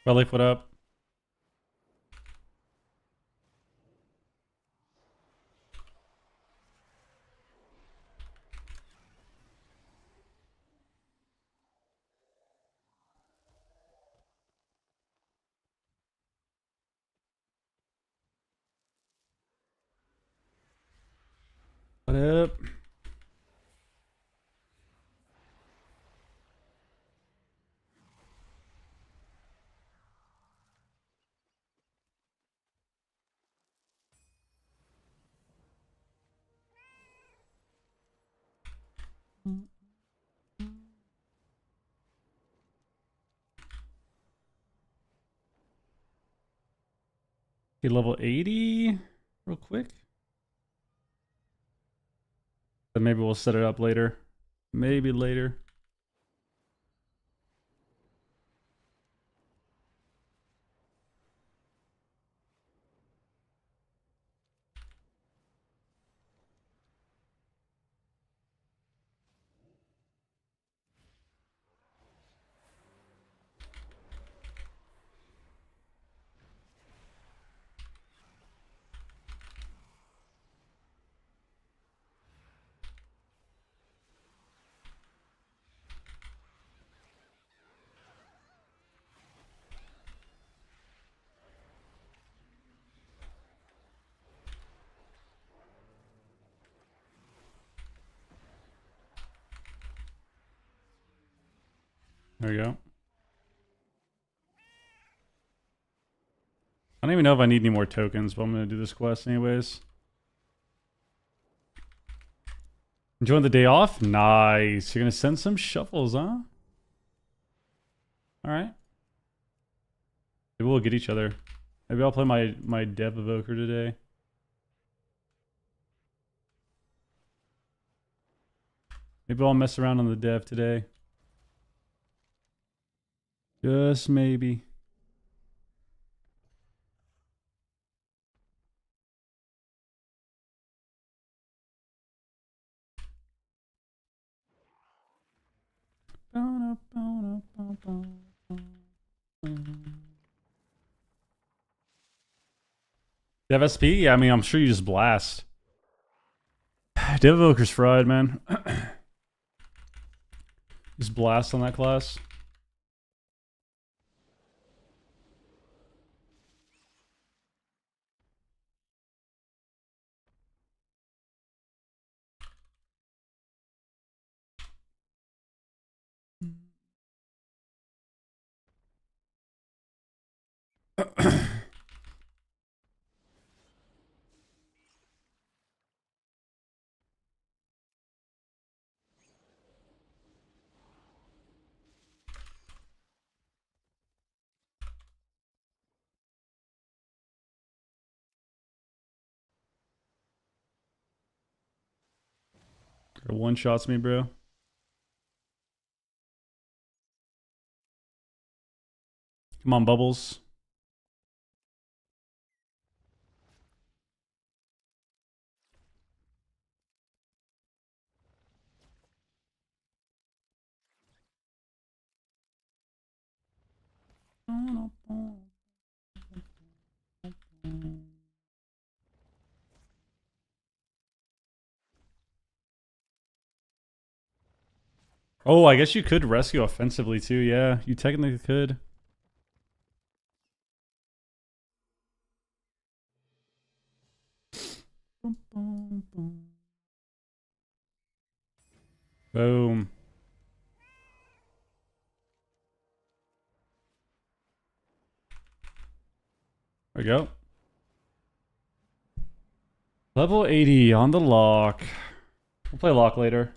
Relic, what up? What up? Okay, level 80 real quick. Then maybe we'll set it up later. Maybe later. There we go. I don't even know if I need any more tokens, but I'm going to do this quest anyways. Enjoying the day off? Nice. You're going to send some shuffles, huh? Alright. Maybe we'll get each other. Maybe I'll play my Dev Evoker today. Maybe I'll mess around on the Dev today. Just maybe. Dev SP? Yeah, I mean, I'm sure you just blast. Dev Evoker's fried, man. Just blast on that class. One shots me, bro. Come on, Bubbles. Oh, I guess you could rescue offensively too. Yeah, you technically could. Boom. There we go. Level 80 on the lock. We'll play lock later.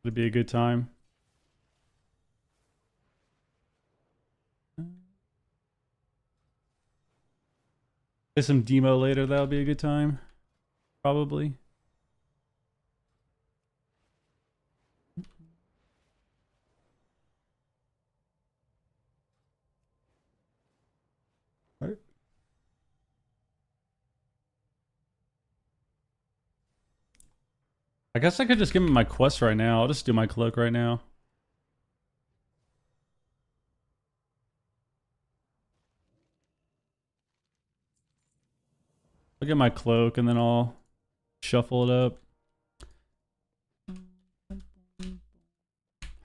It'd be a good time. Play some demo later. That'll be a good time. Probably. Right. I guess I could just give him my quest right now. I'll just do my cloak right now. I'll get my cloak and then I'll shuffle it up.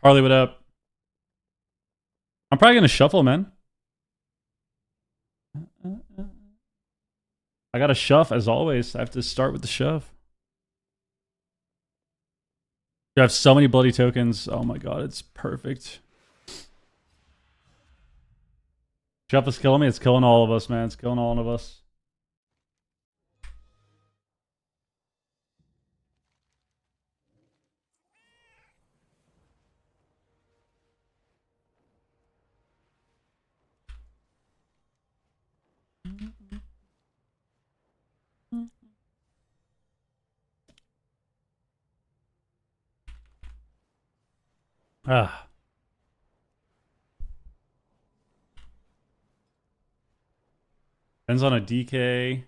Harley, what up? I'm probably gonna shuffle, man. I got a shove as always. I have to start with the shove. You have so many bloody tokens. Oh my god, it's perfect. Shove is killing me. It's killing all of us, man. It's killing all of us. Ah. Depends on a DK.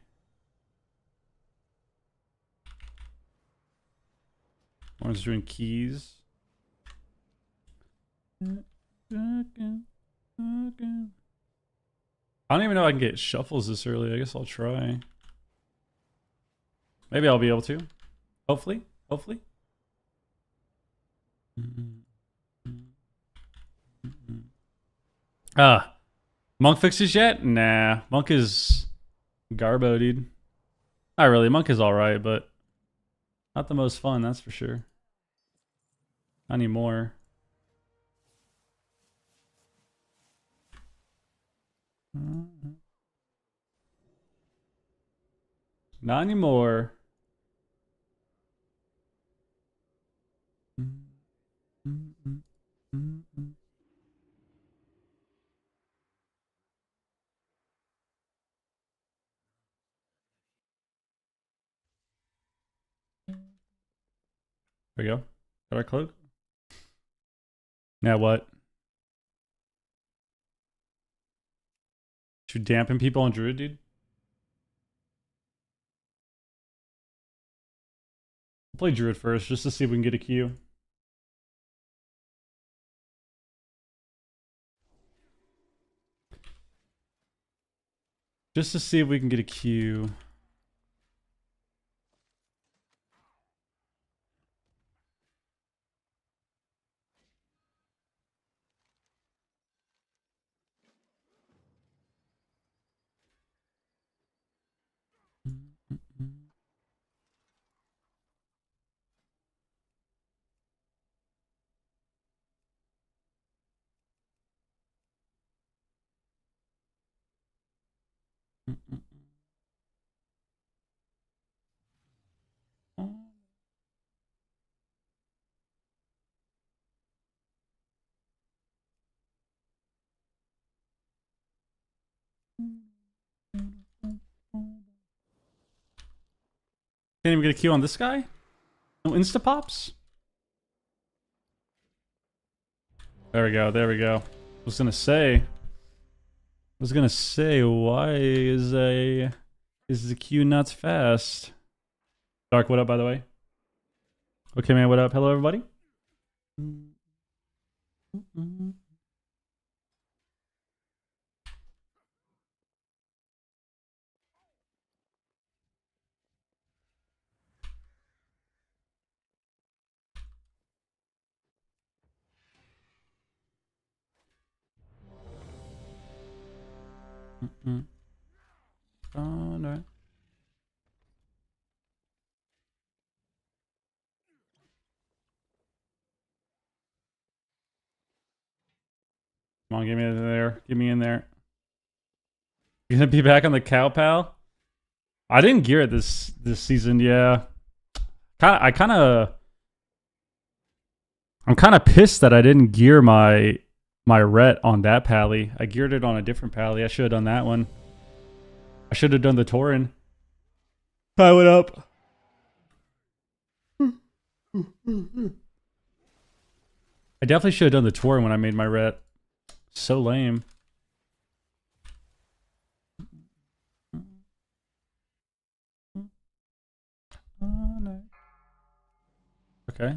One's doing keys. I don't even know if I can get shuffles this early. I guess I'll try. Maybe I'll be able to. Hopefully. Hopefully. Ah. Monk fixes yet? Nah. Monk is garbo, dude. Not really. Monk is alright, but not the most fun, that's for sure. Not anymore. Not anymore. There we go. Got our cloak. Now what? Should we dampen people on Druid, dude? We'll play Druid first, just to see if we can get a Q. Just to see if we can get a Q. Can't even get a Q on this guy? No insta pops? There we go, there we go. I was gonna say, why is the Q not fast? Dark, what up, by the way? Okay, man, what up? Hello, everybody. Oh, no. Come on, get me in there. Get me in there. You gonna be back on the cow pal? I didn't gear it this season, yeah. I'm kind of pissed that I didn't gear my ret on that pally. I geared it on a different pally. I should have done that one. I should have done the Tauren. Tie it up. I definitely should have done the Tauren when I made my ret. So lame. Oh, no. Okay.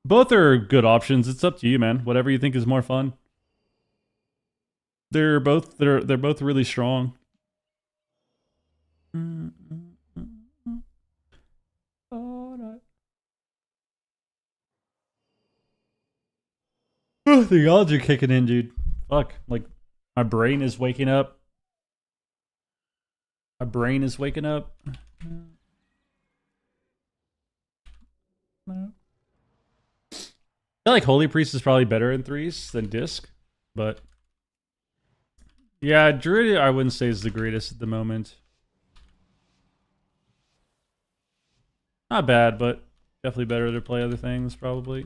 Both are good options. It's up to you, man. Whatever you think is more fun. They're both really strong. The odds are kicking in, dude. Fuck. Like, my brain is waking up. My brain is waking up. I feel like Holy Priest is probably better in threes than Disc, but yeah, Druid I wouldn't say is the greatest at the moment. Not bad, but definitely better to play other things, probably.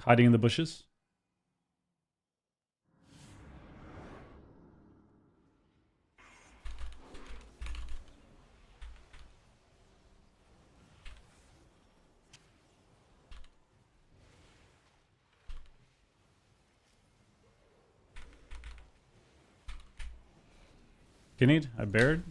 Hiding in the bushes. Guineed? I bared?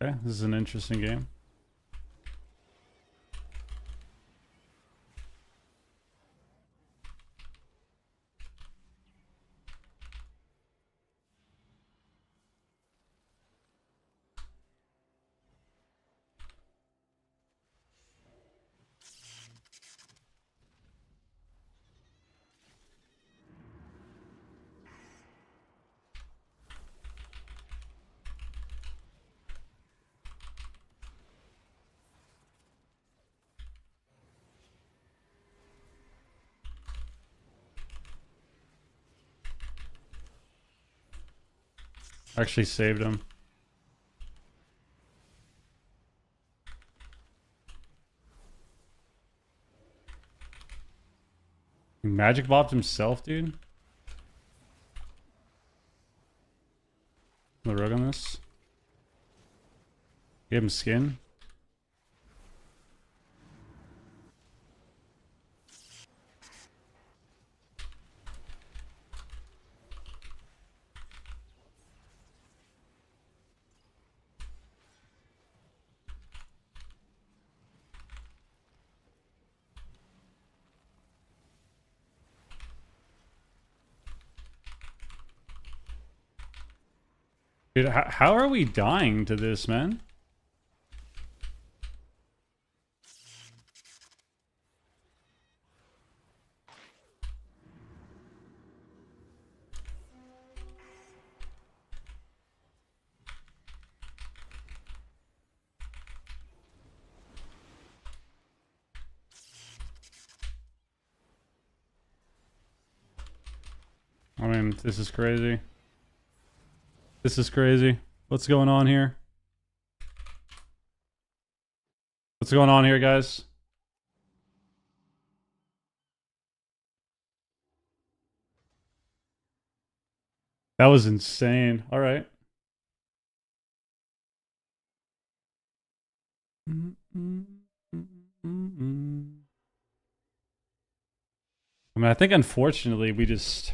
Okay, this is an interesting game. Actually saved him. He magic bopped himself, dude. The rug on this. Gave him skin. Dude, how are we dying to this, man? I mean, this is crazy. This is crazy. What's going on here? What's going on here, guys? That was insane. All right. I mean, I think unfortunately we just...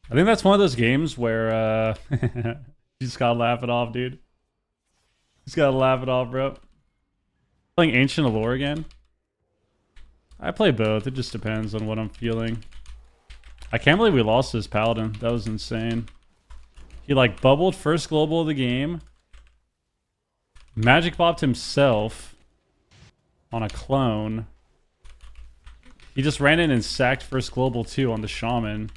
I think that's one of those games where you just gotta laugh it off, dude. Just gotta laugh it off, bro. Playing Ancient Allure again? I play both. It just depends on what I'm feeling. I can't believe we lost this Paladin. That was insane. He like bubbled first global of the game. Magic bopped himself on a clone. He just ran in and sacked first global too on the Shaman.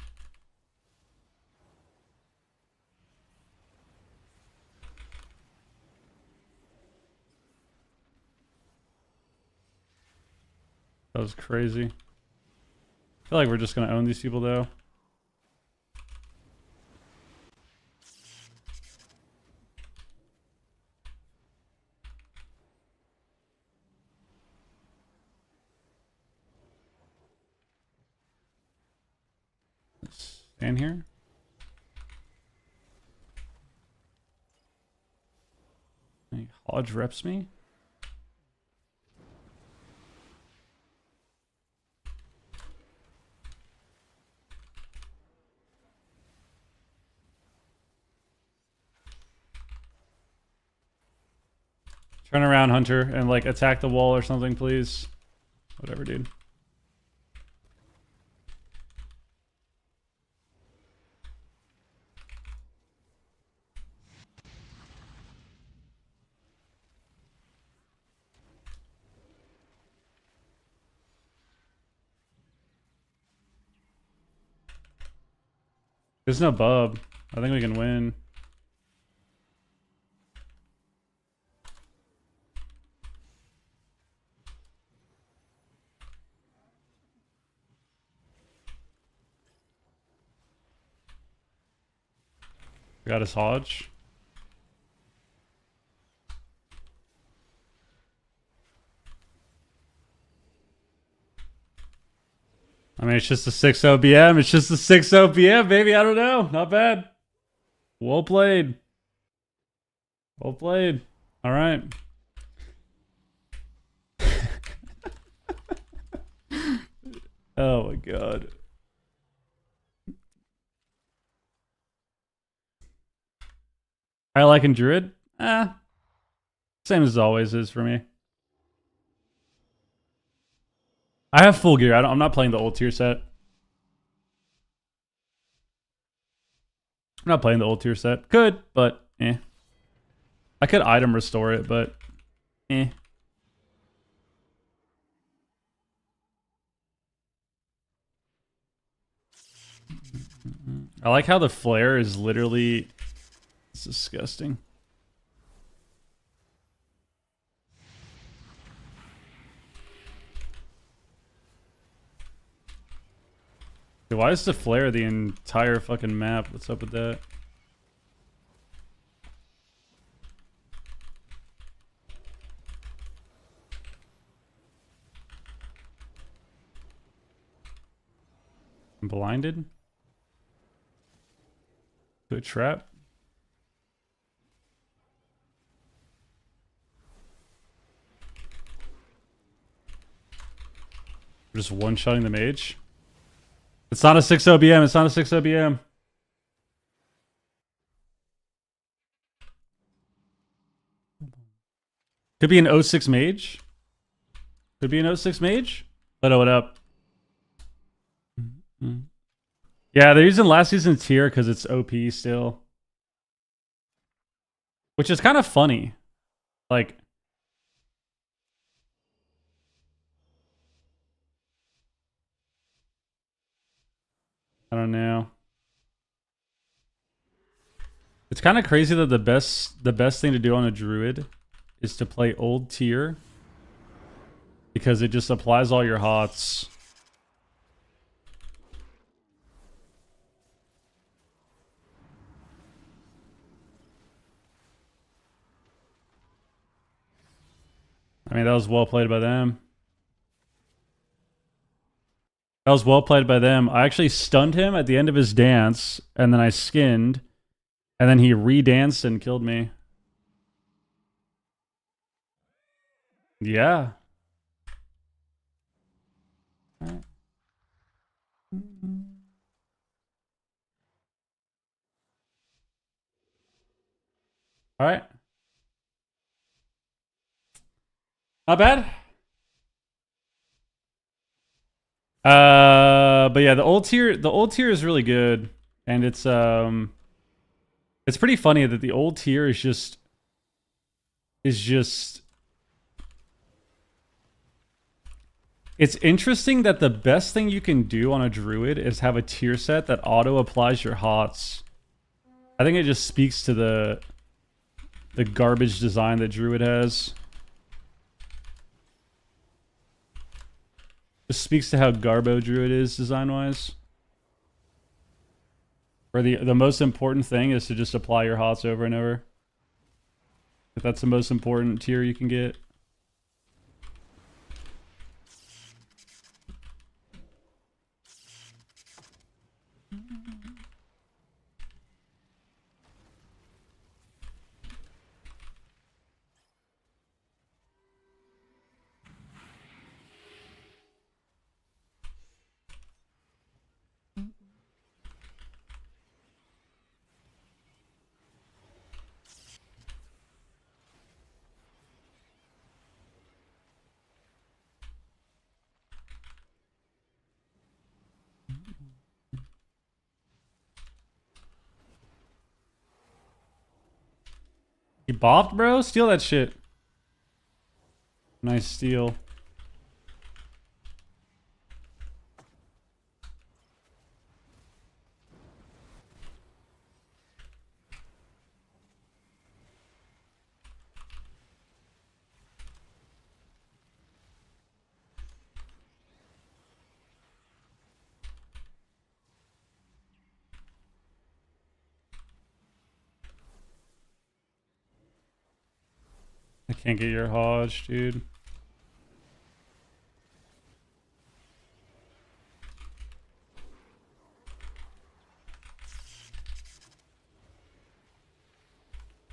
That was crazy. I feel like we're just gonna own these people though. Stand here. Hodge reps me. Turn around, Hunter, and like attack the wall or something, please. Whatever, dude. There's no bub. I think we can win. Got his Hodge. I mean, it's just a 6 OBM. It's just a 6 OBM, baby. I don't know. Not bad. Well played. Well played. All right. Oh my god. I like in Druid. Same as always is for me. I have full gear. I'm not playing the old tier set. I'm not playing the old tier set. Could, but eh. I could item restore it, but eh. I like how the flare is literally... It's disgusting. Dude, why is the flare the entire fucking map? What's up with that? I'm blinded? To a trap? We're just one-shotting the mage? It's not a 6 OBM. It's not a 6 OBM. Could be an 06 mage. Could be an 06 mage. Leto, what up? Yeah, they're using last season's tier because it's OP still. Which is kind of funny. Like... I don't know. It's kind of crazy that the best thing to do on a druid is to play old tier because it just applies all your hots. I mean, that was well played by them. That was well played by them. I actually stunned him at the end of his dance, and then I skinned, and then he re-danced and killed me. Yeah. All right. Not bad. But yeah, the old tier is really good, and it's pretty funny that the old tier is just it's interesting that the best thing you can do on a druid is have a tier set that auto applies your hots. I think it just speaks to the garbage design that druid has. Just speaks to how garbo druid is design-wise. Where the most important thing is to just apply your hots over and over. If that's the most important tier you can get. He bopped, bro? Steal that shit. Nice steal. I can't get your Hodge, dude.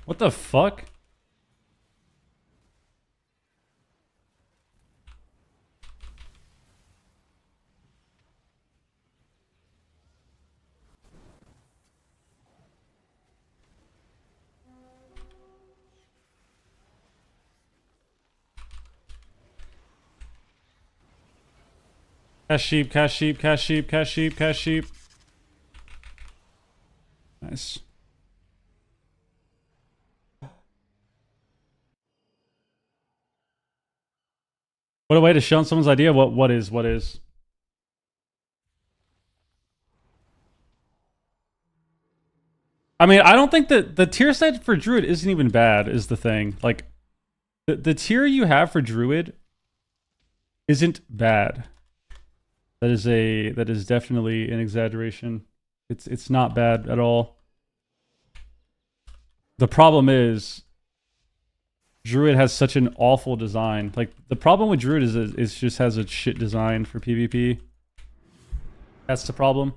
What the fuck? Cash sheep, cash sheep, cash sheep, cash sheep, cash sheep. Nice. What a way to shun someone's idea. What is? I mean, I don't think that the tier set for Druid isn't even bad, is the thing. Like, the tier you have for Druid isn't bad. That is definitely an exaggeration. It's not bad at all. The problem is Druid has such an awful design. Like, the problem with Druid is it just has a shit design for PvP. That's the problem.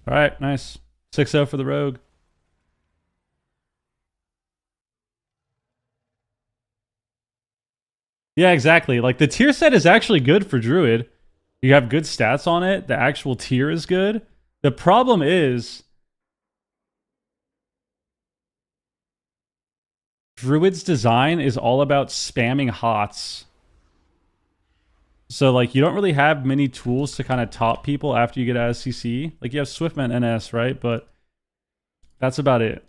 Alright, nice. 6-0 for the Rogue. Yeah, exactly. Like, the tier set is actually good for Druid. You have good stats on it. The actual tier is good. The problem is Druid's design is all about spamming HOTS. So, like, you don't really have many tools to kind of top people after you get out of CC. Like, you have Swiftman NS, right? But that's about it.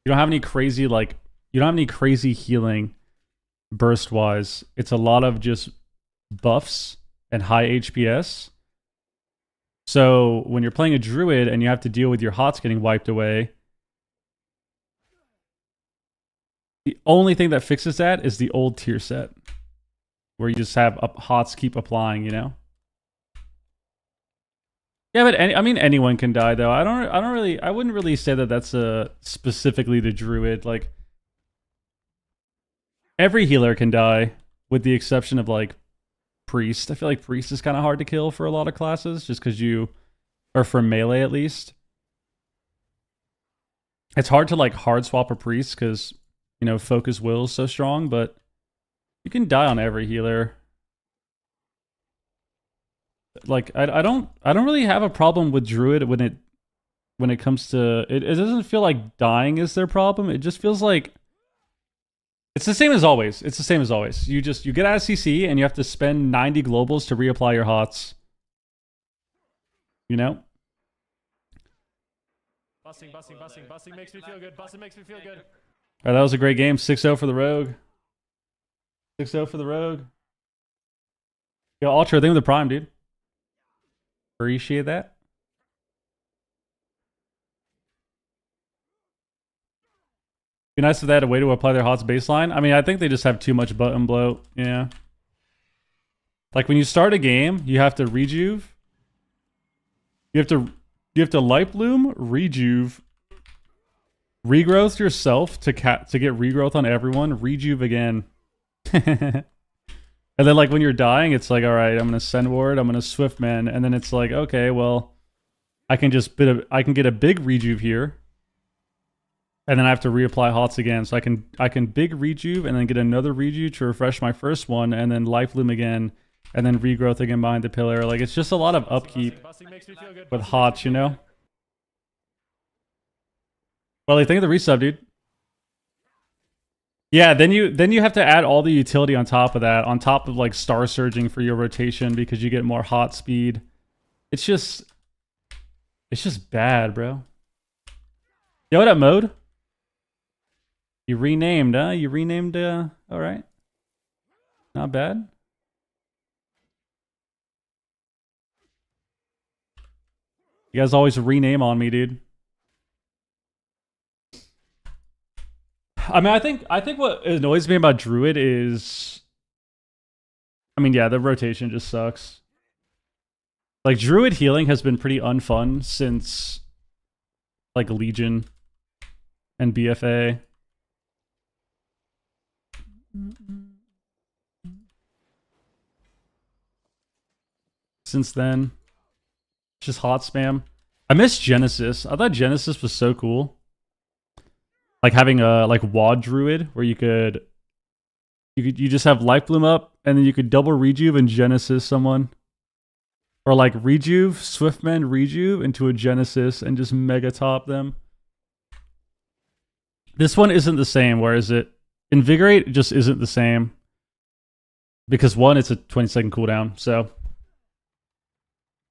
You don't have any crazy, like, you don't have any crazy healing burst-wise. It's a lot of just buffs and high HPS. So, when you're playing a Druid and you have to deal with your HOTS getting wiped away, the only thing that fixes that is the old tier set, where you just have HOTS keep applying, you know? Yeah, but I mean, anyone can die though. I wouldn't really say that that's specifically the Druid. Like, every healer can die, with the exception of like Priest. I feel like Priest is kind of hard to kill for a lot of classes, just because or for melee at least. It's hard to like hard swap a Priest because, you know, Focus Will is so strong, but you can die on every healer. Like, I don't really have a problem with Druid when it comes to it. It doesn't feel like dying is their problem. It just feels like it's the same as always. It's the same as always. You get out of CC and you have to spend 90 globals to reapply your HOTS. You know? Busting makes me feel good. Busting makes me feel good. Alright, that was a great game. 6-0 for the Rogue. 6-0 for the Rogue. Yo, Ultra, thank you for the Prime, dude. Appreciate that. Be nice if they had a way to apply their HOTS baseline. I mean, I think they just have too much button bloat. Yeah. Like, when you start a game, you have to rejuve. You have to light bloom, rejuve, regrowth yourself to get regrowth on everyone, rejuve again. And And then like when you're dying, it's like, all right, I'm gonna send word, I'm gonna Swiftman, and then it's like, okay, well, I can get a big rejuve here, and then I have to reapply hots again. So I can big rejuve and then get another rejuve to refresh my first one, and then life bloom again, and then regrowth again behind the pillar. Like it's just a lot of upkeep with hots, you know. Well, I think of the resub, dude. Yeah, then you have to add all the utility on top of that, on top of like star surging for your rotation because you get more hot speed. It's just bad, bro. Yo, what up, Mode? You renamed, huh? You renamed, alright. Not bad. You guys always rename on me, dude. I mean, I think what annoys me about Druid is, I mean, yeah, the rotation just sucks. Like, Druid healing has been pretty unfun since, like, Legion and BFA. Since then, just hot spam. I miss Genesis. I thought Genesis was so cool. Like having a like WoD Druid where you just have life bloom up and then you could double rejuve and Genesis someone. Or like rejuve, Swiftman rejuve into a Genesis and just mega top them. This one isn't the same, whereas Invigorate just isn't the same. Because one, it's a 20-second cooldown, so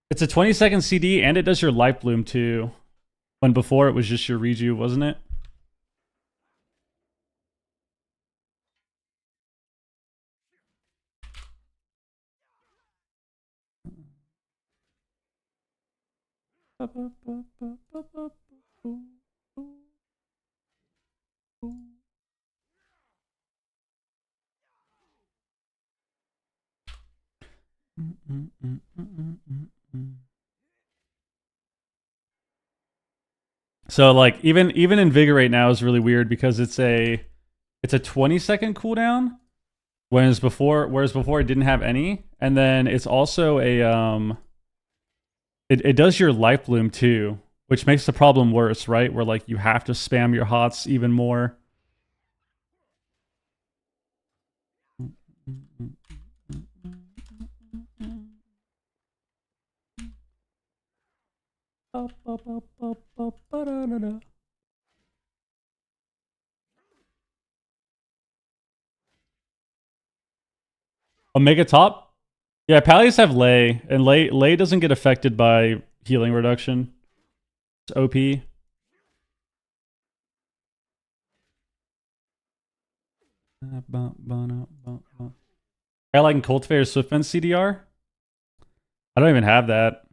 it's a 20-second CD and it does your life bloom too. When before it was just your rejuve, wasn't it? So like even Invigorate now is really weird because it's a 20-second cooldown, whereas before it didn't have any, and then it's also a it does your life bloom too, which makes the problem worse, right? Where like you have to spam your hots even more. Omega top? Yeah, Pallies have lay, and lay doesn't get affected by healing reduction. It's OP. I like Cultivator Swiftman CDR. I don't even have that.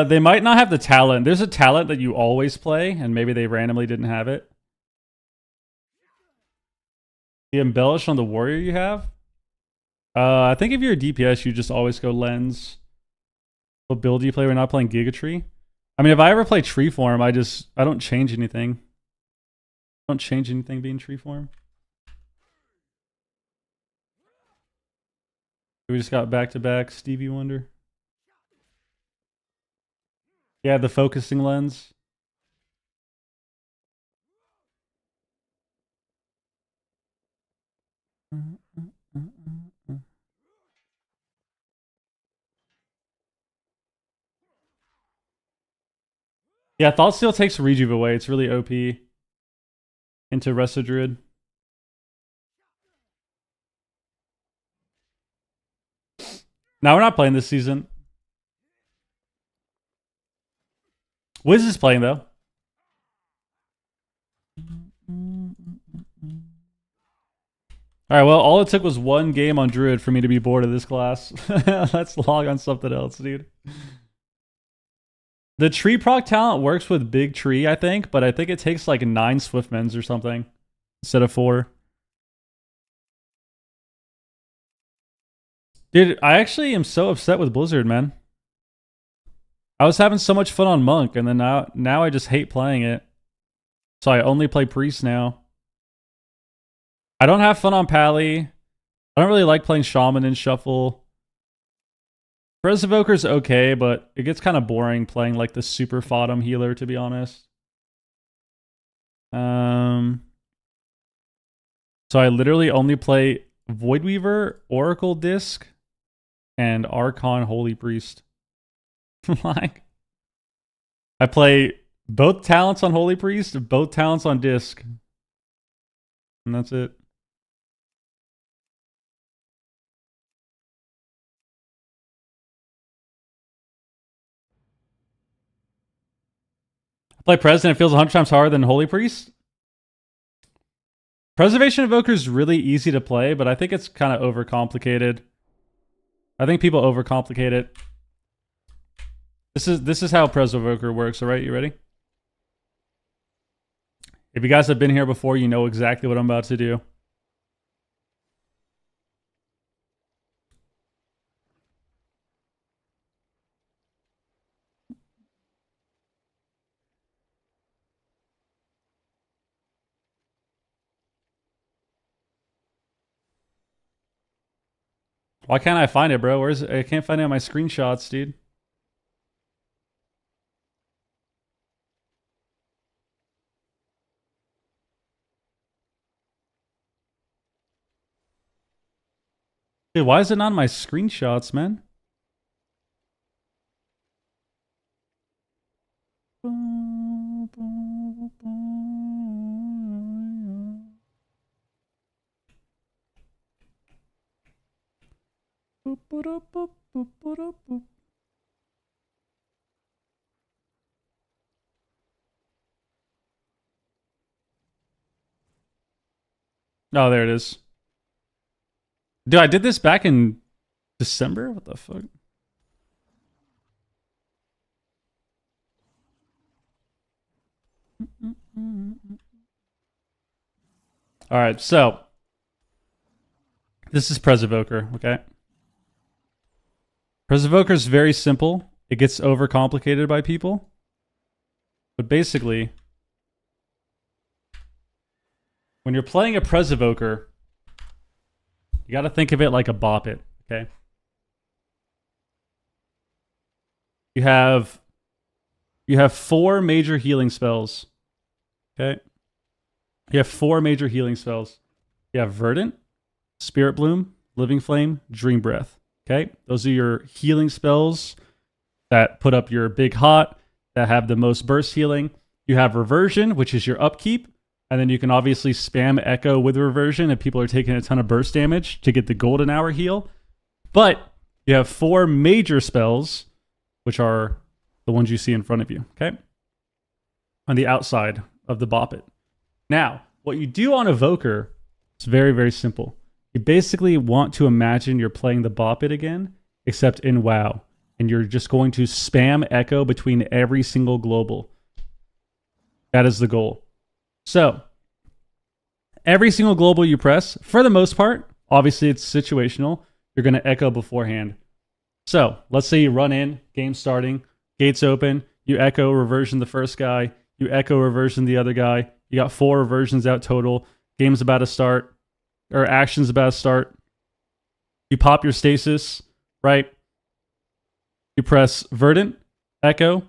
They might not have the talent. There's a talent that you always play, and maybe they randomly didn't have it. The embellish on the warrior you have? I think if you're a DPS, you just always go lens. What build do you play when not playing Giga Tree? I mean, if I ever play tree form, I don't change anything. I don't change anything being tree form. We just got back-to-back Stevie Wonder. Yeah, the focusing lens. Yeah, Thought Steal takes Rejuve away. It's really OP into Resto Druid. Now we're not playing this season. Wiz is playing though. Alright, well, all it took was one game on Druid for me to be bored of this class. Let's log on something else, dude. The tree proc talent works with big tree, I think, but I think it takes like 9 Swiftmans or something instead of 4. Dude, I actually am so upset with Blizzard, man. I was having so much fun on Monk, and then now I just hate playing it. So I only play Priest now. I don't have fun on Pally. I don't really like playing Shaman in Shuffle. Pres Evoker's okay, but it gets kind of boring playing like the super Fodom healer, to be honest. So I literally only play Voidweaver, Oracle Disc, and Archon Holy Priest. Like, I play both talents on Holy Priest, both talents on Disc. And that's it. I play Pres and it feels 100 times harder than Holy Priest. Preservation Evoker is really easy to play, but I think it's kind of overcomplicated. I think people overcomplicate it. This is how Pres Evoker works, alright? You ready? If you guys have been here before, you know exactly what I'm about to do. Why can't I find it, bro? Where's it? I can't find it on my screenshots, dude. Dude, why is it not on my screenshots, man? Oh, there it is. Dude, I did this back in December? What the fuck? Alright, so this is Pres Evoker, okay? Pres Evoker is very simple. It gets overcomplicated by people. But basically, when you're playing a Pres Evoker, you gotta think of it like a Bop It, okay? You have 4 major healing spells. Okay? You have 4 major healing spells. You have Verdant, Spirit Bloom, Living Flame, Dream Breath. Okay? Those are your healing spells that put up your big hot, that have the most burst healing. You have Reversion, which is your upkeep. And then you can obviously spam Echo with Reversion if people are taking a ton of burst damage to get the golden hour heal. But you have 4 major spells, which are the ones you see in front of you, okay? On the outside of the Bop It. Now, what you do on Evoker is very, very simple. You basically want to imagine you're playing the Bop It again, except in WoW. And you're just going to spam Echo between every single global. That is the goal. So, every single global you press, for the most part, obviously it's situational, you're going to Echo beforehand. So, let's say you run in, game starting, gates open, you Echo Reversion the first guy, you Echo Reversion the other guy, you got 4 reversions out total, game's about to start, or action's about to start. You pop your stasis, right? You press Verdant, Echo,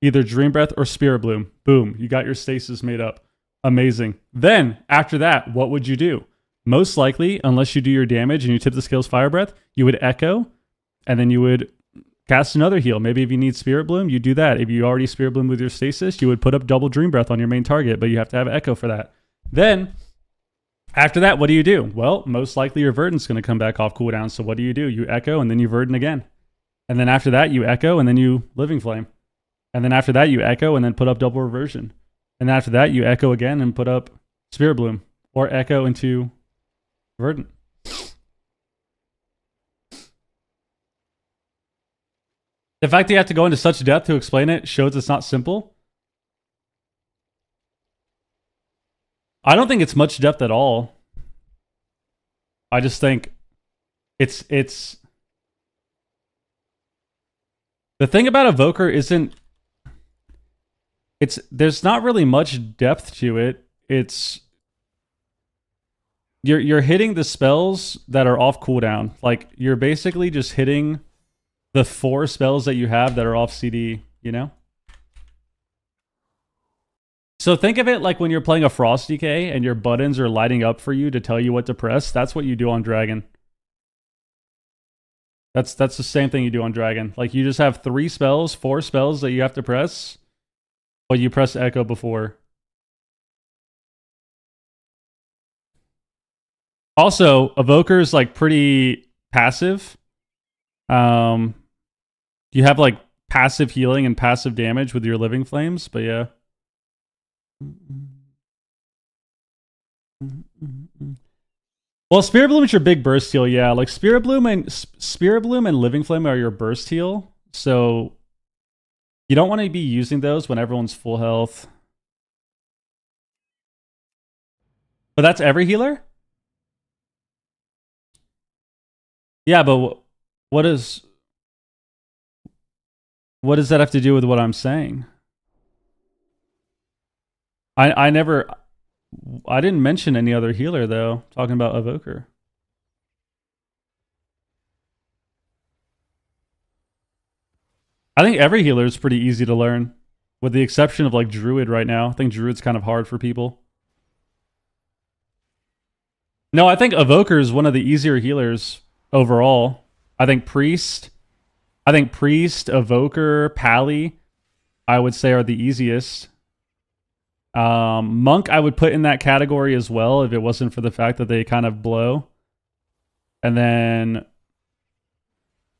either Dream Breath or Spirit Bloom. Boom, you got your stasis made up. Amazing. Then, after that, what would you do? Most likely, unless you do your damage and you tip the skills Fire Breath, you would Echo, and then you would cast another heal. Maybe if you need Spirit Bloom, you do that. If you already Spirit Bloom with your stasis, you would put up double Dream Breath on your main target, but you have to have Echo for that. Then, after that, what do you do? Well, most likely your Verdant's going to come back off cooldown, so what do? You Echo, and then you Verdant again. And then after that, you Echo, and then you Living Flame. And then after that, you Echo, and then put up double Reversion. And after that, you Echo again and put up Spirit Bloom. Or Echo into Verdant. The fact that you have to go into such depth to explain it shows it's not simple. I don't think it's much depth at all. I just think it's the thing about Evoker isn't there's not really much depth to it. It's you're hitting the spells that are off cooldown. Like you're basically just hitting the 4 spells that you have that are off CD, you know? So think of it like when you're playing a Frost DK and your buttons are lighting up for you to tell you what to press. That's what you do on Dragon. That's the same thing you do on Dragon. Like you just have 3 spells, 4 spells that you have to press, but you press Echo before. Also, Evoker is like pretty passive. You have like passive healing and passive damage with your Living Flames, but yeah. Well, Spirit Bloom is your big burst heal, yeah. Like Spirit Bloom and Living Flame are your burst heal, so you don't want to be using those when everyone's full health. But that's every healer? Yeah, but what does that have to do with what I'm saying? I didn't mention any other healer though, talking about Evoker. I think every healer is pretty easy to learn, with the exception of like Druid right now. I think Druid's kind of hard for people. No, I think Evoker is one of the easier healers overall. I think Priest, Evoker, Pally, I would say are the easiest. Monk, I would put in that category as well if it wasn't for the fact that they kind of blow. And then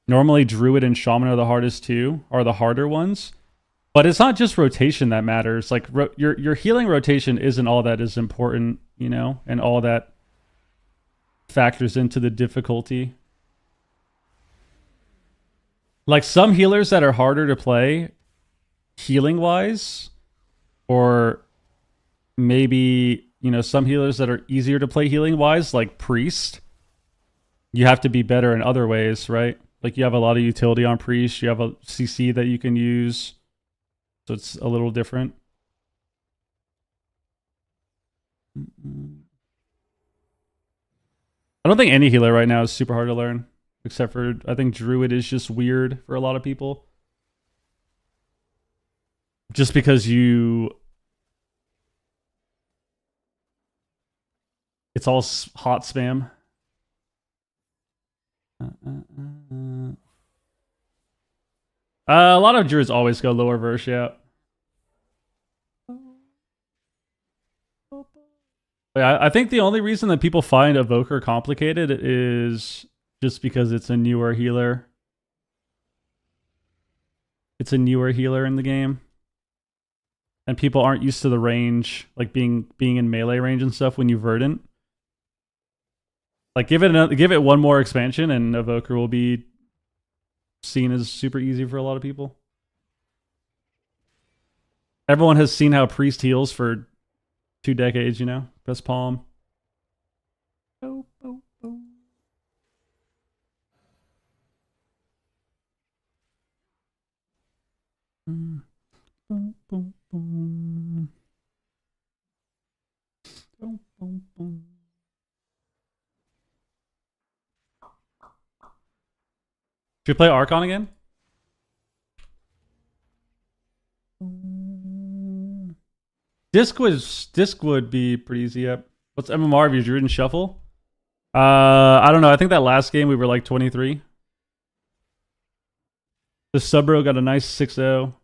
normally Druid and Shaman are the hardest too, are the harder ones. But it's not just rotation that matters. Like your healing rotation isn't all that is important, you know, and all that factors into the difficulty. Like some healers that are harder to play healing wise, or maybe, you know, some healers that are easier to play healing wise, like Priest, you have to be better in other ways, right? Like you have a lot of utility on Priest, you have a CC that you can use, so it's a little different. I don't think any healer right now is super hard to learn, except for I think Druid is just weird for a lot of people. Just because it's all hot spam. A lot of Druids always go lower verse, yeah. I think the only reason that people find Evoker complicated is just because it's a newer healer. It's a newer healer in the game. And people aren't used to the range, like being in melee range and stuff when you verdant. Like give it one more expansion and Evoker will be seen as super easy for a lot of people. Everyone has seen how Priest heals for 2 decades, you know? Press palm. Boop, boop, boop. Boom, boom, boom. Boom, boom, boom. Should we play Archon again? Disc would be pretty easy. Yep. What's MMR of your Druid and Shuffle? I don't know. I think that last game we were like 23. The Subro got a nice 6-0. What's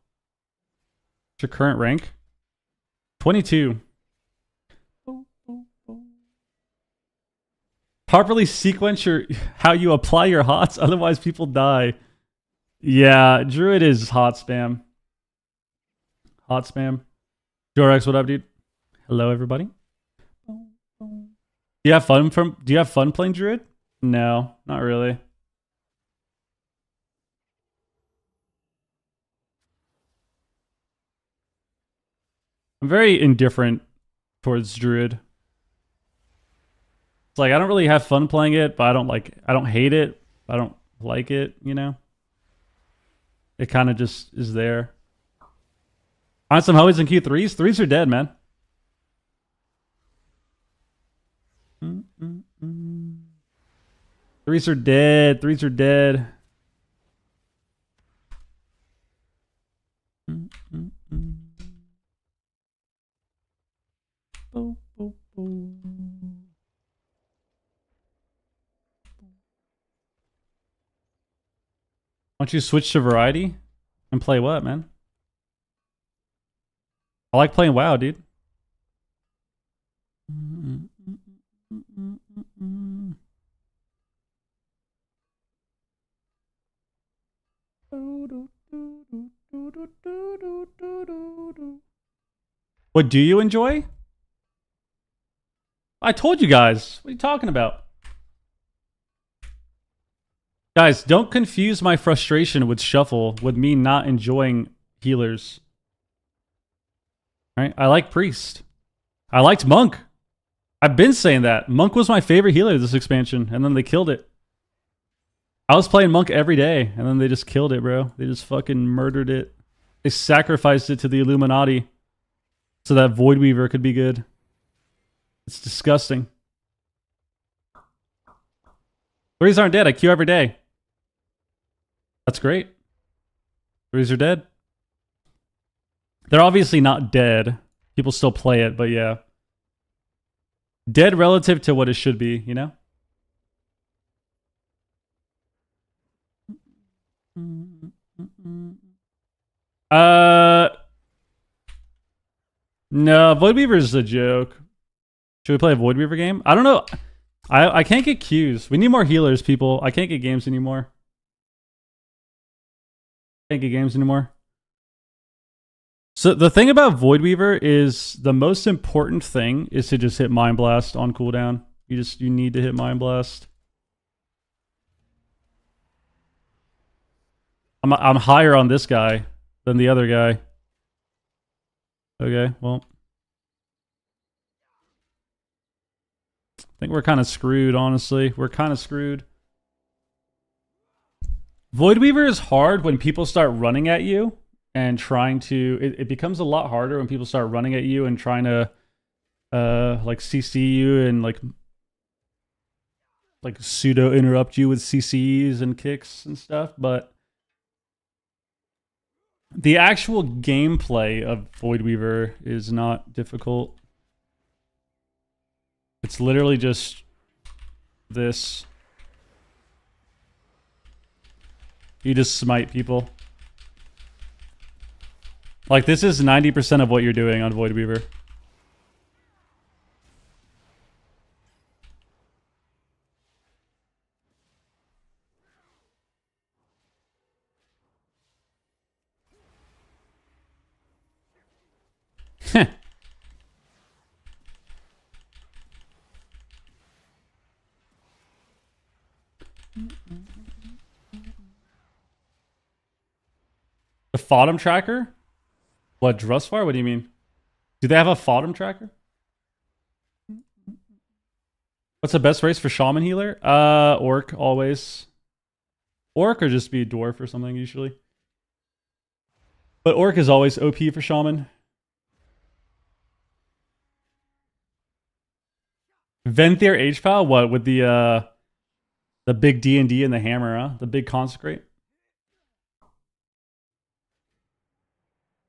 your current rank? 22. Properly sequence how you apply your hots, otherwise people die. Yeah, Druid is hot spam. Hot spam. Jorex, what up, dude? Hello, everybody. Do you have fun playing Druid? No, not really. I'm very indifferent towards Druid. It's like I don't really have fun playing it, but I don't hate it. I don't like it, you know? It kind of just is there. Find some homies in Q3s. Threes are dead, man. Threes are dead. Threes are dead. Why don't you switch to variety and play what, man? I like playing WoW, dude. What do you enjoy? I told you guys. What are you talking about? Guys, don't confuse my frustration with Shuffle with me not enjoying healers. Right? I like Priest. I liked Monk. I've been saying that. Monk was my favorite healer this expansion, and then they killed it. I was playing Monk every day, and then they just killed it, bro. They just fucking murdered it. They sacrificed it to the Illuminati so that Void Weaver could be good. It's disgusting. Threes aren't dead. I queue every day. That's great. Threes are dead. They're obviously not dead. People still play it, but yeah. Dead relative to what it should be, you know? No, Void Weaver is a joke. Should we play a Void Weaver game? I don't know. I can't get queues. We need more healers, people. I can't get games anymore. Can't get games anymore. So the thing about Void Weaver is the most important thing is to just hit Mind Blast on cooldown. You need to hit Mind Blast. I'm higher on this guy than the other guy. Okay, well. I think we're kind of screwed, honestly. We're kind of screwed. Void Weaver is hard when people start running at you and trying to... It becomes a lot harder when people start running at you and trying to like CC you and like pseudo interrupt you with CCs and kicks and stuff, but the actual gameplay of Void Weaver is not difficult. It's literally just this. You just smite people. Like, this is 90% of what you're doing on Void Weaver. The Fodom tracker? What, Drusvar? What do you mean? Do they have a Fodom tracker? What's the best race for Shaman Healer? Orc, always. Orc or just be Dwarf or something, usually. But Orc is always OP for Shaman. Venthyr H-Pal? What, with the big D&D and the hammer, huh? The big Consecrate?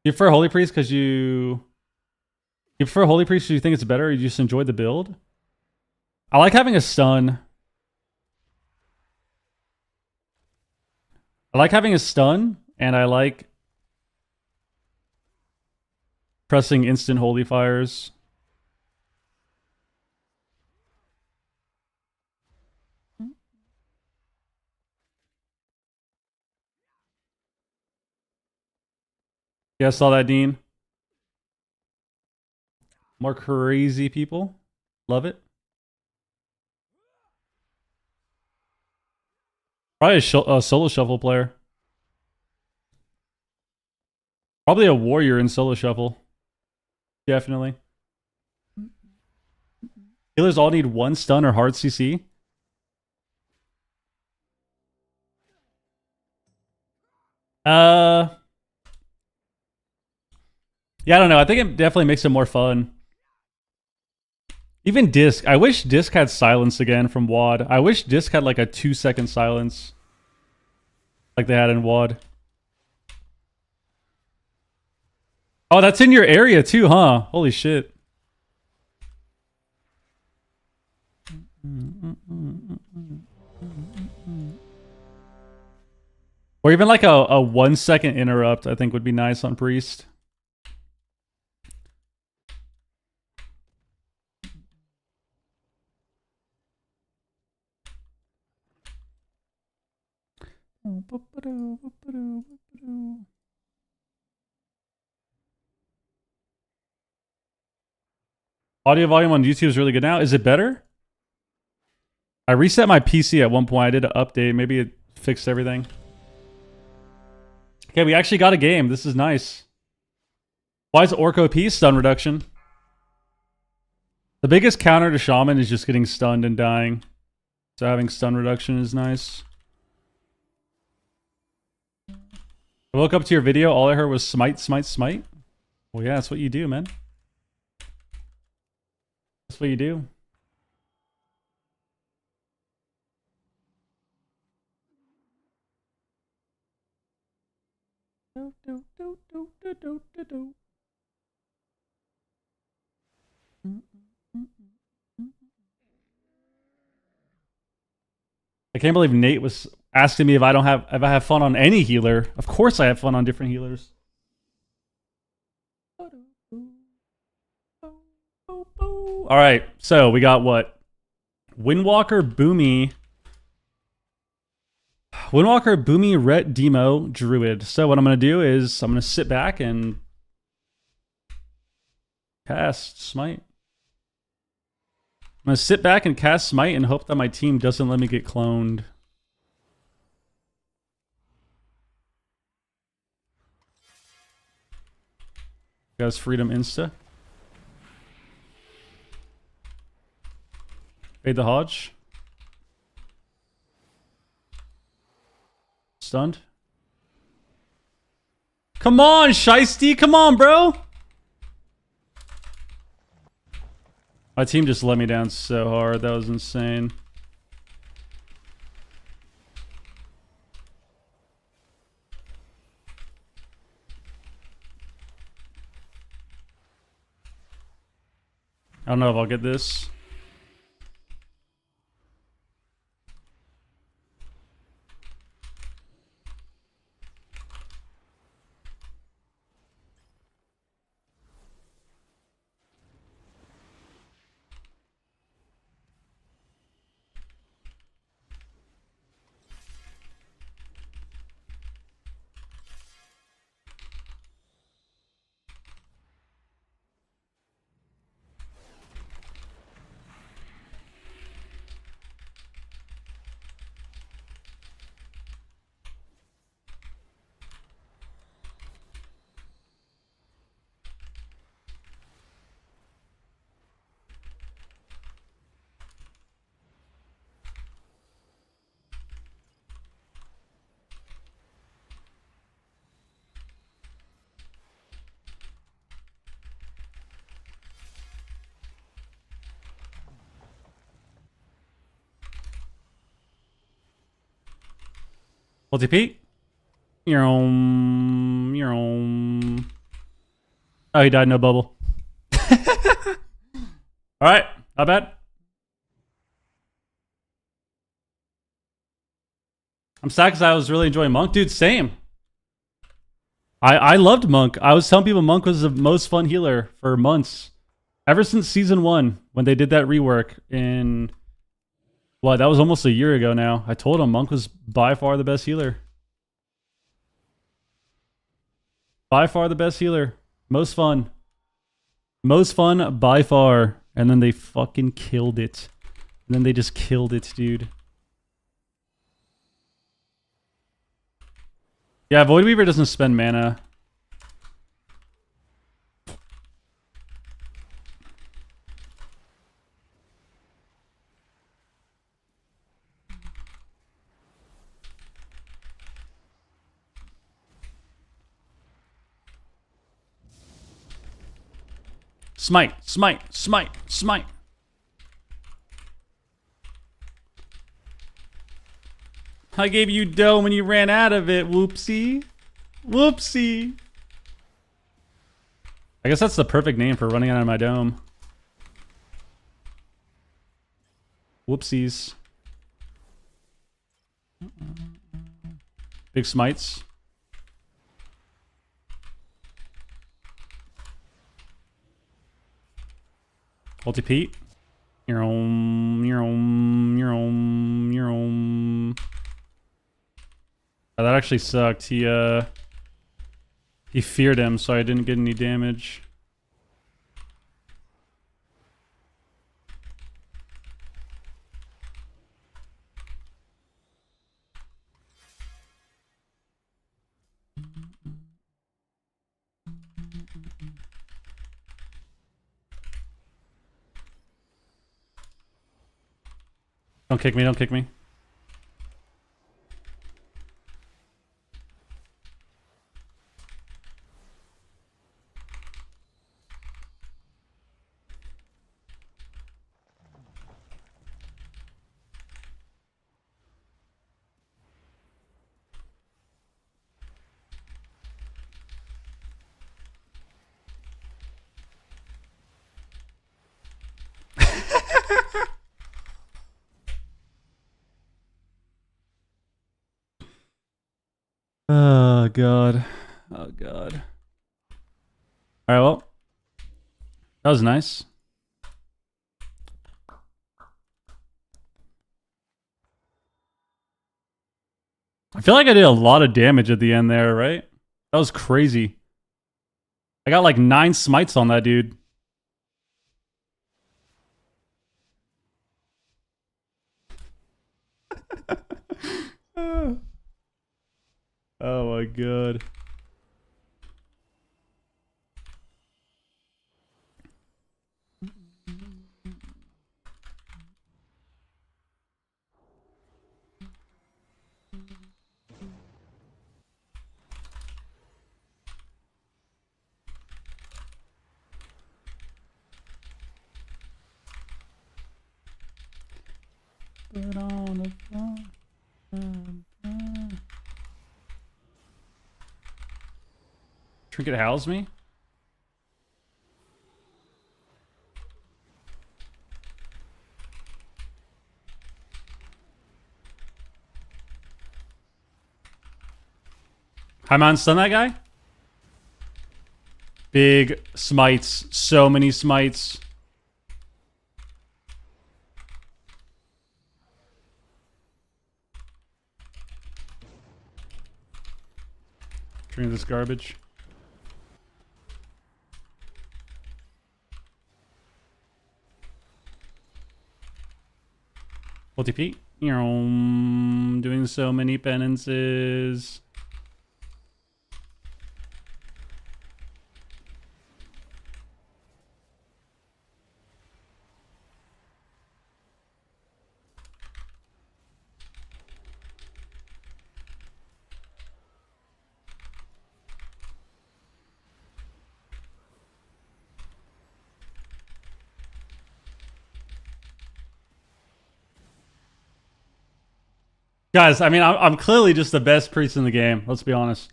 You prefer Holy Priest because you prefer Holy Priest because you think it's better, or you just enjoy the build? I like having a stun. I like having a stun, and I like pressing instant Holy Fires. Yeah, I saw that, Dean. More crazy people. Love it. Probably a solo shuffle player. Probably a warrior in solo shuffle. Definitely. Healers all need one stun or hard CC. Yeah, I don't know. I think it definitely makes it more fun. Even Disc. I wish Disc had silence again from WoD. I wish Disc had like a 2-second silence. Like they had in WoD. Oh, that's in your area too, huh? Holy shit. Or even like a 1-second interrupt, I think would be nice on Priest. Audio volume on YouTube is really good now. Is it better? I reset my PC at one point. I did an update. Maybe it fixed everything. Okay, we actually got a game. This is nice. Why is Orc OP stun reduction? The biggest counter to Shaman is just getting stunned and dying. So having stun reduction is nice. I woke up to your video. All I heard was smite, smite, smite. Well, yeah, that's what you do, man. That's what you do. I can't believe Nate was asking me if I have fun on any healer. Of course I have fun on different healers. All right, so we got what? Windwalker, Boomy, Ret, Demo, Druid. So what I'm going to do is I'm going to sit back and cast Smite. I'm going to sit back and cast Smite and hope that my team doesn't let me get cloned. Guys, Freedom Insta. Fade the Hodge. Stunned. Come on, Shiesty. Come on, bro. My team just let me down so hard. That was insane. I don't know if I'll get this. LTP. Oh, he died, no bubble. Alright, not bad. I'm sad because I was really enjoying Monk. Dude, same. I loved Monk. I was telling people Monk was the most fun healer for months. Ever since Season 1, when they did that rework in... What, that was almost a year ago now. I told him Monk was by far the best healer. By far the best healer. Most fun. Most fun by far. And then they fucking killed it. And then they just killed it, dude. Yeah, Void Weaver doesn't spend mana. Smite, smite, smite, smite. I gave you dough when you ran out of it. Whoopsie. Whoopsie. I guess that's the perfect name for running out of my dome. Whoopsies. Big smites. Multi Pete. Your own. Oh, that actually sucked. He feared him, so I didn't get any damage. Don't kick me, don't kick me. Oh, God. Oh, God. Alright, well. That was nice. I feel like I did a lot of damage at the end there, right? That was crazy. I got like 9 smites on that dude. Oh my god. But on the Trinket house me? Hi man, stun that guy? Big smites. So many smites. Drink this garbage. OTP. Doing so many penances. Guys, I mean, I'm clearly just the best priest in the game. Let's be honest.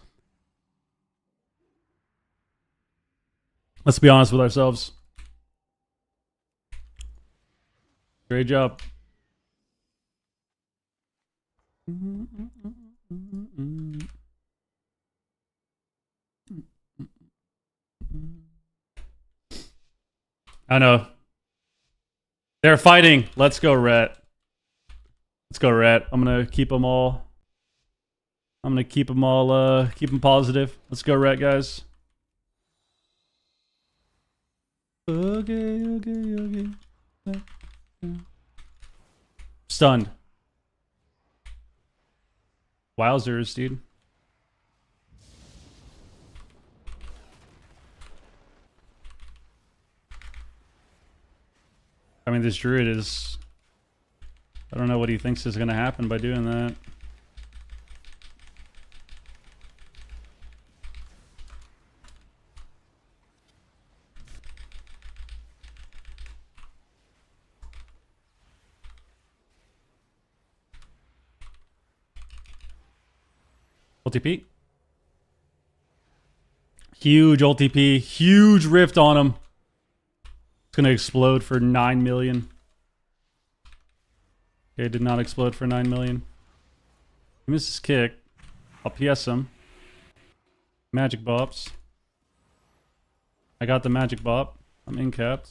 Let's be honest with ourselves. Great job. I know. They're fighting. Let's go, Rhett. Let's go, Rhett. I'm gonna keep them all. I'm gonna keep them all. Keep them positive. Let's go, Rhett, guys. Okay. Stunned. Wowzers, dude. I mean, this Druid is... I don't know what he thinks is going to happen by doing that. TP. Huge ult TP. Huge rift on him. It's gonna explode for 9 million. Okay, did not explode for 9 million. He missed his kick. I'll PS him. Magic bops. I got the magic bop. I'm in capped.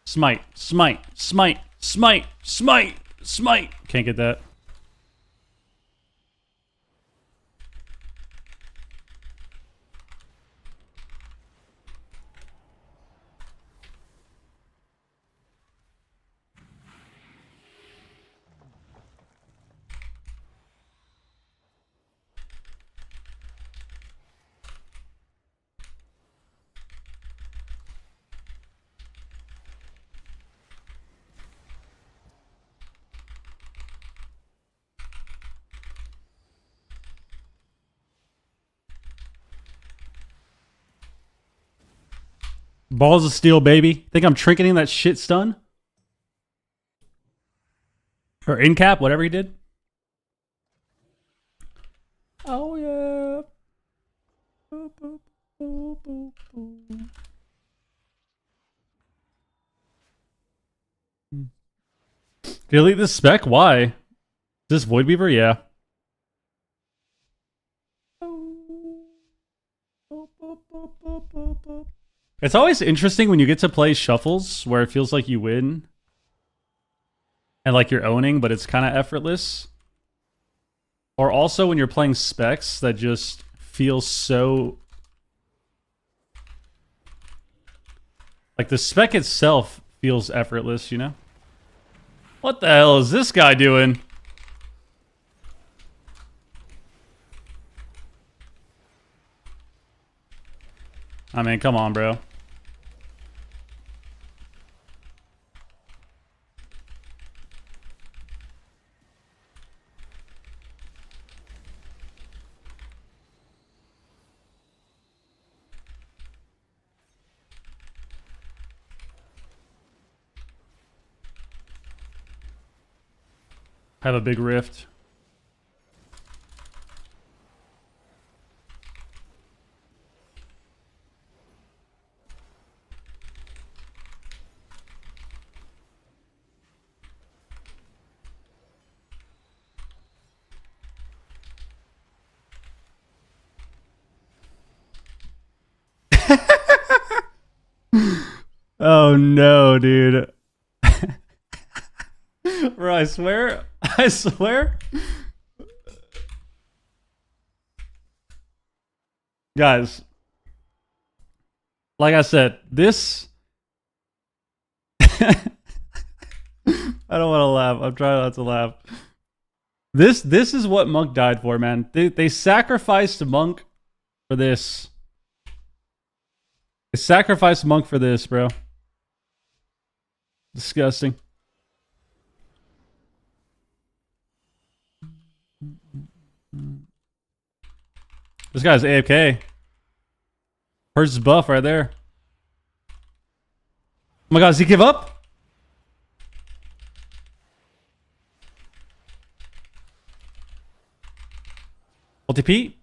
Smite, smite, smite, smite, smite, smite. Can't get that. Balls of steel, baby. Think I'm trinketing that shit stun? Or in cap, whatever he did. Oh, yeah. Boop, boop, boop, boop, boop. Delete this spec? Why? Is this Void Weaver? Yeah. It's always interesting when you get to play shuffles where it feels like you win and like you're owning, but it's kind of effortless. Or also when you're playing specs that just feel so... Like the spec itself feels effortless, you know? What the hell is this guy doing? I mean, come on, bro. I have a big rift. Oh no, dude. Bro, I swear. I swear. Guys. Like I said, this... I don't want to laugh. I'm trying not to laugh. This is what Monk died for, man. They sacrificed Monk for this. They sacrificed Monk for this, bro. Disgusting. This guy's AFK. Where's his buff right there? Oh my god, does he give up? LTP?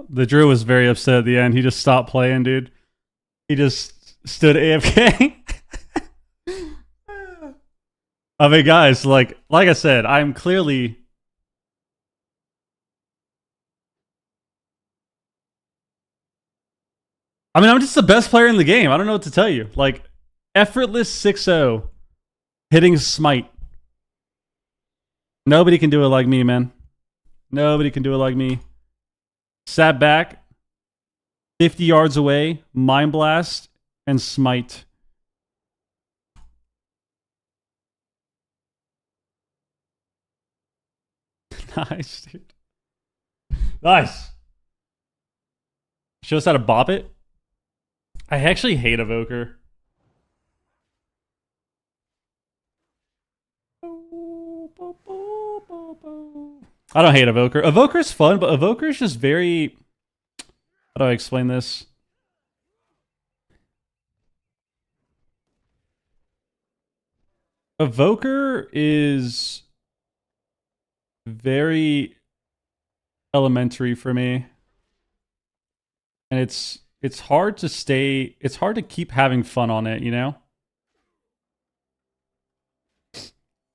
The Druid was very upset at the end. He just stopped playing, dude. He just stood AFK. I mean, guys, like I said, I'm clearly... I mean, I'm just the best player in the game. I don't know what to tell you. Like, effortless 6-0, hitting smite. Nobody can do it like me, man. Nobody can do it like me. Sat back, 50 yards away, Mind Blast, and Smite. Nice, dude. Nice. Show us how to bop it. I actually hate Evoker. I don't hate Evoker. Evoker's fun, but Evoker's just very... How do I explain this? Evoker is very elementary for me. And it's hard to stay... It's hard to keep having fun on it, you know?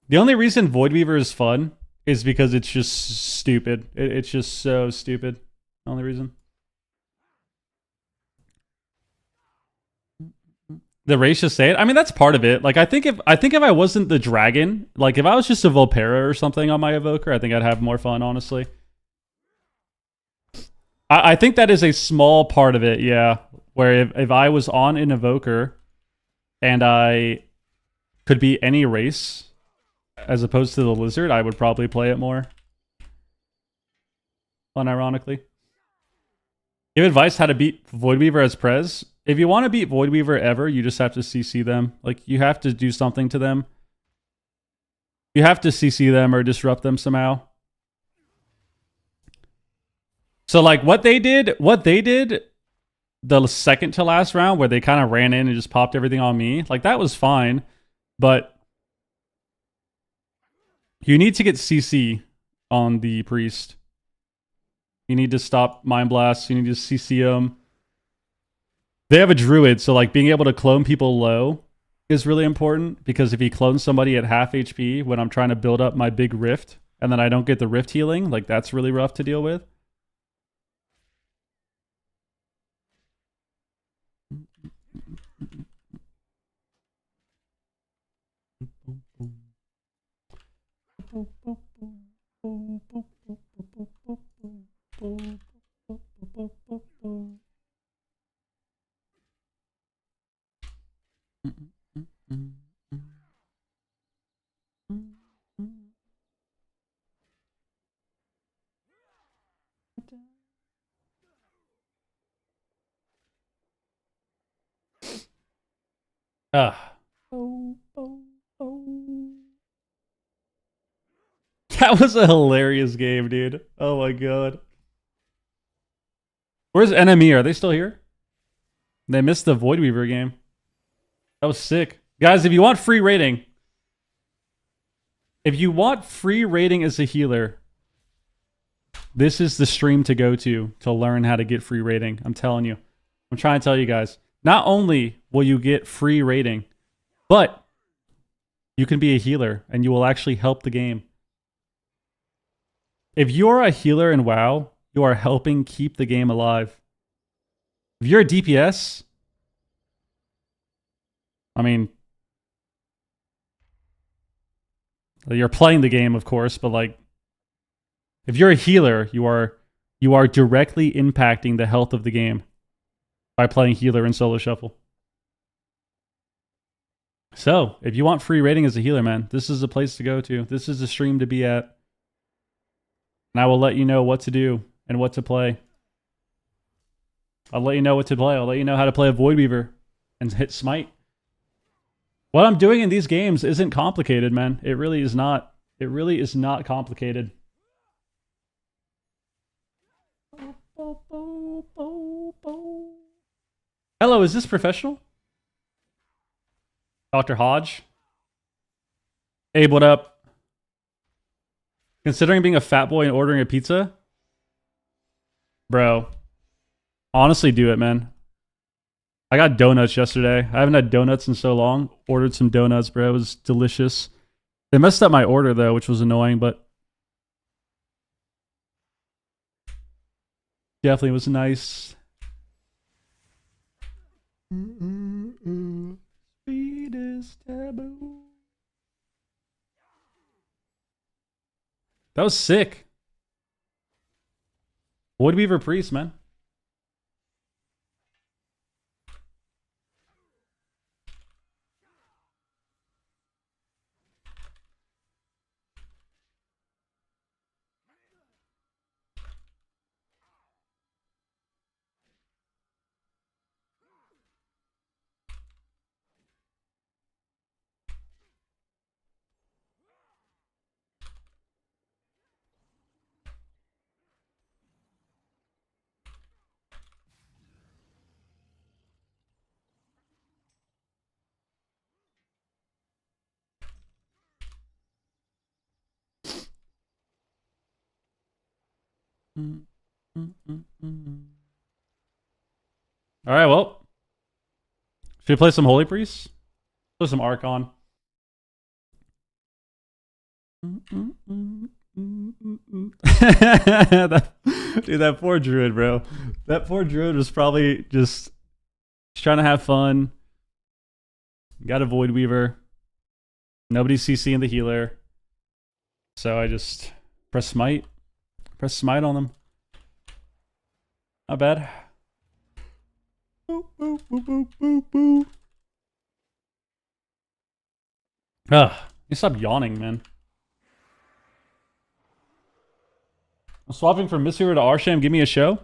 The only reason Voidweaver is fun is because it's just stupid. It's just so stupid. The only reason. The race just say it. I mean, that's part of it. Like, I think if I wasn't the dragon, like if I was just a Volpera or something on my Evoker, I think I'd have more fun, honestly. I think that is a small part of it, yeah. Where if I was on an Evoker and I could be any race as opposed to the Lizard, I would probably play it more. Unironically. Give advice how to beat Voidweaver as Prez. If you want to beat Voidweaver ever, you just have to CC them. Like, you have to do something to them. You have to CC them or disrupt them somehow. So, like, what they did the second to last round, where they kind of ran in and just popped everything on me, like, that was fine. But you need to get CC on the Priest. You need to stop Mind Blasts. You need to CC them. They have a Druid, so like being able to clone people low is really important, because if he clones somebody at half HP when I'm trying to build up my big rift and then I don't get the rift healing, like that's really rough to deal with. Ah. That was a hilarious game, dude. Oh my god. Where's Enemy? Are they still here? They missed the Voidweaver game. That was sick. Guys, if you want free rating... If you want free rating as a healer, this is the stream to go to learn how to get free rating. I'm telling you. I'm trying to tell you guys. Not only will you get free rating, but you can be a healer and you will actually help the game. If you're a healer in WoW, you are helping keep the game alive. If you're a DPS, I mean, you're playing the game, of course, but like, if you're a healer, you are directly impacting the health of the game by playing healer in solo shuffle. So, if you want free rating as a healer, man, this is the place to go to. This is the stream to be at. And I will let you know what to do and what to play. I'll let you know what to play. I'll let you know how to play a Voidweaver and hit Smite. What I'm doing in these games isn't complicated, man. It really is not. It really is not complicated. Hello, is this professional? Dr. Hodge? Abe, what up? Considering being a fat boy and ordering a pizza? Bro, honestly, do it, man. I got donuts yesterday. I haven't had donuts in so long. Ordered some donuts, bro. It was delicious. They messed up my order, though, which was annoying, but definitely was nice. Sweetest taboo. That was sick. Wood Weaver Priest, man. All right, well. Should we play some Holy Priests? Play some Archon. That poor Druid, bro. That poor Druid was probably just trying to have fun. Got a Void Weaver. Nobody's CCing the healer. So I just press smite. Press smite on them. Not bad. Boop, boop, boop, boop, boop, boop. You stop yawning, man. I'm swapping from Mistweaver to Arsham. Give me a show.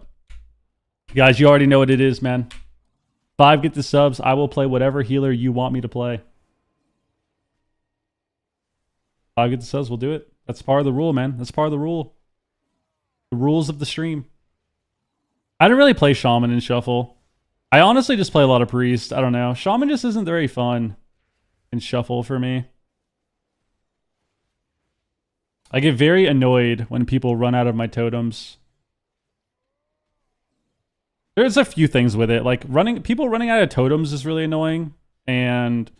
Guys, you already know what it is, man. 5 get the subs. I will play whatever healer you want me to play. 5 get the subs. We'll do it. That's part of the rule, man. That's part of the rule. The rules of the stream. I don't really play Shaman in Shuffle. I honestly just play a lot of Priest. I don't know. Shaman just isn't very fun in Shuffle for me. I get very annoyed when people run out of my totems. There's a few things with it. Like people running out of totems is really annoying. And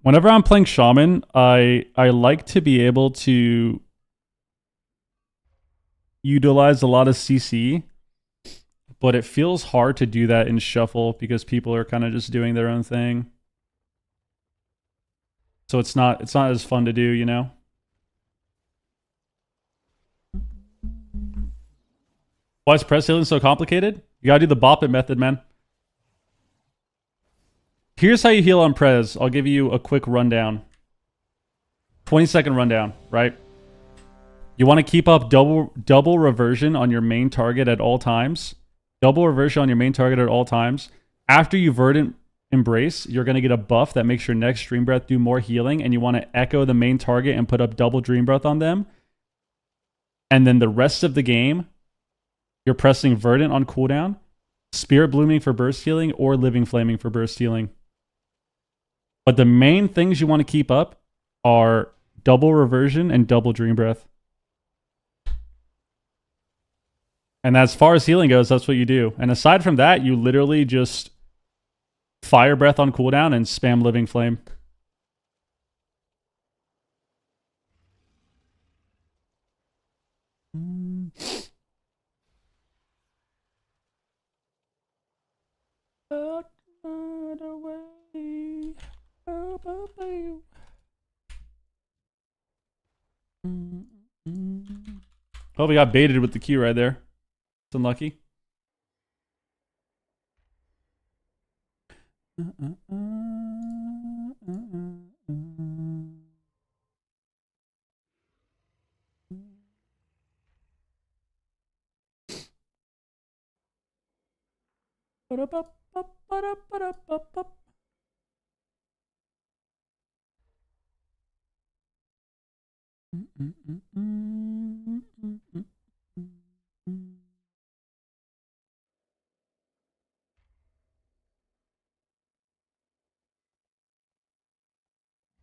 whenever I'm playing Shaman, I like to be able to utilize a lot of CC. But it feels hard to do that in Shuffle because people are kind of just doing their own thing. So it's not as fun to do, you know? Why is press healing so complicated? You gotta do the bop it method, man. Here's how you heal on Prez. I'll give you a quick rundown. 20-second rundown, right? You want to keep up double reversion on your main target at all times. Double reversion on your main target at all times. After you Verdant Embrace, you're going to get a buff that makes your next Dream Breath do more healing, and you want to echo the main target and put up double Dream Breath on them. And then the rest of the game, you're pressing Verdant on cooldown, Spirit Blooming for burst healing, or Living Flaming for burst healing. But the main things you want to keep up are double Reversion and double Dream Breath. And as far as healing goes, that's what you do. And aside from that, you literally just Fire Breath on cooldown and spam Living Flame. Oh, we got baited with the Q right there. It's unlucky.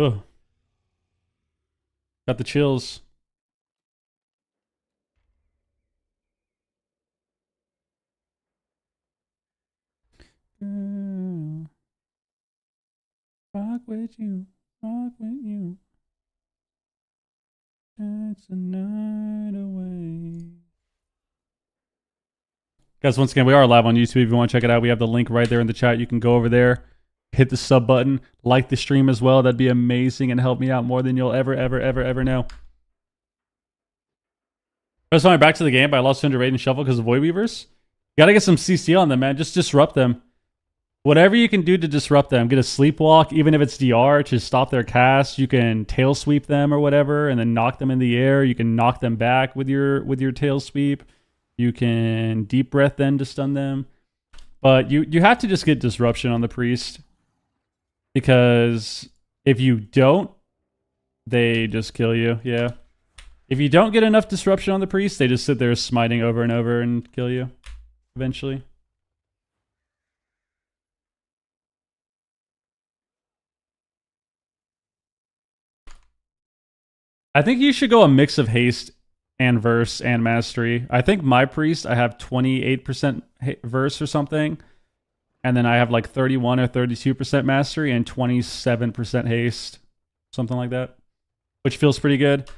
Ugh. Got the chills. with you, rock with you. It's a night away. Guys, once again, we are live on YouTube. If you want to check it out, we have the link right there in the chat. You can go over there, hit the sub button, like the stream as well. That'd be amazing and help me out more than you'll ever know. First time back to the game, but I lost 200 raid and shuffle because of Void Weavers. You gotta get some CC on them, man. Just disrupt them. Whatever you can do to disrupt them. Get a sleepwalk, even if it's DR, to stop their cast. You can tail sweep them or whatever, and then knock them in the air. You can knock them back with your tail sweep. You can deep breath them to stun them. But you have to just get disruption on the priest. Because if you don't, they just kill you. Yeah. If you don't get enough disruption on the priest, they just sit there smiting over and over and kill you eventually. I think you should go a mix of haste and verse and mastery. I think my priest, I have 28% verse or something. And then I have like 31 or 32% mastery and 27% haste. Something like that. Which feels pretty good.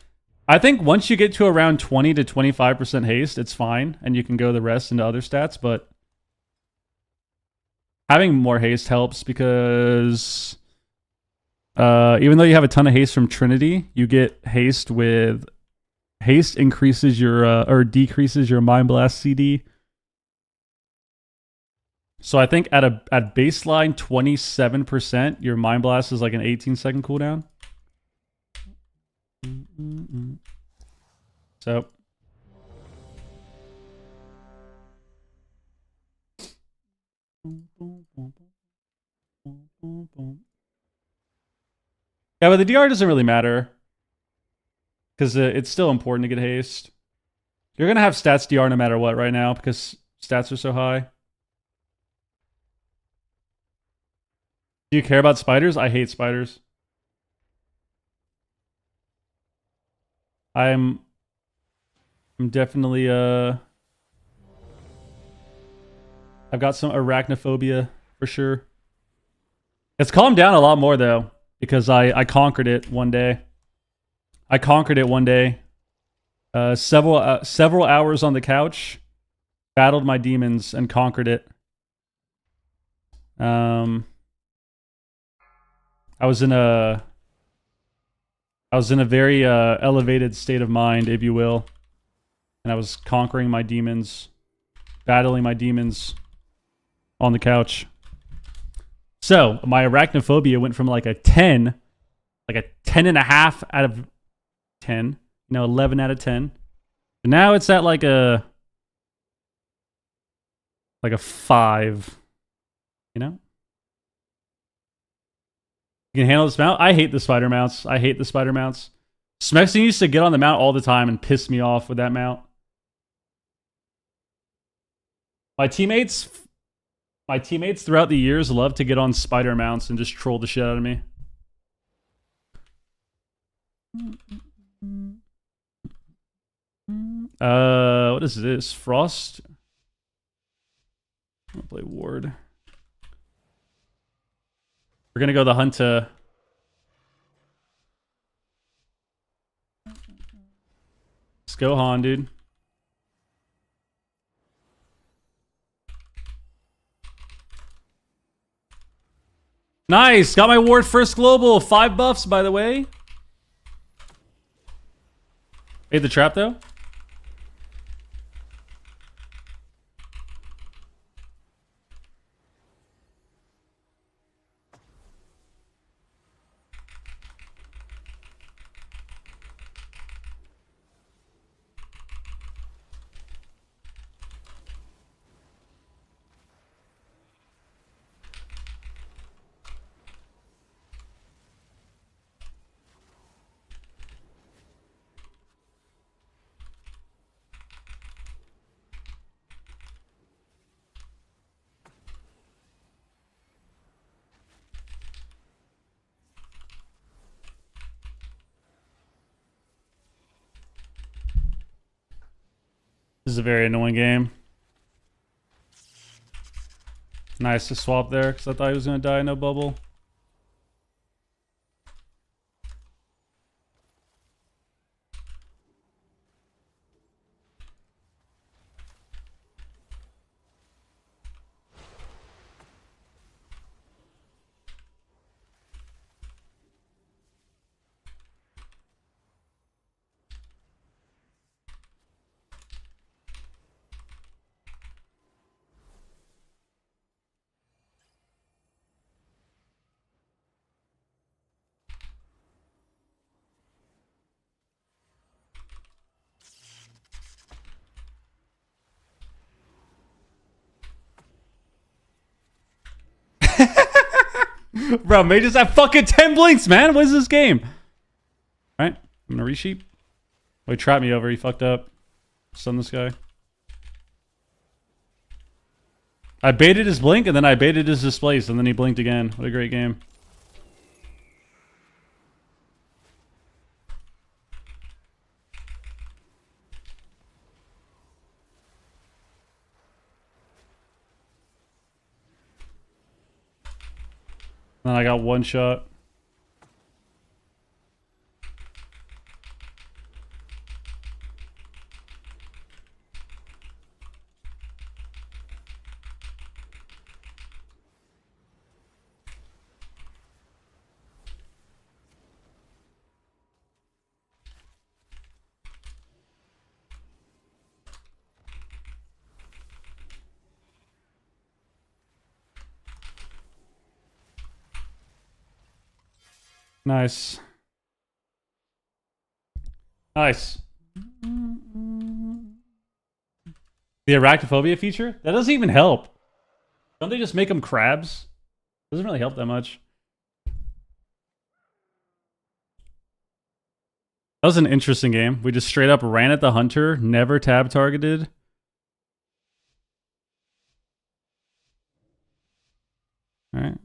I think once you get to around 20 to 25% haste, it's fine. And you can go the rest into other stats. But having more haste helps because even though you have a ton of haste from Trinity, you get haste with... Haste increases your... or decreases your Mind Blast CD. So I think at baseline 27%, your Mind Blast is like an 18-second cooldown. So... Yeah, but the DR doesn't really matter. Because it's still important to get haste. You're going to have stats DR no matter what right now, because stats are so high. Do you care about spiders? I hate spiders. I'm definitely I've got some arachnophobia for sure. It's calmed down a lot more though, because I conquered it one day. I conquered it one day. Several hours on the couch, battled my demons and conquered it. I was in a very elevated state of mind, if you will, and I was conquering my demons, battling my demons on the couch. So my arachnophobia went from like a 10, like a 10.5 out of 10, 11 out of 10. But now it's at like a 5, you know? You can handle this mount? I hate the spider mounts. I hate the spider mounts. Smexing used to get on the mount all the time and piss me off with that mount. My teammates throughout the years love to get on spider mounts and just troll the shit out of me. What is this? Frost? I'm gonna play Ward. We're gonna go the Hunter. Let's go Han, dude. Nice! Got my Ward first global. 5 buffs, by the way. Made the trap, though. This is a very annoying game. Nice to swap there, because I thought he was going to die, no bubble. Bro, mages have fucking 10 blinks, man. What is this game? Alright, I'm gonna resheep. Oh, he trapped me over. He fucked up. Stun this guy. I baited his blink, and then I baited his displace, and then he blinked again. What a great game. Then I got one shot. Nice. Nice. The arachnophobia feature? That doesn't even help. Don't they just make them crabs? Doesn't really help that much. That was an interesting game. We just straight up ran at the hunter, never tab targeted. Alright.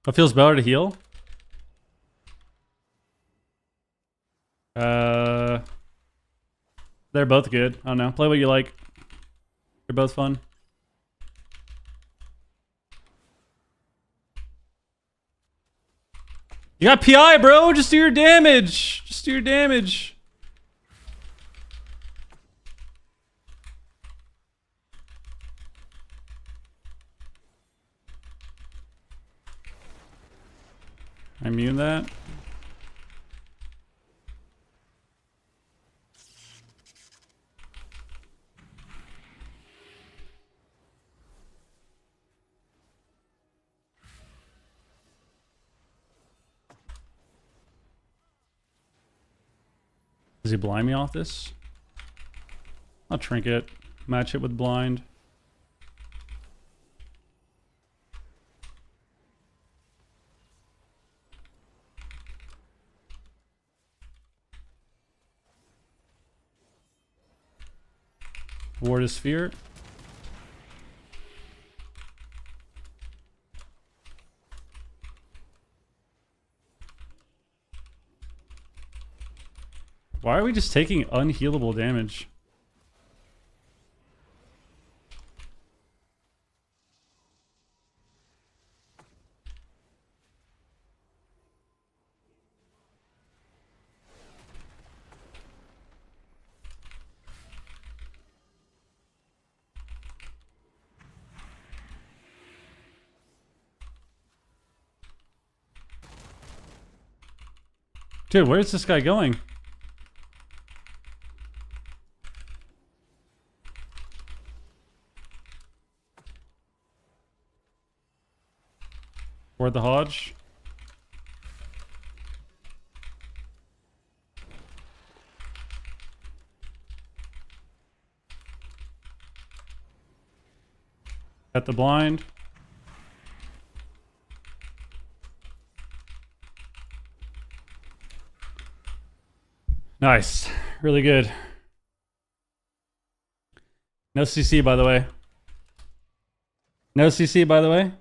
What feels better to heal? They're both good. I don't know. Play what you like. They're both fun. You got PI, bro. Just do your damage. Just do your damage. I immune that. Does he blind me off this? I'll trinket. Match it with blind. Ward is sphere. Why are we just taking unhealable damage? Dude, where's this guy going? Ward the Hodge. At the blind. Nice. Really good. No CC, by the way. No CC, by the way.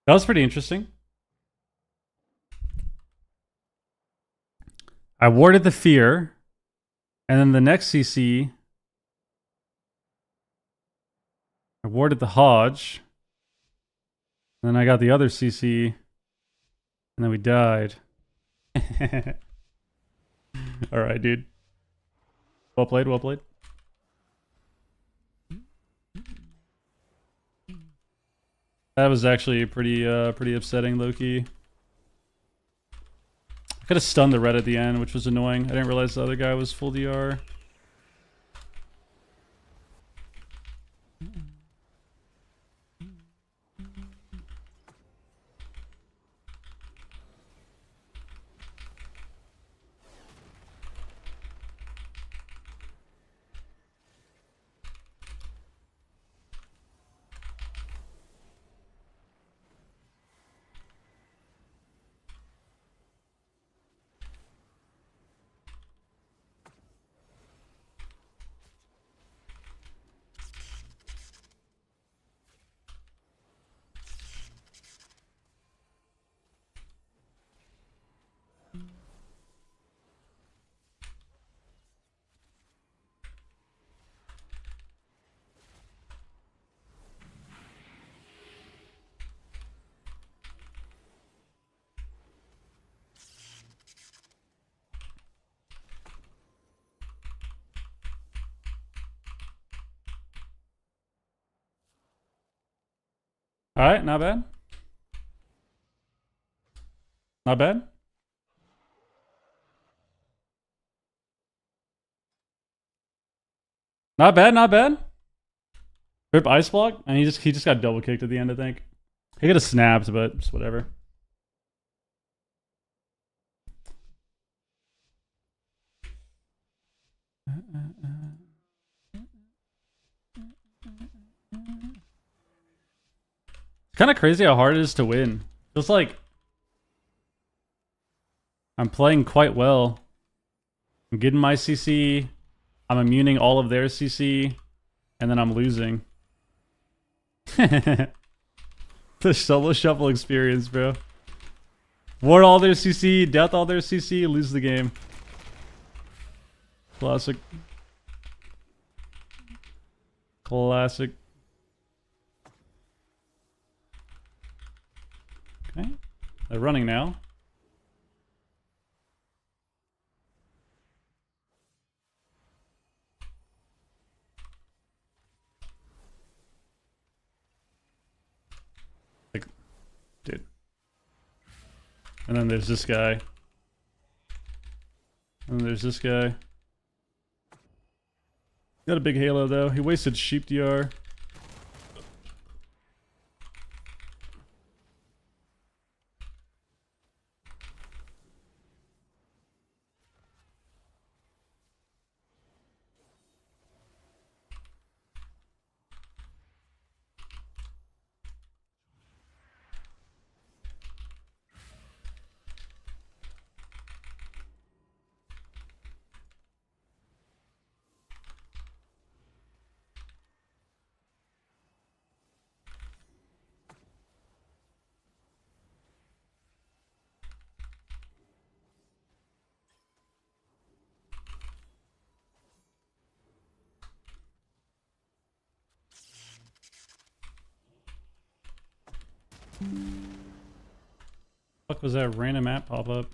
That was pretty interesting. I warded the fear. And then the next CC, I warded the Hodge. And then I got the other CC. And then we died. Alright, dude. Well played, well played. That was actually pretty upsetting, low-key. I could have stunned the red at the end, which was annoying. I didn't realize the other guy was full DR. Alright, not bad. Not bad. Not bad, not bad. Rip ice block, and he just got double kicked at the end, I think. He could have snapped, but just whatever. It's kind of crazy how hard it is to win. Feels like I'm playing quite well. I'm getting my CC. I'm immuning all of their CC. And then I'm losing. The solo shuffle experience, bro. Ward all their CC, death all their CC, lose the game. Classic. Classic. Okay. They're running now. Like, dude. And then there's this guy. And there's this guy. Got a big halo though. He wasted sheep DR. Fuck was that random app pop up?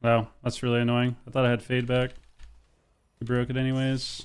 Wow, that's really annoying. I thought I had fade back. We broke it anyways.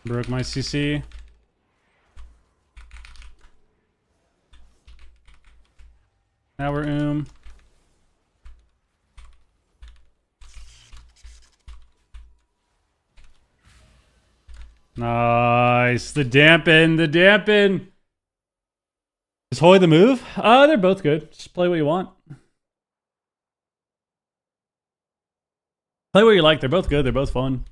Broke my CC. Now we're Nice. The dampen, the dampen. Is Hoy the move? They're both good. Just play what you want. Play what you like. They're both good. They're both fun.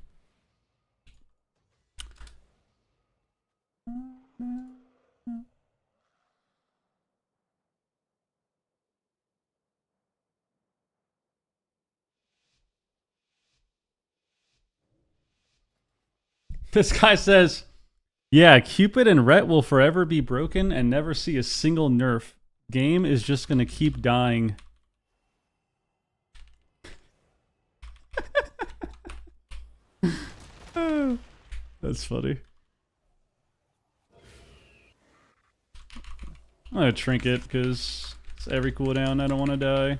This guy says, yeah, Cupid and Rhett will forever be broken and never see a single nerf. Game is just going to keep dying. That's funny. I'm going to trinket because It's every cooldown. I don't want to die.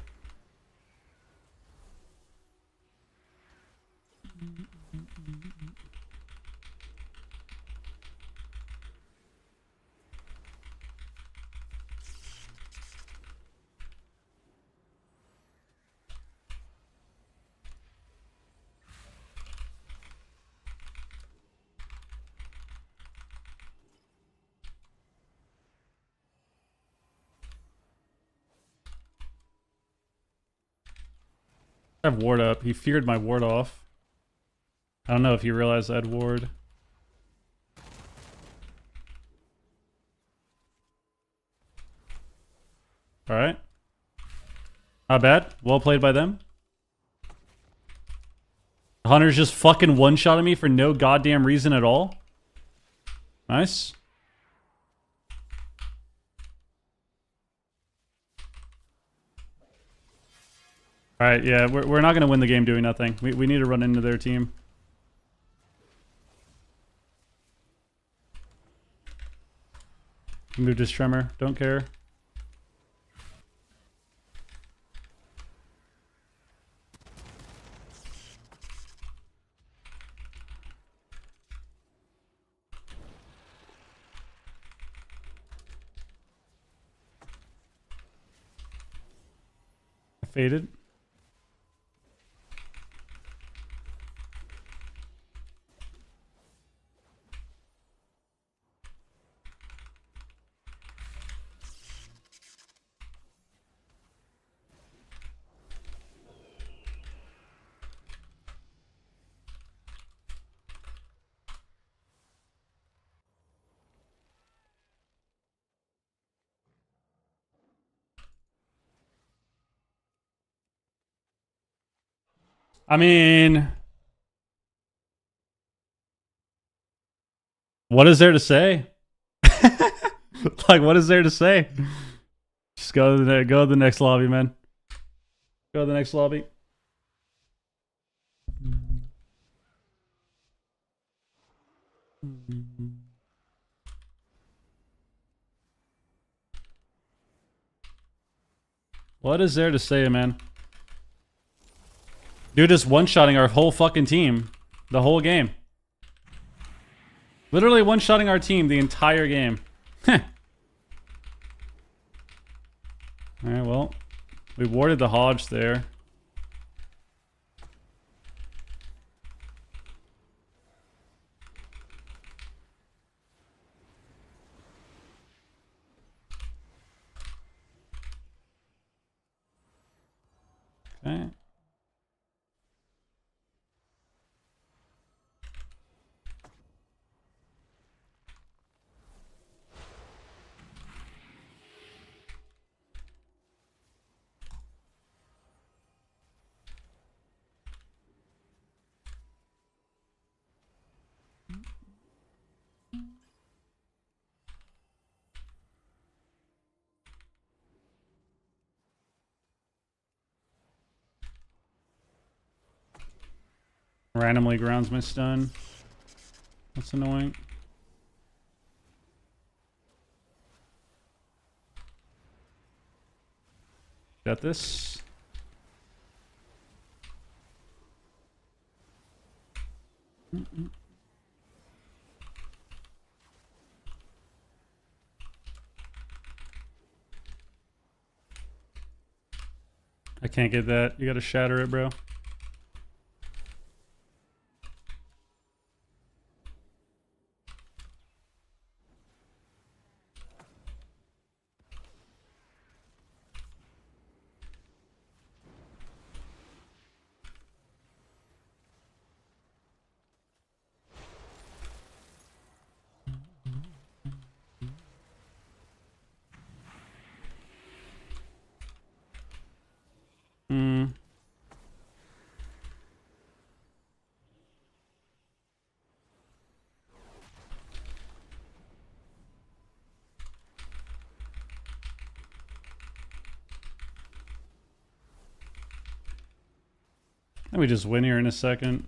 I have ward up. He feared my ward off. I don't know if he realized I had ward. Alright. Not bad. Well played by them. Hunter's just fucking one-shotting me for no goddamn reason at all. Nice. Alright, yeah, we're not going to win the game doing nothing. We need to run into their team. Move this tremor. Don't care. I faded. I mean, what is there to say? Like, what is there to say? Just go to the next lobby, man. Go to the next lobby. What is there to say, man? Dude is one-shotting our whole fucking team. The whole game. Literally one-shotting our team the entire game. Heh. Alright, well. We warded the Hodge there. Okay. Randomly grounds my stun. That's annoying. Got this. I can't get that. You gotta shatter it, bro. And we just win here in a second.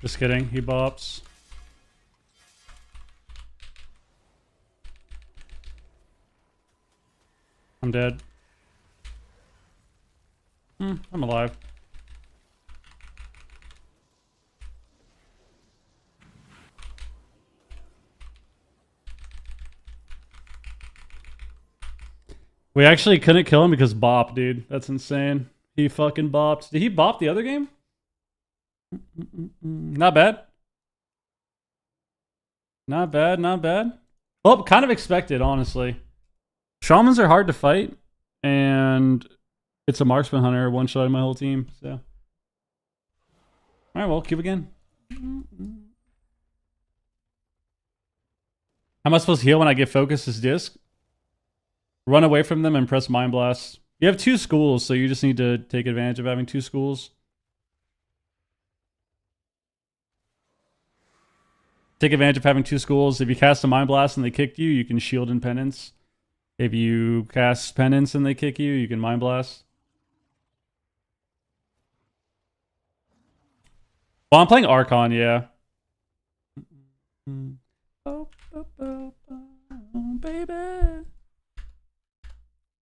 Just kidding. He bops. I'm dead. I'm alive. We actually couldn't kill him because bop, dude. That's insane. He fucking bopped. Did he bop the other game? Not bad. Not bad, not bad. Well, kind of expected, honestly. Shamans are hard to fight, and it's a marksman hunter one-shotting my whole team, so. Alright, well, cube again. How am I supposed to heal when I get focus as disc? Run away from them and press Mind Blast. You have 2 schools, so you just need to take advantage of having 2 schools. Take advantage of having 2 schools. If you cast a Mind Blast and they kicked you, you can shield and penance. If you cast penance and they kick you, you can Mind Blast. Well, I'm playing Archon, yeah. Baby.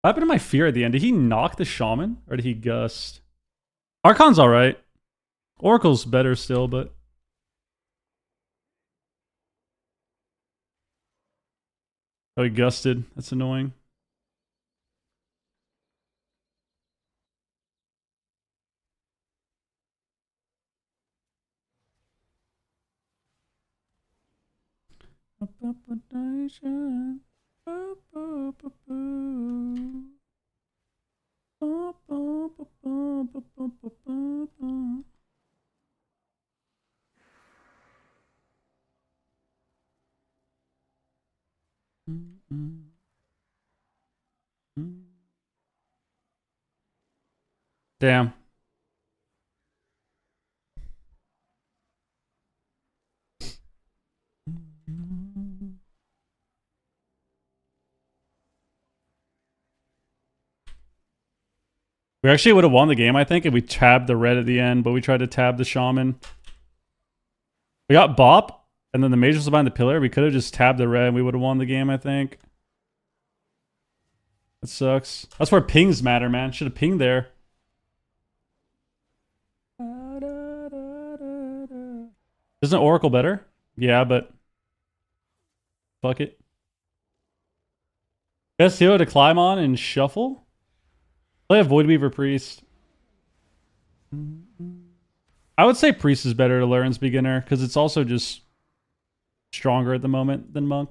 What happened to my fear at the end? Did he knock the shaman? Or did he gust? Archon's alright. Oracle's better still, but... Oh, he gusted. That's annoying. Damn. We actually would have won the game, I think, if we tabbed the red at the end, but we tried to tab the shaman. We got bop, and then the mage was behind the pillar. We could have just tabbed the red and we would have won the game, I think. That sucks. That's where pings matter, man. Should have pinged there. Isn't Oracle better? Yeah, but... Fuck it. Best hero to climb on and shuffle? Play a Voidweaver Priest. I would say Priest is better to learn as beginner, because it's also just stronger at the moment than Monk.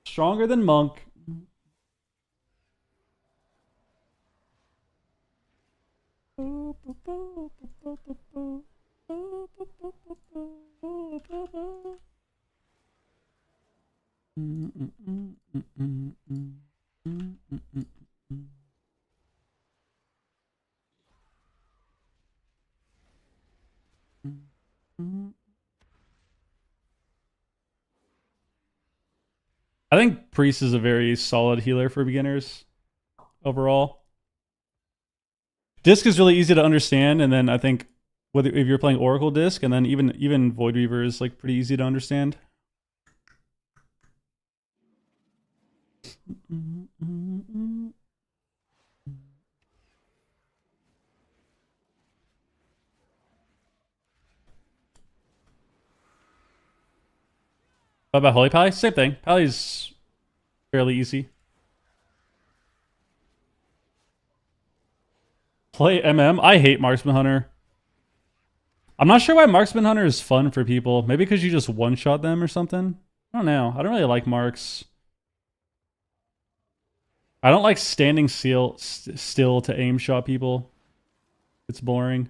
Stronger than Monk. I think Priest is a very solid healer for beginners overall. Disc is really easy to understand, and then I think whether if you're playing Oracle Disc, and then even Voidweaver is like pretty easy to understand. What about Holy Pally? Same thing. Pally's fairly easy. Play MM? I hate Marksman Hunter. I'm not sure why Marksman Hunter is fun for people. Maybe because you just one-shot them or something? I don't know. I don't really like Marks. I don't like standing still to aim shot people. It's boring.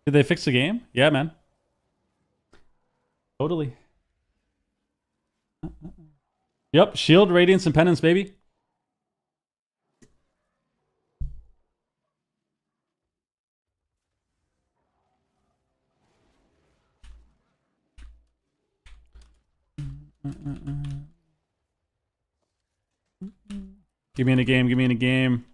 Did they fix the game? Yeah, man. Totally. Yep, shield, radiance, and penance, baby. Give me in a game. Give me in a game.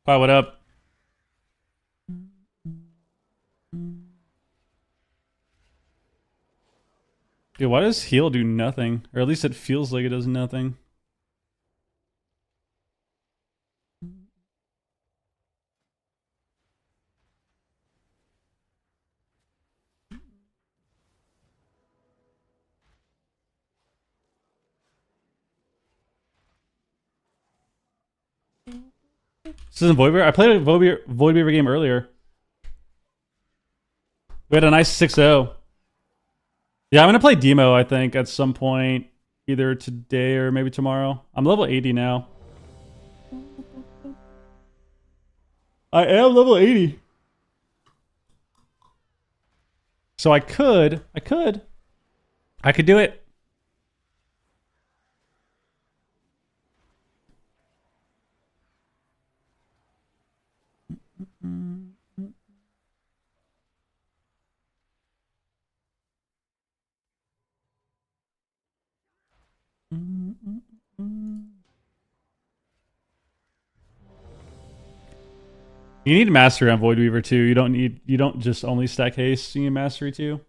Hi, what up? Dude, why does heal do nothing? Or at least it feels like it does nothing. This isn't Voidbeaver? I played a Voidbeaver game earlier. We had a nice 6-0. Yeah, I'm going to play Demo, I think, at some point. Either today or maybe tomorrow. I'm level 80 now. I am level 80. So I could do it. You need mastery on Voidweaver too. You don't just only stack haste, you need mastery too.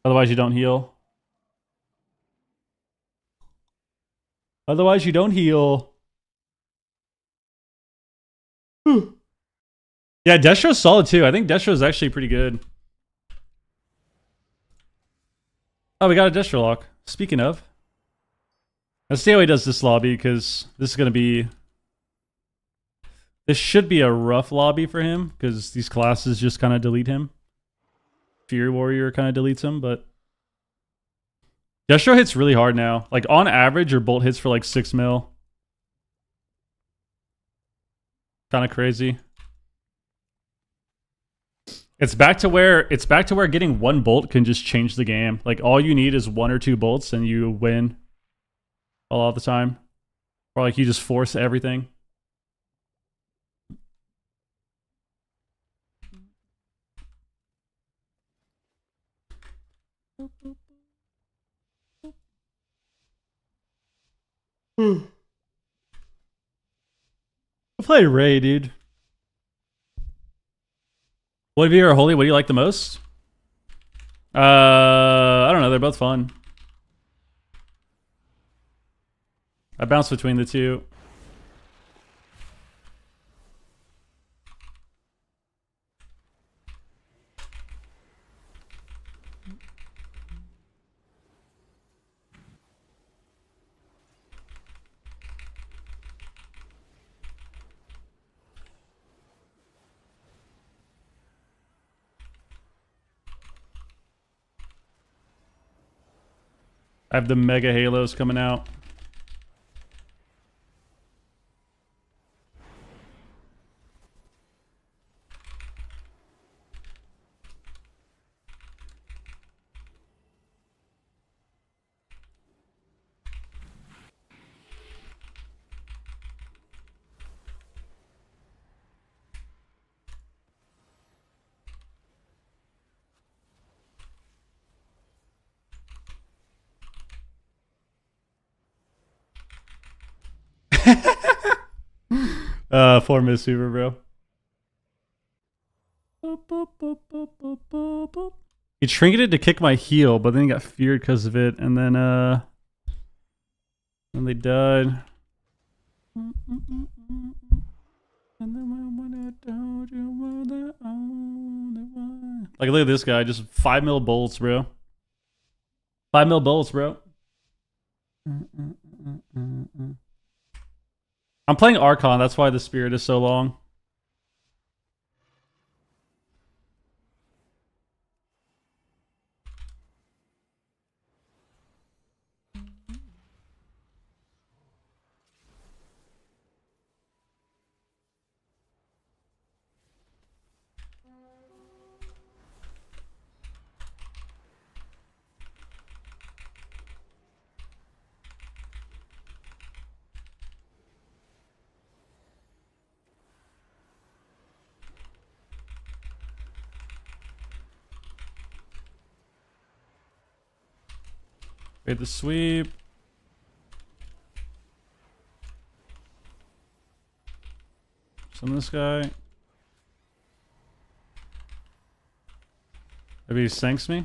Otherwise you don't heal. Otherwise you don't heal. Yeah, Destro's solid too. I think Destro's actually pretty good. Oh, we got a Destro lock. Speaking of. Let's see how he does this lobby, because this is going to be... This should be a rough lobby for him, because these classes just kind of delete him. Fury Warrior kind of deletes him, but... Destro hits really hard now. Like, on average, your bolt hits for like 6 mil. Kind of crazy. It's back to where getting one bolt can just change the game. Like, all you need is 1 or 2 bolts and you win all the time. Or like you just force everything. I played Ray, dude. What of you are holy? What do you like the most? I don't know. They're both fun. I bounce between the two. I have the Mega Halos coming out. For Miss Super, bro. He trinketed to kick my heel, but then he got feared because of it, and then they died. Like, look at this guy, just 5 mil bolts, bro. 5 mil bolts, bro. I'm playing Archon, that's why the spirit is so long. Fade the sweep. Summon this guy. Maybe he sinks me.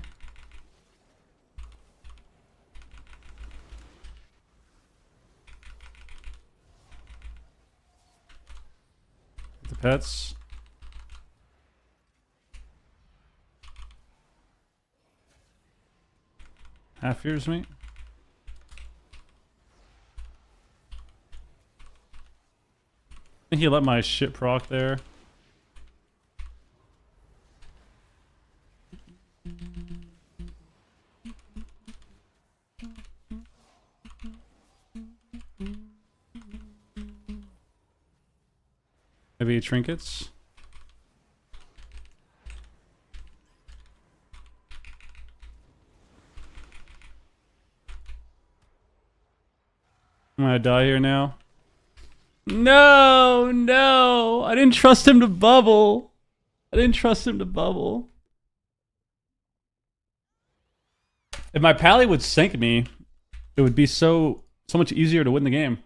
The pets. Half fears me. I think he let my shit proc there. Maybe trinkets. I'm gonna die here now. No, no. I didn't trust him to bubble. I didn't trust him to bubble. If my pally would sink me, it would be so much easier to win the game.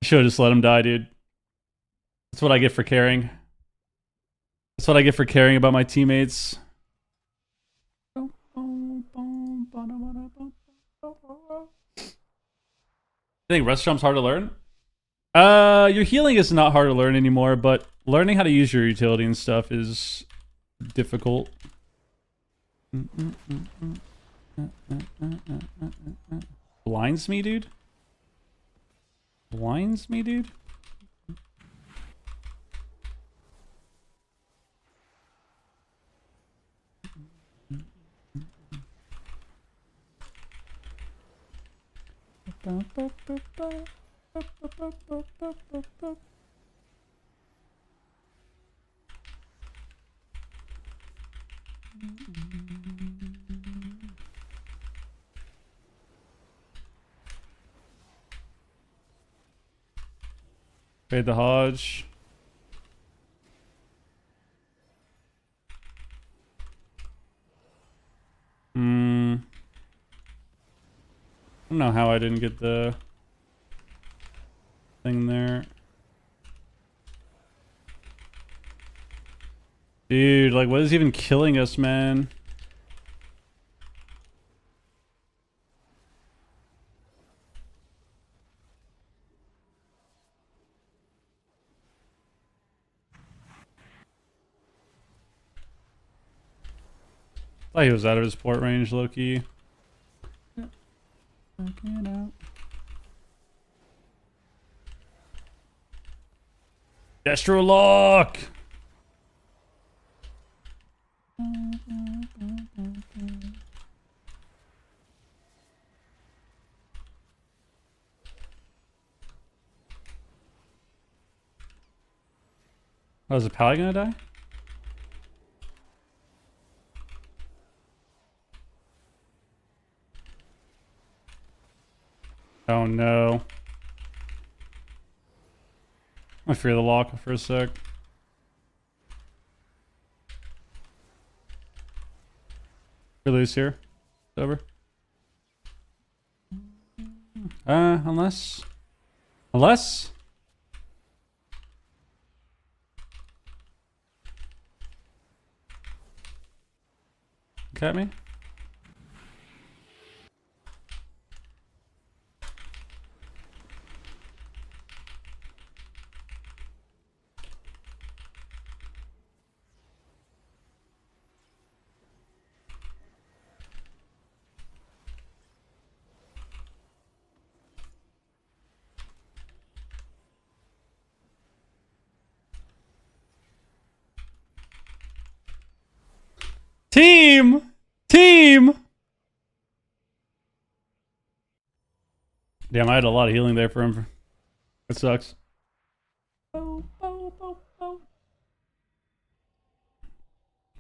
Should have just let him die, dude. That's what I get for caring. That's what I get for caring about my teammates. You think Restaurant's hard to learn? Your healing is not hard to learn anymore, but learning how to use your utility and stuff is difficult. Blinds me, dude? Blinds me, dude? Fade the Hodge. I don't know how I didn't get the thing there. Dude, like, what is even killing us, man? Thought he was out of his port range, low-key. Working out. Destro lock! Oh, is the pally gonna die? Oh no. I fear the lock for a sec. We lose here. It's over. Unless. Look at me. Team! Damn, I had a lot of healing there for him. It sucks.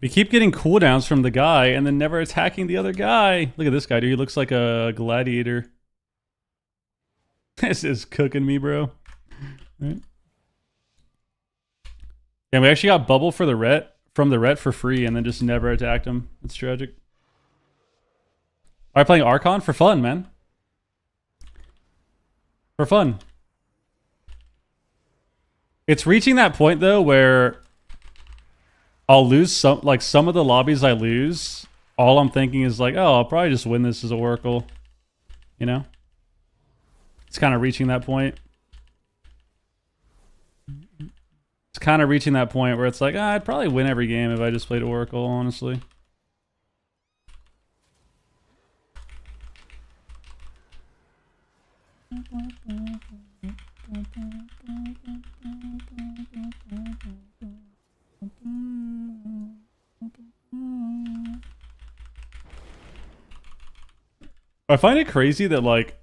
We keep getting cooldowns from the guy and then never attacking the other guy. Look at this guy, dude. He looks like a gladiator. This is cooking me, bro. Right. And we actually got bubble for the ret from the ret for free and then just never attacked him. It's tragic. Alright, playing Archon for fun, man. For fun. It's reaching that point though where I'll lose some of the lobbies I lose. All I'm thinking is like, oh, I'll probably just win this as an Oracle. You know? It's kind of reaching that point. It's kind of reaching that point where it's like, I'd probably win every game if I just played Oracle, honestly. I find it crazy that, like,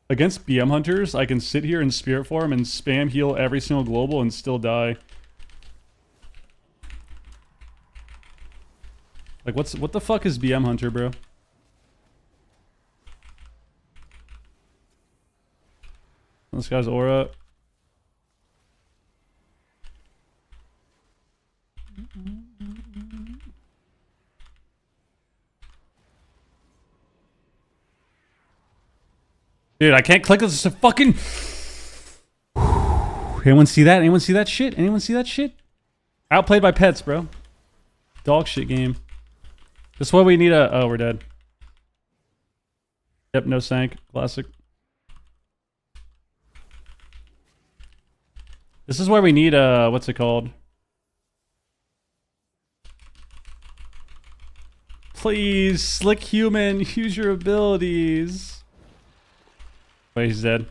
against BM hunters, I can sit here in spirit form and spam heal every single global and still die. Like, what the fuck is BM hunter, bro? This guy's aura. Dude, I can't click this. It's a fucking... Anyone see that? Anyone see that shit? Anyone see that shit? Outplayed by pets, bro. Dog shit game. This is what we need a... Oh, we're dead. Yep, no sank. Classic. This is where we need a... What's it called? Please, slick human, use your abilities. Wait, he's dead.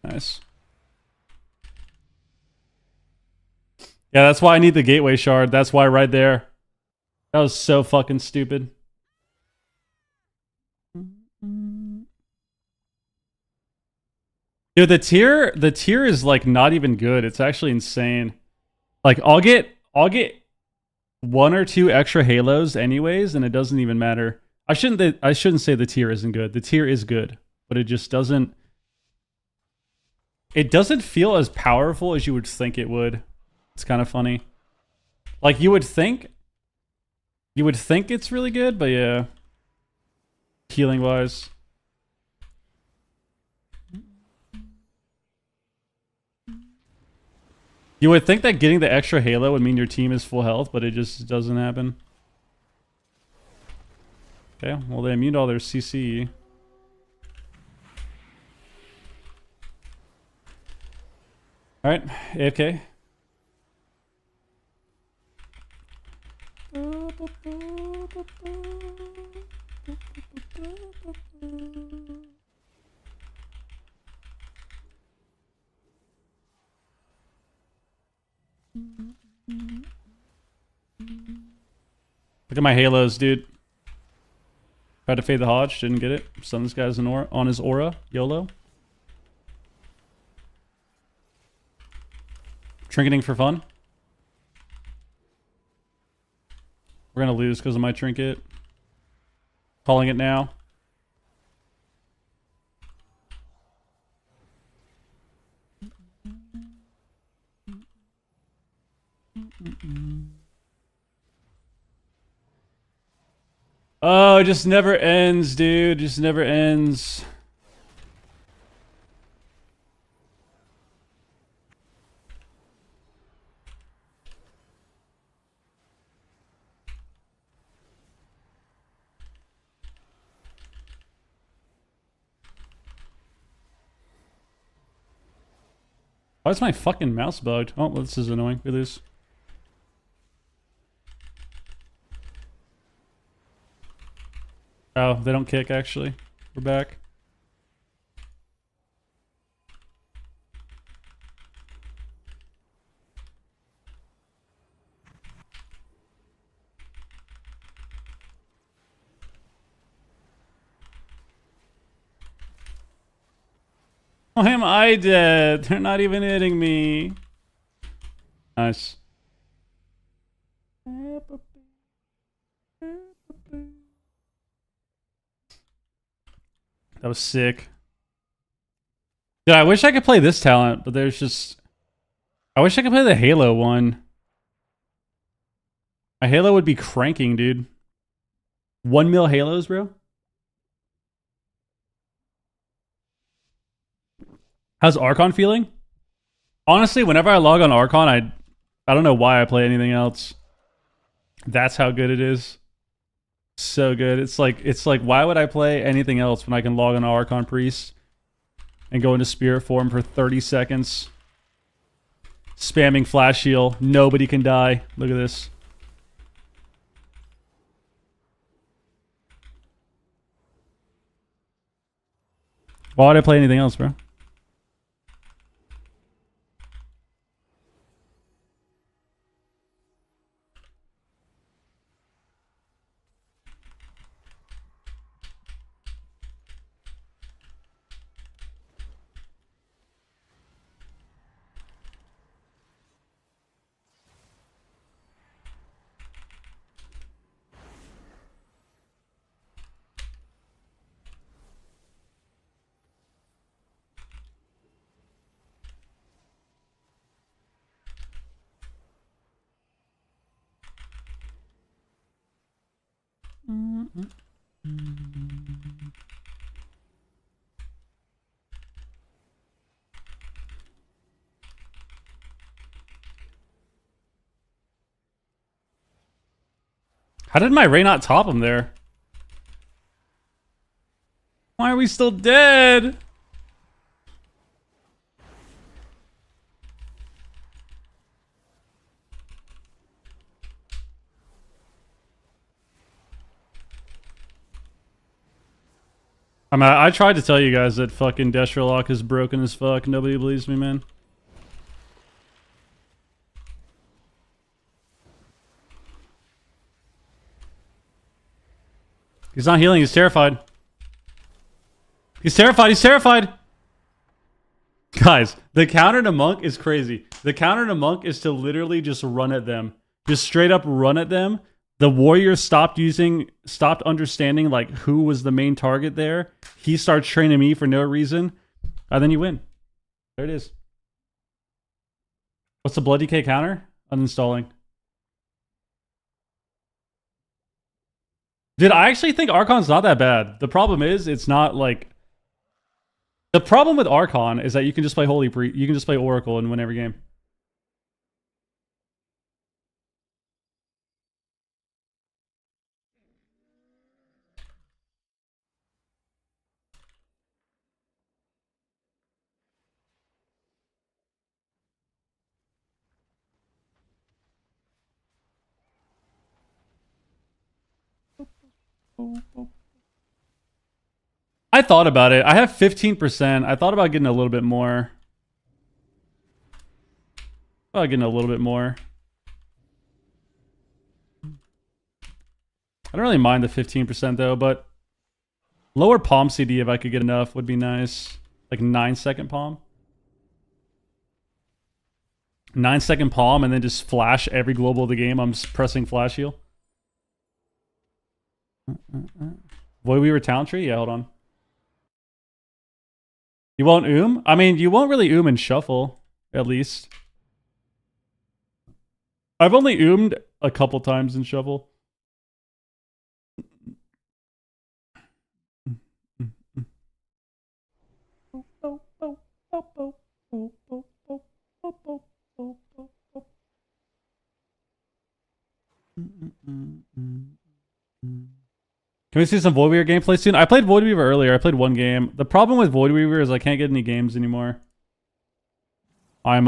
Nice. Yeah, that's why I need the gateway shard. That's why right there. That was so fucking stupid. Dude, the tier is like not even good. It's actually insane. Like I'll get 1 or 2 extra halos anyways, and it doesn't even matter. I shouldn't say the tier isn't good. The tier is good, but it just doesn't... It doesn't feel as powerful as you would think it would. It's kind of funny. Like you would think it's really good, but yeah. Healing wise. You would think that getting the extra halo would mean your team is full health, but it just doesn't happen. Okay, well they immune all their CC. Alright, AFK. Look at my halos, dude. Tried to fade the Hodge, didn't get it. Stun this guy's on his aura. YOLO. Trinketing for fun. We're gonna lose because of my trinket. Calling it now. Oh, it just never ends, dude. It just never ends. Why is my fucking mouse bugged? Oh, well, this is annoying. We lose. Oh, they don't kick, actually. We're back. Why am I dead? They're not even hitting me. Nice. That was sick. Dude, I wish I could play this talent, but there's just... I wish I could play the Halo one. A Halo would be cranking, dude. 1 mil Halos, bro. How's Archon feeling? Honestly, whenever I log on Archon, I don't know why I play anything else. That's how good it is. So good. It's like why would I play anything else when I can log on Archon Priest and go into spirit form for 30 seconds? Spamming flash heal. Nobody can die. Look at this. Why would I play anything else, bro? How did my Ray not top him there? Why are we still dead? I mean, I tried to tell you guys that fucking Destralock is broken as fuck. Nobody believes me, man. He's not healing. He's terrified. He's terrified. He's terrified. Guys, the counter to Monk is crazy. The counter to Monk is to literally just run at them. Just straight up run at them. The warrior stopped understanding like who was the main target there. He starts training me for no reason. And then you win. There it is. What's the blood DK counter? Uninstalling. Dude, I actually think Archon's not that bad. The problem is, it's not like... The problem with Archon is that you can just play you can just play Oracle and win every game. I thought about it. I have 15%. I thought about getting a little bit more. I don't really mind the 15% though, but lower palm CD if I could get enough would be nice. Like 9-second palm. 9-second palm and then just flash every global of the game. I'm just pressing flash heal. Void Weaver talent tree? Yeah, hold on. You won't I mean, you won't really in shuffle, at least. I've only a couple times in shuffle. Can we see some Void Weaver gameplay soon? I played Void Weaver earlier. I played one game. The problem with Void Weaver is I can't get any games anymore. I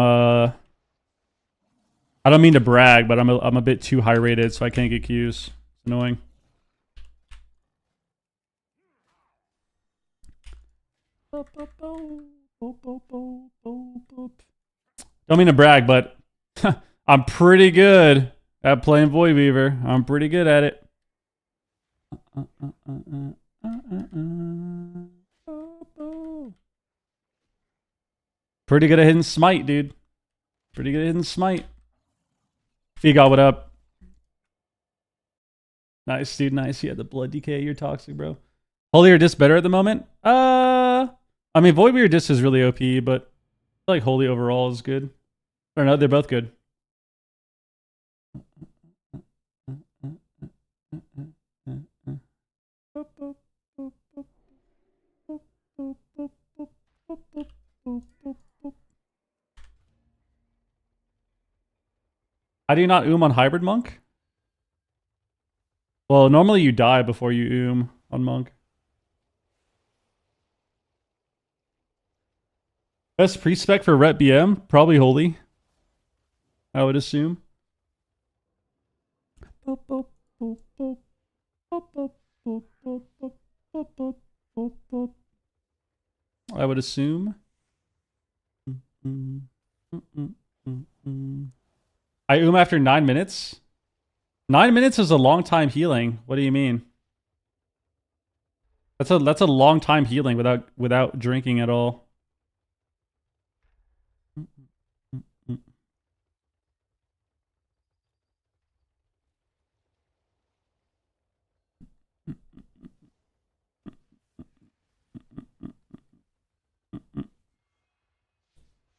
don't mean to brag, but I'm a bit too high rated, so I can't get Qs. It's annoying. Don't mean to brag, but I'm pretty good at playing Void Weaver. I'm pretty good at it. Pretty good at hitting smite, dude. Pretty good at hitting smite. Figa, what up? Nice, dude. Nice. You had the blood DK. You're toxic, bro. Holy or Disc better at the moment? I mean, Void Weaver Disc is really OP, but I feel like Holy overall is good. Or no, they're both good. How do you not on hybrid monk? Well, normally you die before you on monk. Best pre-spec for Ret BM? Probably Holy, I would assume. I would assume. I after 9 minutes? 9 minutes is a long time healing. What do you mean? That's a long time healing without drinking at all.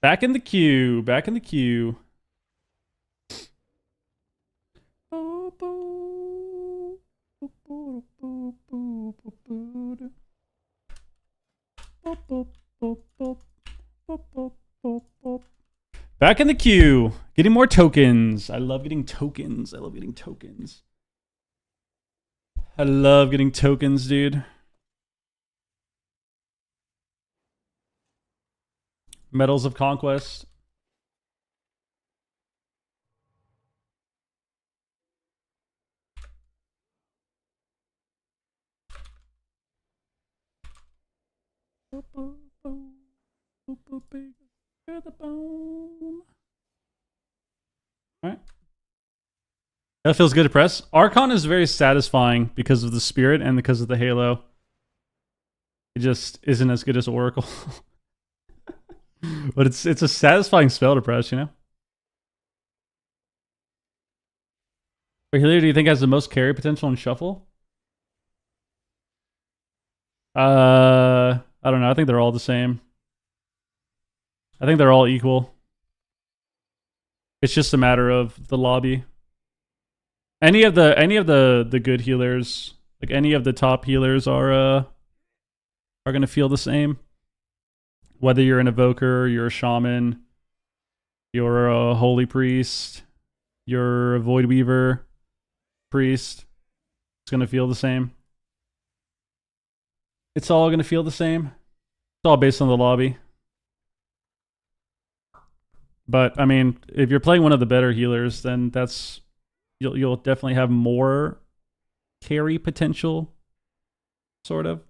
Back in the queue. Back in the queue. Back in the queue. Getting more tokens. I love getting tokens. I love getting tokens. I love getting tokens, dude. Medals of Conquest. Alright. That feels good to press. Archon is very satisfying because of the spirit and because of the halo. It just isn't as good as Oracle. But it's a satisfying spell to press, you know? But healer, do you think has the most carry potential in Shuffle? I don't know. I think they're all the same. I think they're all equal. It's just a matter of the lobby. Any of the good healers, like any of the top healers are gonna feel the same. Whether you're an evoker, you're a shaman, you're a holy priest, you're a void weaver priest, it's gonna feel the same. It's all gonna feel the same. It's all based on the lobby. But I mean, if you're playing one of the better healers, then that's you'll definitely have more carry potential, sort of.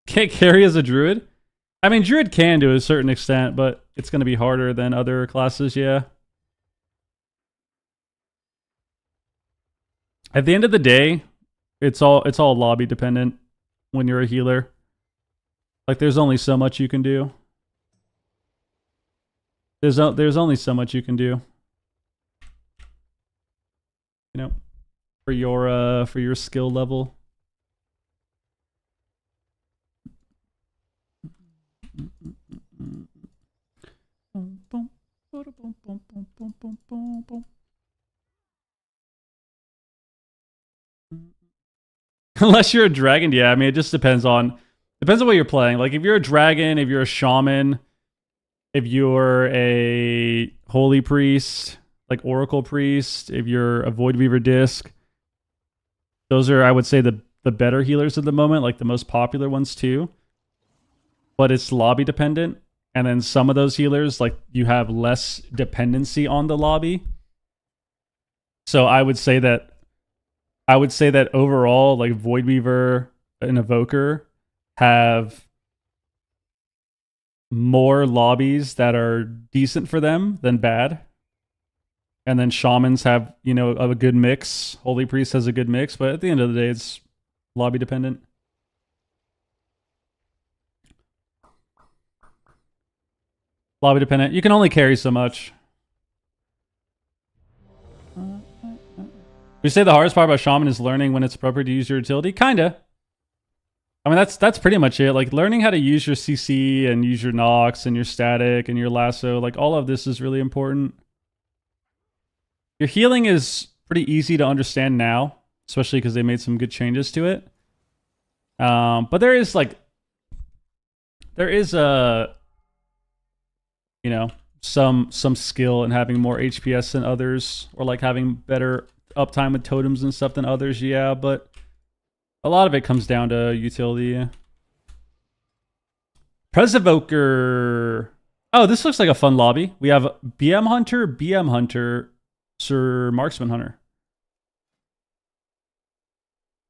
Can't carry as a druid? I mean, druid can to a certain extent, but it's going to be harder than other classes, yeah. At the end of the day, it's all lobby dependent when you're a healer. Like, there's only so much you can do. There's only so much you can do. You know, for your skill level. Unless you're a dragon, yeah. I mean, it just depends on what you're playing. Like, if you're a dragon, if you're a shaman, if you're a holy priest, like Oracle Priest, if you're a Void Weaver Disc, those are, I would say, the better healers at the moment, like the most popular ones too. But it's lobby dependent. And then some of those healers, like, you have less dependency on the lobby. So I would say that overall, like, Void Weaver and Evoker have more lobbies that are decent for them than bad. And then shamans have, you know, a good mix. Holy Priest has a good mix, but at the end of the day, it's lobby dependent. Lobby dependent. You can only carry so much. We say the hardest part about shaman is learning when it's appropriate to use your utility. Kinda. I mean, that's pretty much it. Like, learning how to use your CC and use your Nox and your static and your lasso. Like, all of this is really important. Your healing is pretty easy to understand now, especially because they made some good changes to it. But there is you know, some skill in having more HPS than others, or like having better uptime with totems and stuff than others, yeah, but a lot of it comes down to utility. Pres Evoker. Oh, this looks like a fun lobby. We have BM Hunter, Sir Marksman Hunter.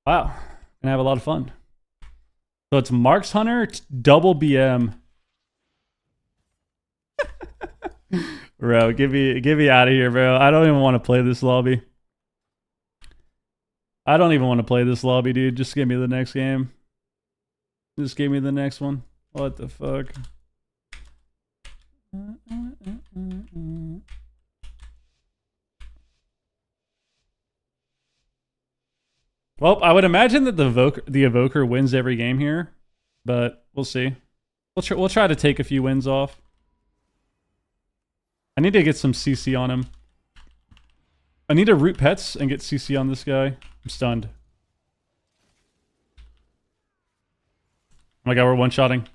Wow, gonna have a lot of fun. So it's Marks Hunter, double BM. Bro, get me out of here, bro. I don't even want to play this lobby. I don't even want to play this lobby, dude. Just give me the next game. Just give me the next one. What the fuck? Well, I would imagine that the Evoker wins every game here, but we'll see. We'll try to take a few wins off. I need to get some CC on him. I need to root pets and get CC on this guy. I'm stunned. Oh my god, we're one-shotting.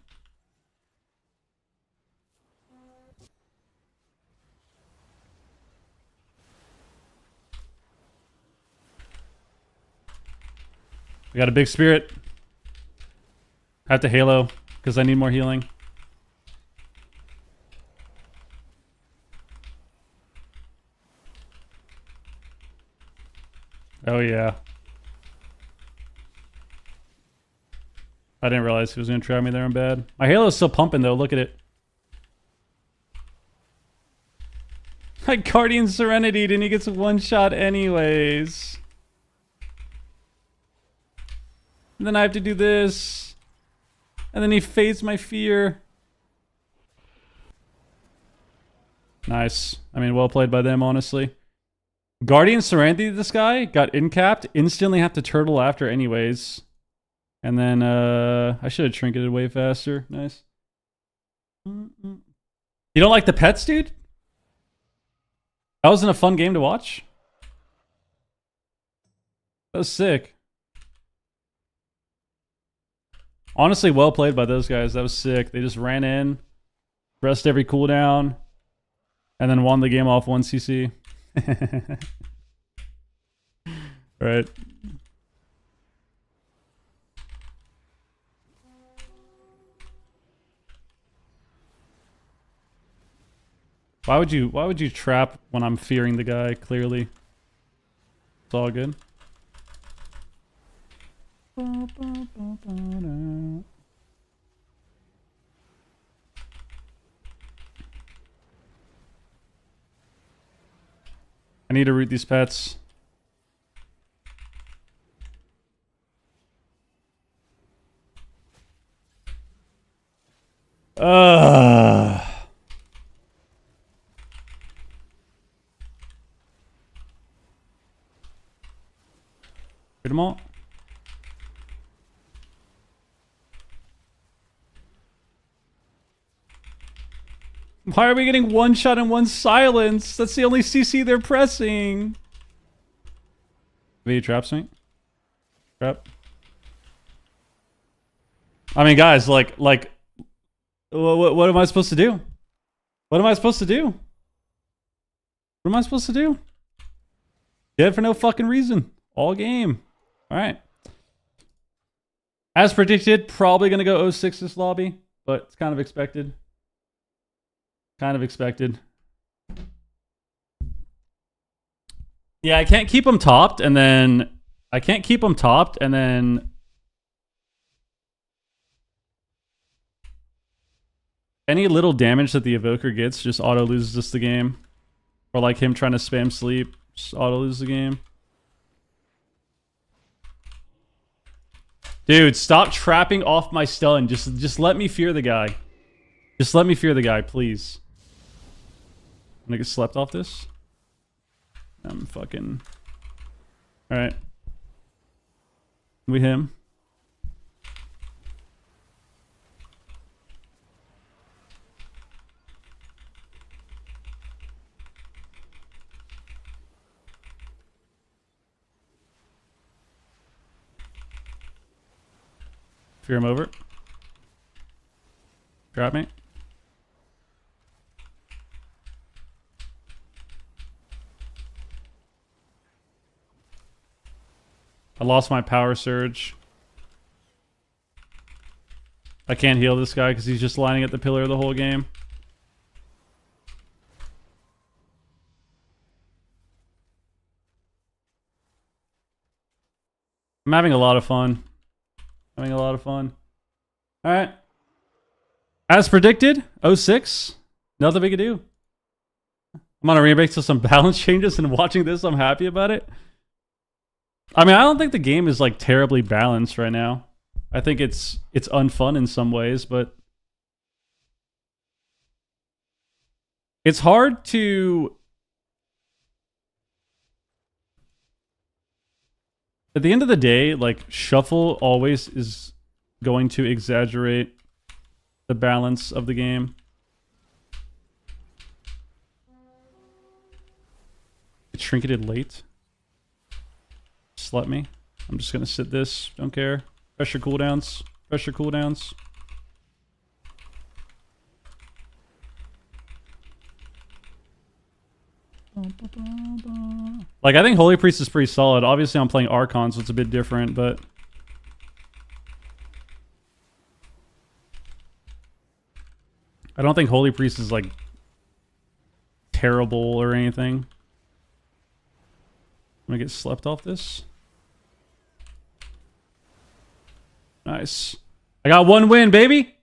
We got a big spirit. I have to Halo because I need more healing. Oh yeah. I didn't realize he was going to try me there. I'm bad. My Halo's still pumping though. Look at it. My Guardian Serenity and he gets one shot anyways. And then I have to do this. And then he fades my fear. Nice. I mean, well played by them, honestly. Guardian Serenity, this guy got incapped. Instantly have to turtle after anyways. And then I should have trinketed way faster. Nice. You don't like the pets, dude? That wasn't a fun game to watch. That was sick. Honestly, well played by those guys. That was sick. They just ran in, pressed every cooldown, and then won the game off 1 CC. Right. Why would you trap when I'm fearing the guy, clearly? It's all good. I need to root these pets. Get them all. Why are we getting one shot and one silence? That's the only CC they're pressing. V traps me. Trap. I mean, guys, like, what am I supposed to do? What am I supposed to do? What am I supposed to do? Dead for no fucking reason. All game. All right. As predicted, probably going to go 06 this lobby, but it's kind of expected. Kind of expected. Yeah, I can't keep them topped, and then... Any little damage that the Evoker gets just auto loses us the game. Or like him trying to spam sleep, just auto lose the game. Dude, stop trapping off my stun. Just let me fear the guy. Just let me fear the guy, please. I'm gonna get slept off this. I'm fucking... Alright. We him. Fear him over. Trap me. I lost my power surge. I can't heal this guy because he's just lining at the pillar the whole game. I'm having a lot of fun. Having a lot of fun. Alright. As predicted, 06. Nothing we can do. I'm on a remake to some balance changes, and watching this, I'm happy about it. I mean, I don't think the game is like terribly balanced right now. I think it's unfun in some ways, but it's hard to... At the end of the day, like, shuffle always is going to exaggerate the balance of the game. It's trinketed late. Slut me. I'm just gonna sit this. Don't care. Pressure cooldowns. Pressure cooldowns. Like, I think Holy Priest is pretty solid. Obviously, I'm playing Archon, so it's a bit different, but... I don't think Holy Priest is, like, terrible or anything. I'm gonna get slept off this. Nice. I got one win, baby!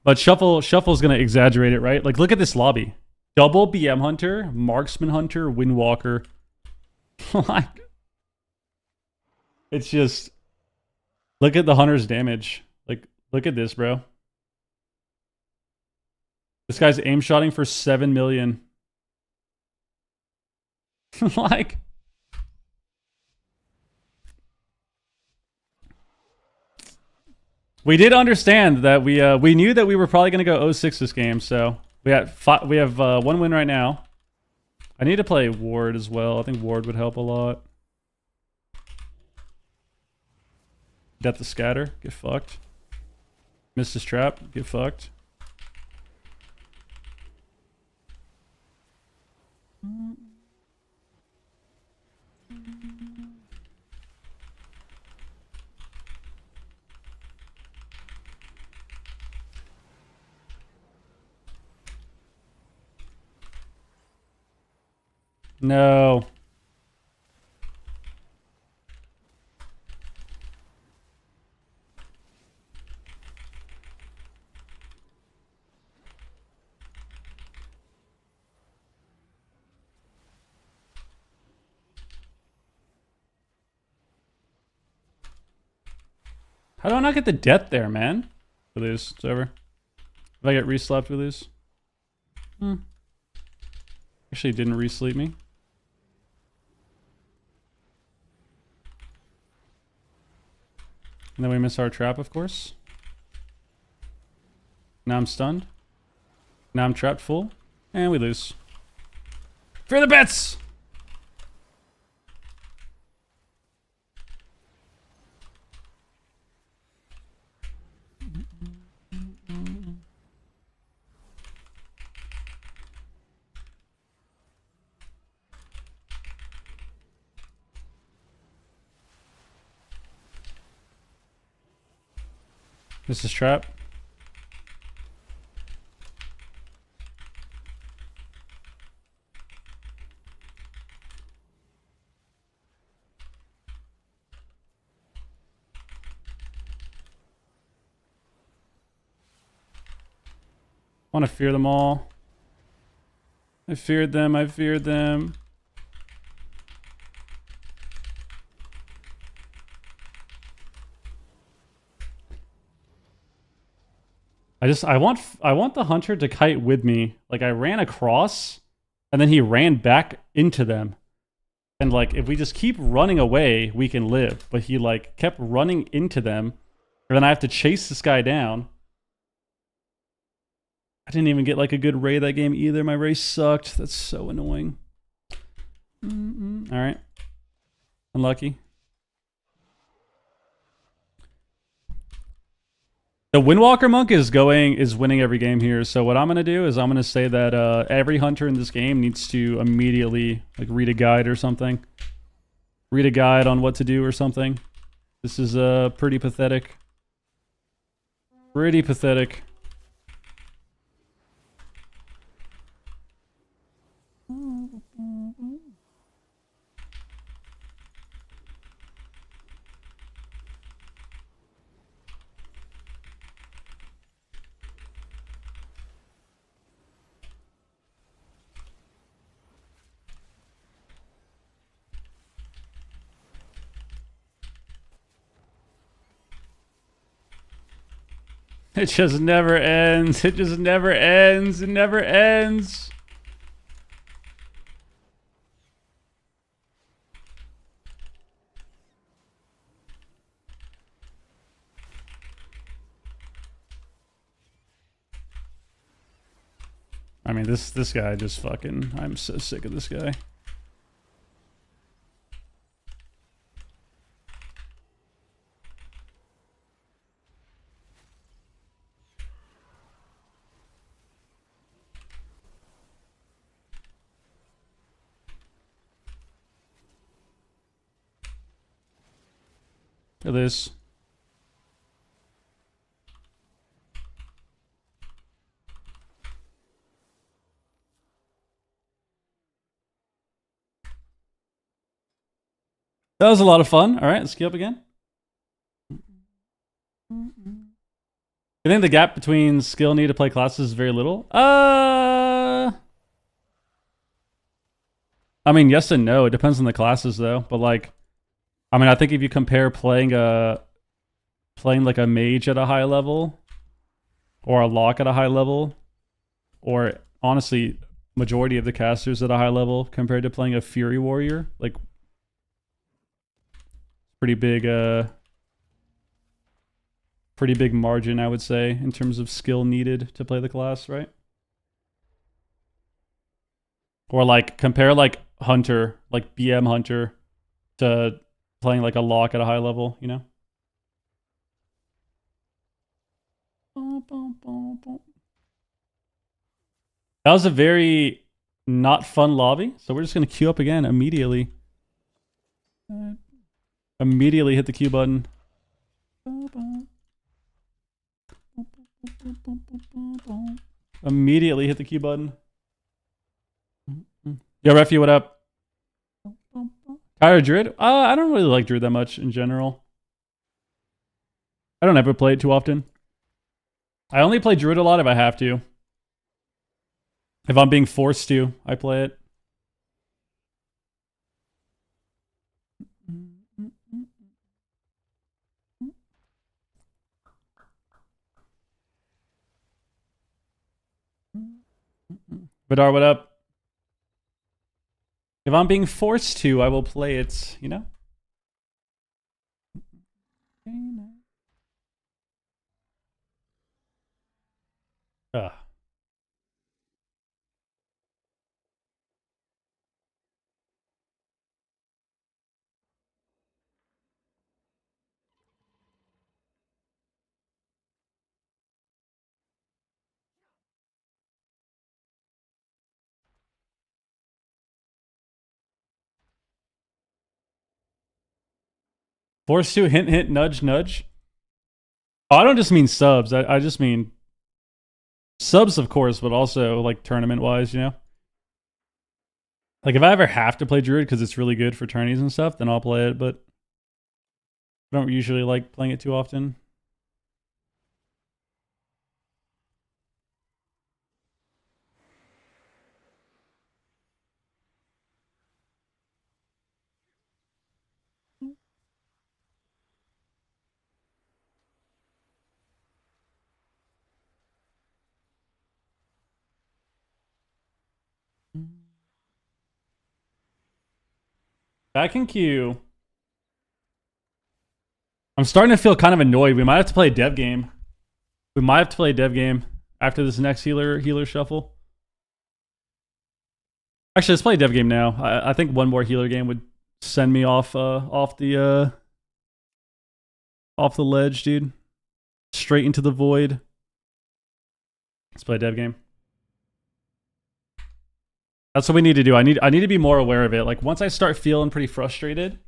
But Shuffle's gonna exaggerate it, right? Like, look at this lobby. Double BM Hunter, Marksman Hunter, Windwalker. Like, it's just... Look at the Hunter's damage. Like, look at this, bro. This guy's aim shotting for 7 million. Like... We did understand that we knew that we were probably going to go 0-6 this game, so we have one win right now. I need to play Ward as well. I think Ward would help a lot. Death to Scatter, get fucked. Missed his trap, get fucked. No. How do I not get the death there, man? We lose. It's over. If I get re-slept, we lose. Actually, didn't re-sleep me. And then we miss our trap, of course. Now I'm stunned. Now I'm trapped full. And we lose. For the bets! This is trap. I want to fear them all. I feared them. I feared them. I want the hunter to kite with me. Like, I ran across and then he ran back into them. And like, if we just keep running away, we can live. But he like kept running into them. And then I have to chase this guy down. I didn't even get like a good raid that game either. My race sucked. That's so annoying. All right. Unlucky. The Windwalker monk is winning every game here. So what I'm gonna do is I'm gonna say that every hunter in this game needs to immediately like read a guide or something. read a guide on what to do or something. This is pretty pathetic. Pretty pathetic. It just never ends. It just never ends. It never ends. I mean, this guy just fucking... I'm so sick of this guy. Look at this. That was a lot of fun. All right, let's queue up again. You think the gap between skill need to play classes is very little? I mean, yes and no. It depends on the classes, though. But like, I mean, I think if you compare playing like a mage at a high level, or a lock at a high level, or honestly, majority of the casters at a high level compared to playing a fury warrior, like pretty big margin, I would say, in terms of skill needed to play the class, right? Or like compare like Hunter, like BM Hunter, to playing like a lock at a high level, you know? That was a very not fun lobby, so we're just gonna queue up again immediately. Immediately hit the Q button. Immediately hit the Q button. Yo, Refy, what up? Kyra Druid? I don't really like Druid that much in general. I don't ever play it too often. I only play Druid a lot if I have to. If I'm being forced to, I play it. Vidar, what up? If I'm being forced to, I will play it, you know? Forced to, hint, hint, nudge, nudge. Oh, I don't just mean subs. I just mean subs, of course, but also like tournament-wise, you know? Like if I ever have to play Druid because it's really good for tourneys and stuff, then I'll play it, but I don't usually like playing it too often. Back in queue. I'm starting to feel kind of annoyed. We might have to play a dev game. We might have to play a dev game after this next healer shuffle. Actually, let's play a dev game now. I think one more healer game would send me off the ledge, dude. Straight into the void. Let's play a dev game. That's what we need to do. I need to be more aware of it. Like once I start feeling pretty frustrated,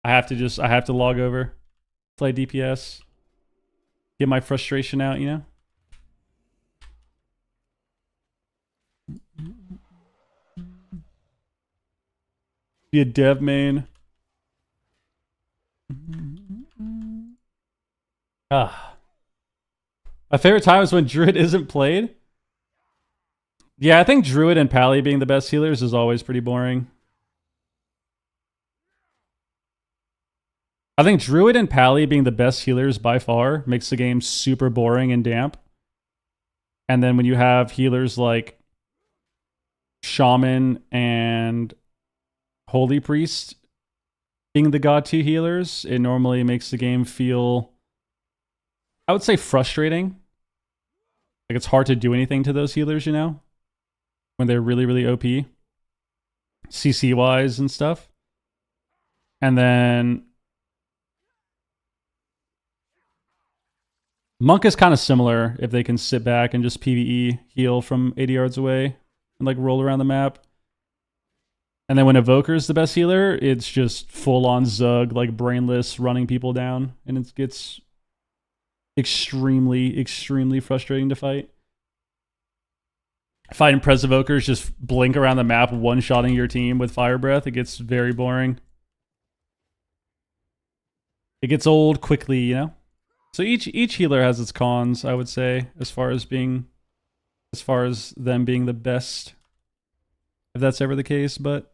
I have to log over, play DPS, get my frustration out, you know? Be a dev main. Ah. My favorite time is when Druid isn't played. Yeah, I think Druid and Pally being the best healers is always pretty boring. I think Druid and Pally being the best healers by far makes the game super boring and damp. And then when you have healers like Shaman and Holy Priest being the God 2 healers, it normally makes the game feel, I would say, frustrating. Like it's hard to do anything to those healers, you know? When they're really, really OP. CC-wise and stuff. And then Monk is kind of similar if they can sit back and just PvE heal from 80 yards away and like roll around the map. And then when Evoker is the best healer, it's just full-on Zug, like brainless, running people down. And it gets extremely, extremely frustrating to fight. Fighting Pres Evokers, just blink around the map, one-shotting your team with Fire Breath. It gets very boring. It gets old quickly, you know? So each healer has its cons, I would say, as far as them being the best, if that's ever the case. But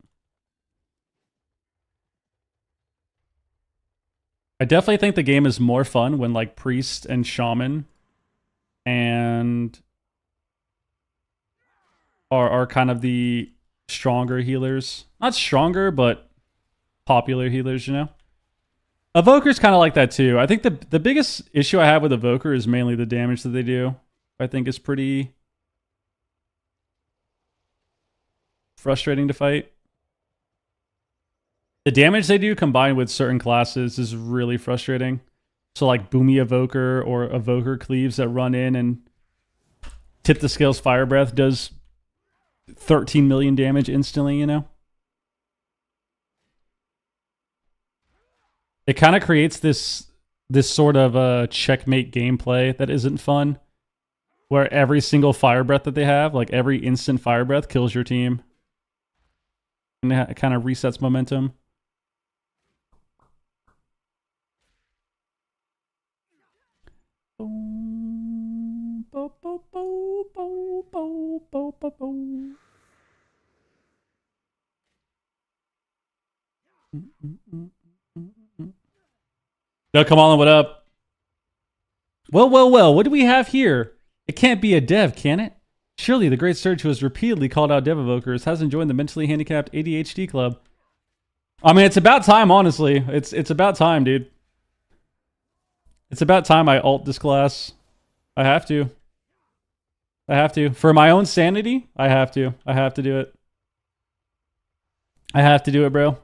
I definitely think the game is more fun when like Priest and Shaman and are kind of the stronger healers. Not stronger, but popular healers, you know? Evoker's kind of like that too. I think the biggest issue I have with Evoker is mainly the damage that they do. I think is pretty frustrating to fight. The damage they do combined with certain classes is really frustrating. So like Boomy Evoker or Evoker Cleaves that run in and tip the scales Fire Breath does 13 million damage instantly, you know? It kind of creates this sort of checkmate gameplay that isn't fun, where every single Fire Breath that they have, like every instant Fire Breath kills your team. And it kind of resets momentum. No, come on, what up? Well, what do we have here? It can't be a dev, can it? Surely the great Surge, who has repeatedly called out dev evokers, hasn't joined the mentally handicapped ADHD club. I mean, it's about time, honestly. It's about time, dude. It's about time I alt this class. I have to. I have to. For my own sanity, I have to. I have to do it. I have to do it, bro.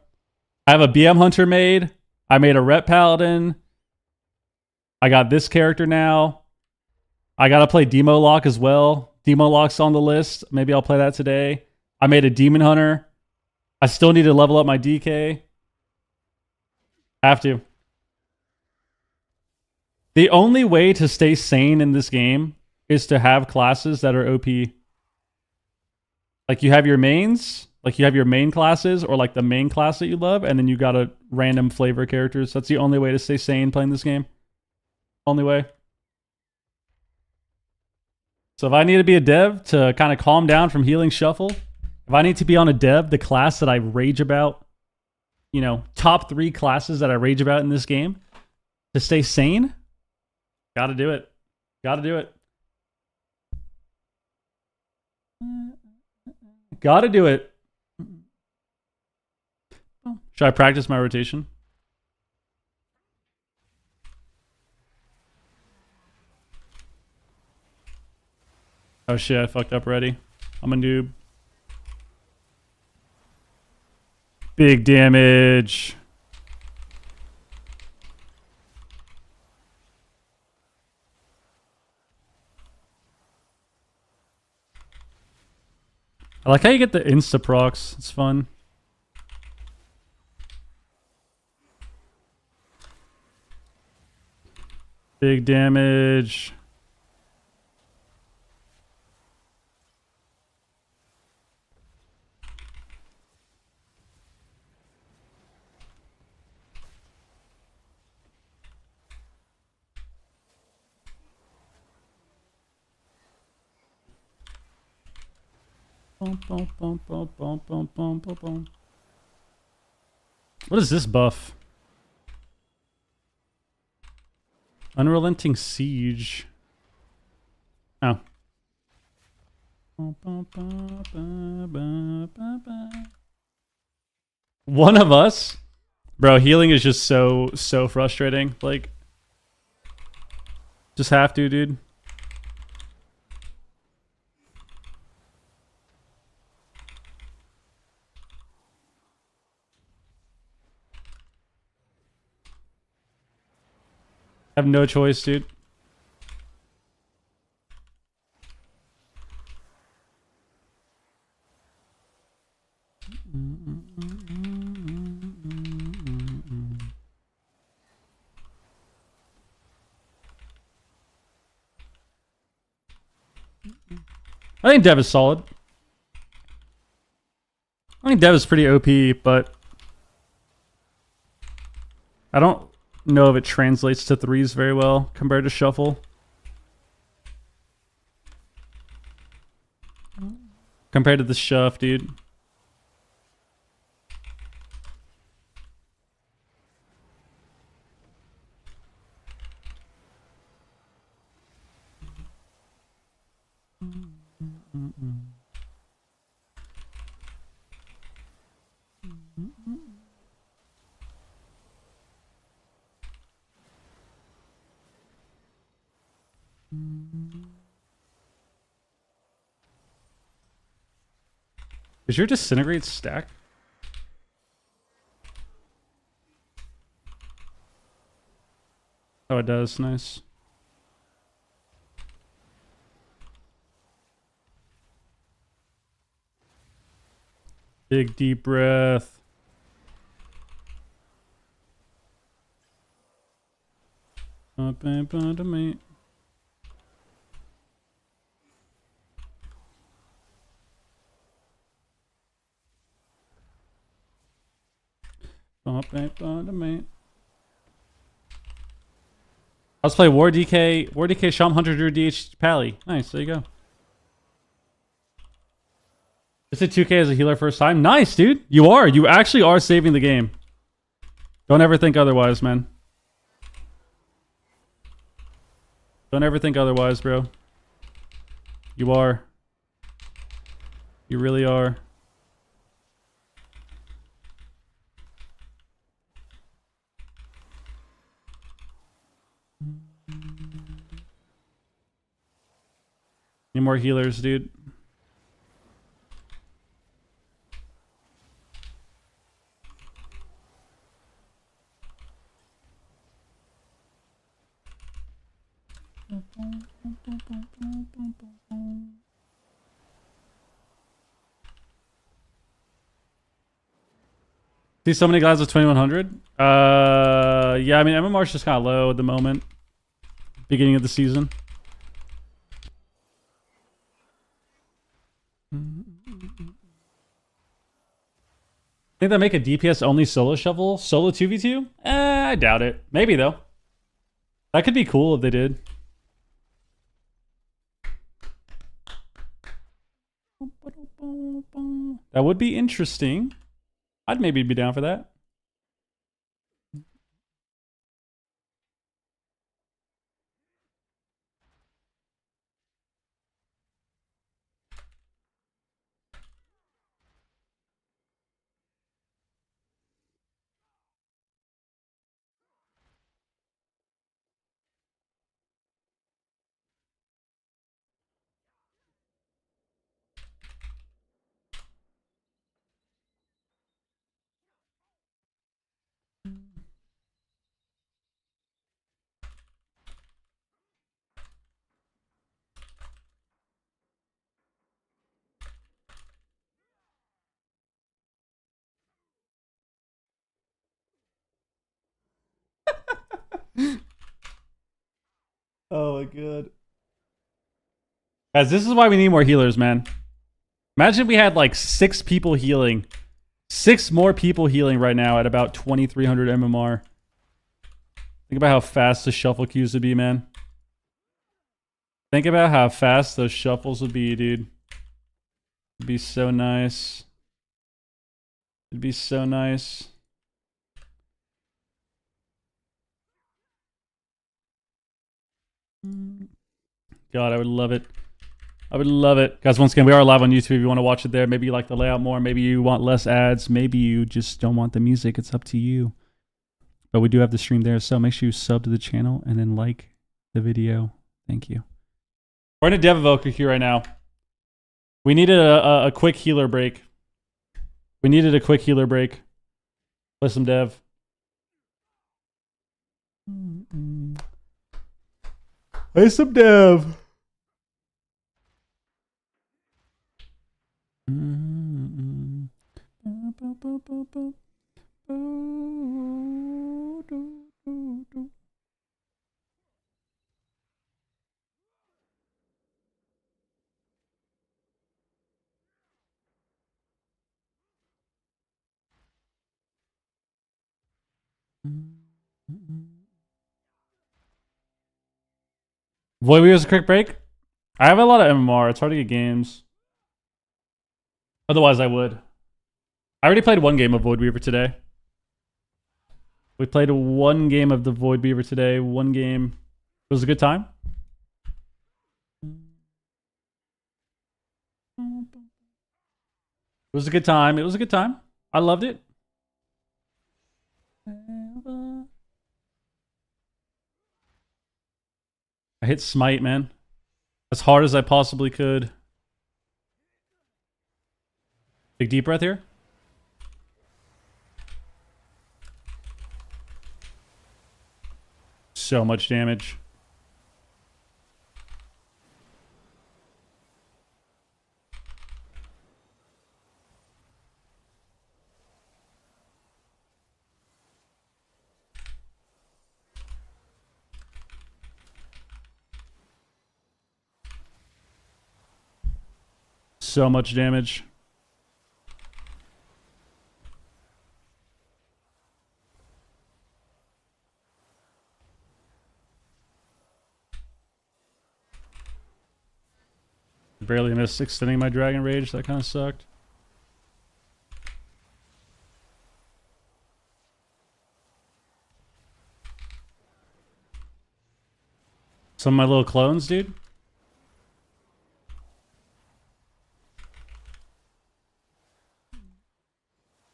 I have a BM Hunter made. I made a Rep Paladin. I got this character now. I gotta play Demo Lock as well. Demo Lock's on the list. Maybe I'll play that today. I made a Demon Hunter. I still need to level up my DK. Have to. The only way to stay sane in this game is to have classes that are OP. Like you have your mains, like you have your main classes or like the main class that you love, and then you got a random flavor characters. That's the only way to stay sane playing this game. Only way. So if I need to be a dev to kind of calm down from healing shuffle, if I need to be on a dev, the class that I rage about, you know, top 3 classes that I rage about in this game, to stay sane, gotta do it. Gotta do it. Gotta do it. Should I practice my rotation? Oh shit, I fucked up already. I'm a noob. Big damage. I like how you get the insta procs. It's fun. Big damage. What is this buff? Unrelenting Siege. Oh. One of us? Bro, healing is just so frustrating. Like, just have to, dude. I have no choice, dude. I think Dev is solid. I think Dev is pretty OP, but I don't know if it translates to threes very well compared to Shuffle. Compared to the Shuff, dude. Does your Disintegrate stack? Oh, it does. Nice. Big deep breath. Up and to me. Up and to me. Let's play War DK, Shaman Hunter, Druid, DH, Pally. Nice, there you go. Is it 2K as a healer first time? Nice, dude. You are. You actually are saving the game. Don't ever think otherwise, man. Don't ever think otherwise, bro. You are. You really are. Need more healers, dude. See so many guys with 2100? Yeah, I mean, MMR's just kind of low at the moment. Beginning of the season. Think they make a DPS only solo shuffle? Solo 2v2? I doubt it. Maybe though. That could be cool if they did. That would be interesting. I'd maybe be down for that. Oh my god. Guys, this is why we need more healers, man. Imagine if we had like 6 people healing. 6 more people healing right now at about 2300 MMR. Think about how fast the shuffle queues would be, man. Think about how fast those shuffles would be, dude. It'd be so nice. It'd be so nice. God, I would love it. I would love it. Guys, once again, we are live on YouTube if you want to watch it there. Maybe you like the layout more. Maybe you want less ads. Maybe you just don't want the music. It's up to you. But we do have the stream there, so make sure you sub to the channel and then like the video. Thank you. We're in a Dev Evoker queue right now. We needed a quick healer break. We needed a quick healer break. Play some Dev. Play some Dev. Void Weaver's a quick break. I have a lot of MMR. It's hard to get games. Otherwise, I would. I already played one game of Void Weaver today. We played one game of the Void Weaver today. One game. It was a good time. It was a good time. It was a good time. I loved it. I hit smite, man. As hard as I possibly could. Take deep breath here. So much damage. So much damage. Barely missed extending my Dragon Rage. That kind of sucked. Some of my little clones, dude.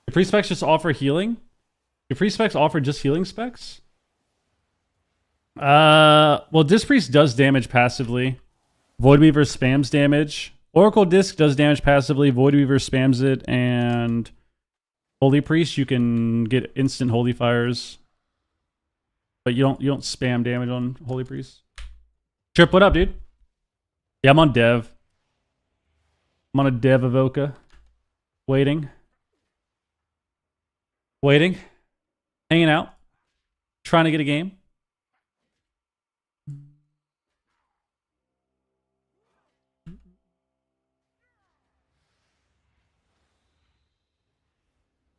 Your pre-specs just offer healing? Your pre-specs offer just healing specs? Well, Disc Priest does damage passively. Void Weaver spams damage. Oracle Disc does damage passively. Void Weaver spams it, and Holy Priest, you can get instant Holy Fires, but you don't spam damage on Holy Priest. Trip, what up, dude? Yeah, I'm on Dev. I'm on a Dev Evoker. Waiting. Waiting. Hanging out. Trying to get a game.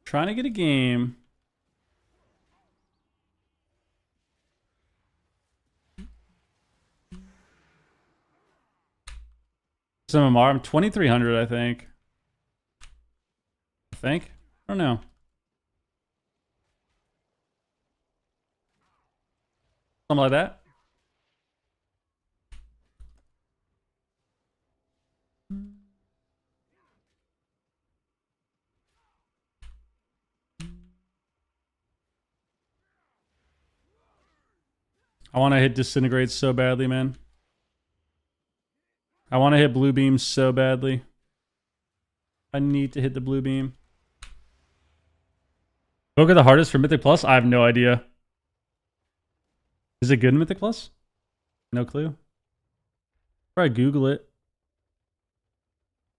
Trying to get a game. Some MMR. I'm 2300, I think. I don't know. Something like that. I want to hit Disintegrate so badly, man. I want to hit Blue Beam so badly. I need to hit the Blue Beam. Evoker the hardest for Mythic Plus? I have no idea. Is it good in Mythic Plus? No clue. Probably Google it.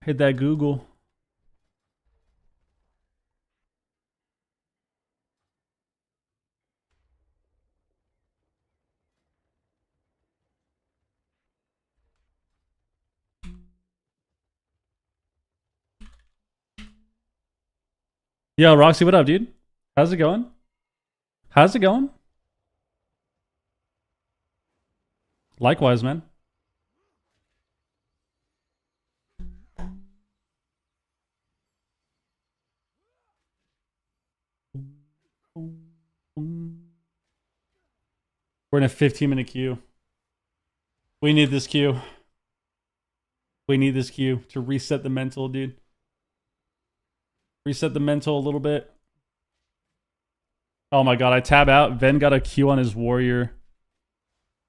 Hit that Google. Yo, Roxy, what up, dude? How's it going? How's it going? Likewise, man. We're in a 15-minute queue. We need this queue. We need this queue to reset the mental, dude. Reset the mental a little bit. Oh my god, I tab out. Ven got a Q on his warrior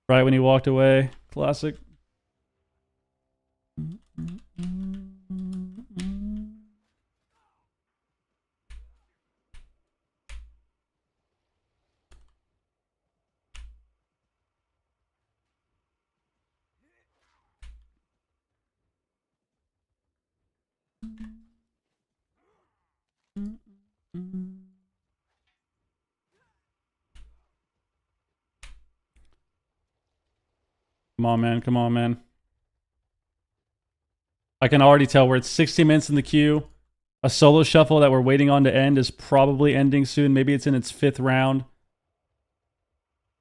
right when he walked away. Classic. Come on, man. Come on, man. I can already tell we're at 60 minutes in the queue. A solo shuffle that we're waiting on to end is probably ending soon. Maybe it's in its 5th round.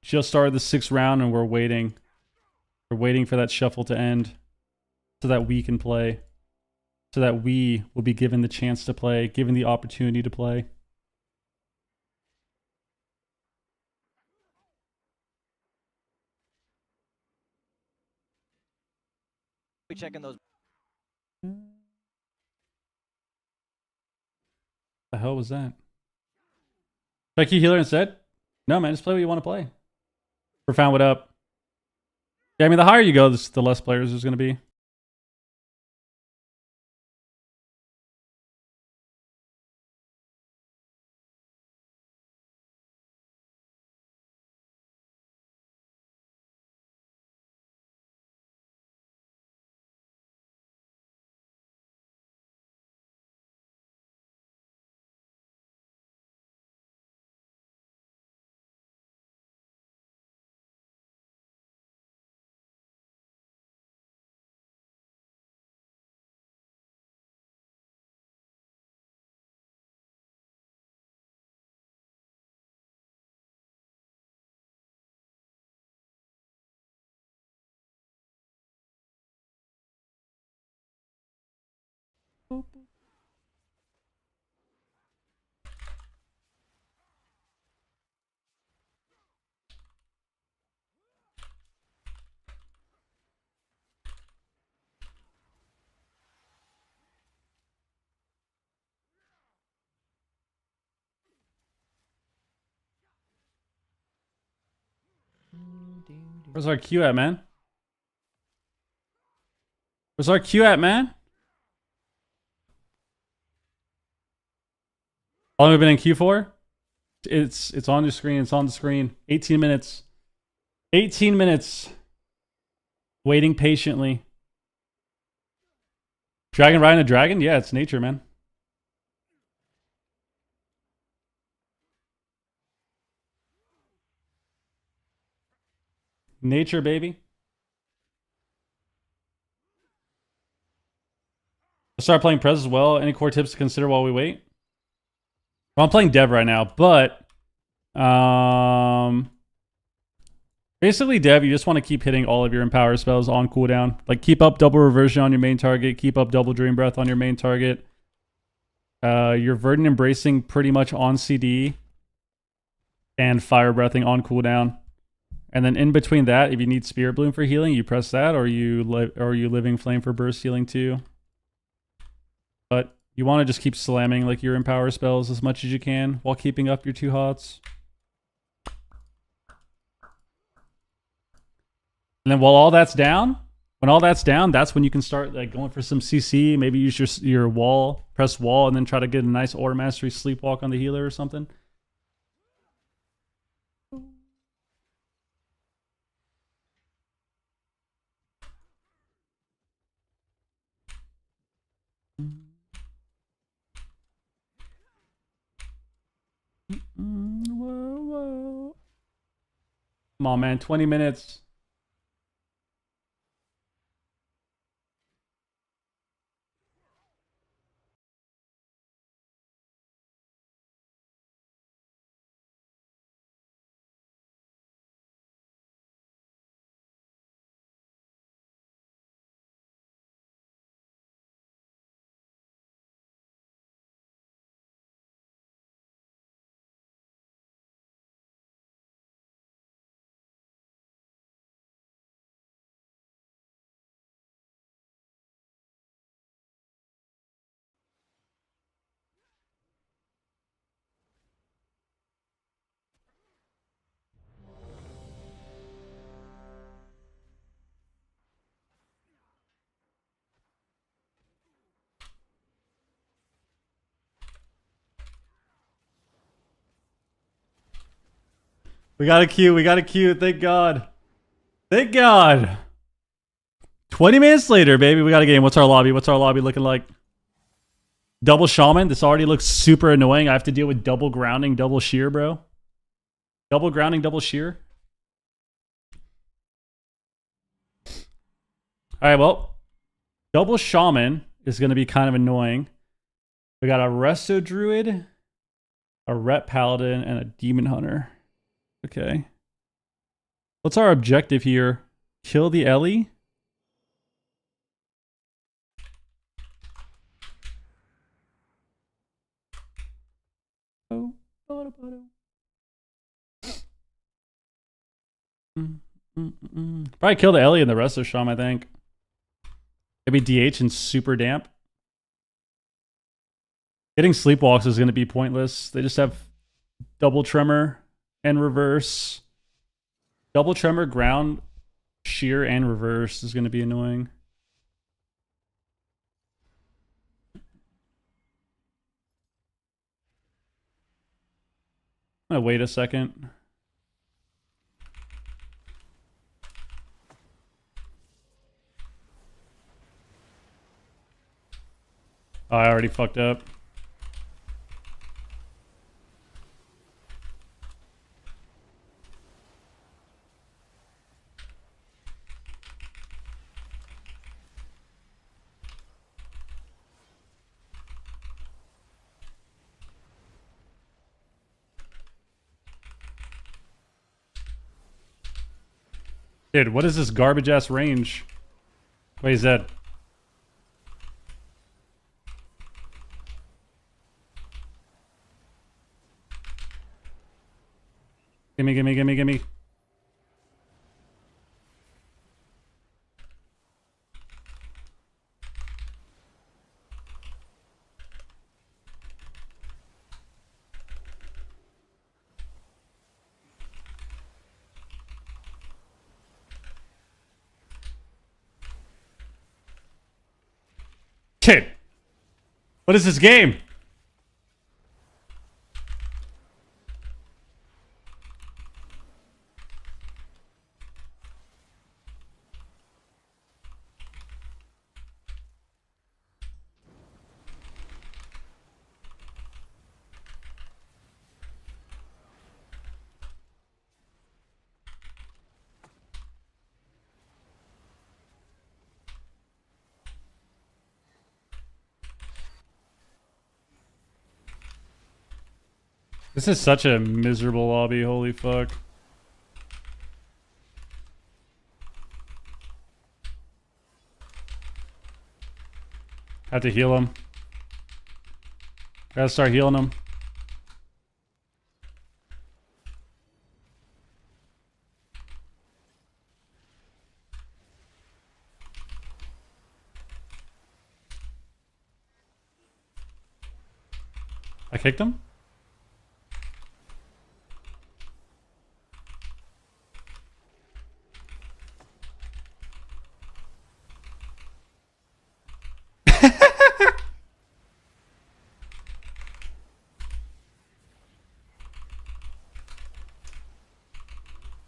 Just started the 6th round and we're waiting. We're waiting for that shuffle to end so that we can play. So that we will be given the chance to play, given the opportunity to play. We checking those. The hell was that? Becky Healer instead? No, man, just play what you want to play. Profound, what up? Yeah, I mean, the higher you go, the less players there's going to be. Where's our Q at, man? Where's our Q at, man? How long have we been in Q for? It's on your screen. It's on the screen. 18 minutes. 18 minutes. Waiting patiently. Dragon riding a dragon? Yeah, it's nature, man. Nature, baby. I'll start playing Prez as well. Any core tips to consider while we wait? Well, I'm playing Dev right now, but basically Dev, you just want to keep hitting all of your Empower spells on cooldown. Like keep up double reversion on your main target, keep up double dream breath on your main target. Your Verdant Embracing pretty much on CD and Fire Breathing on cooldown. And then in between that, if you need Spirit Bloom for healing, you press that, or you Living Flame for burst healing too. But you want to just keep slamming like your Empower spells as much as you can while keeping up your 2 hots. And then while all that's down, when all that's down, that's when you can start like going for some CC. Maybe use your wall, press wall, and then try to get a nice Order Mastery Sleepwalk on the healer or something. Whoa, whoa. Come on, man. 20 minutes. We got a queue. We got a queue. Thank God. Thank God. 20 minutes later, baby. We got a game. What's our lobby? What's our lobby looking like? Double shaman. This already looks super annoying. I have to deal with double grounding, double shear, bro. Double grounding, double shear. All right, well, double shaman is going to be kind of annoying. We got a resto druid, a ret paladin, and a demon hunter. Okay. What's our objective here? Kill the Ellie? Oh, probably kill the Ellie and the rest of Sham, I think. Maybe DH and super damp. Getting sleepwalks is going to be pointless. They just have double tremor and reverse. Double tremor, ground, shear, and reverse is going to be annoying. I'm going to wait a second. Oh, I already fucked up. Dude, what is this garbage ass range? Wait, he's dead. Gimme, gimme, gimme, gimme. Kid, what is this game? This is such a miserable lobby, holy fuck. Have to heal him. Gotta start healing him. I kicked him?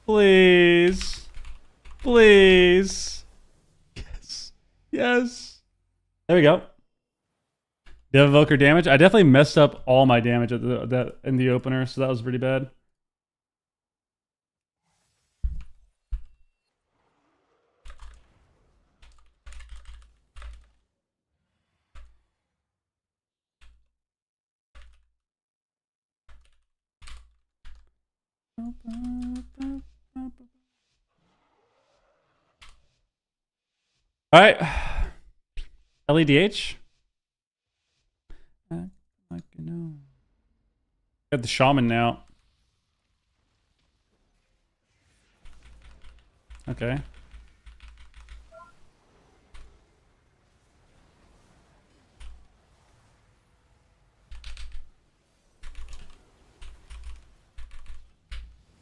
Please. Please. Yes. Yes. There we go. Dev Evoker damage. I definitely messed up all my damage at in the opener, so that was pretty bad. All right. LEDH. Got the shaman now. Okay.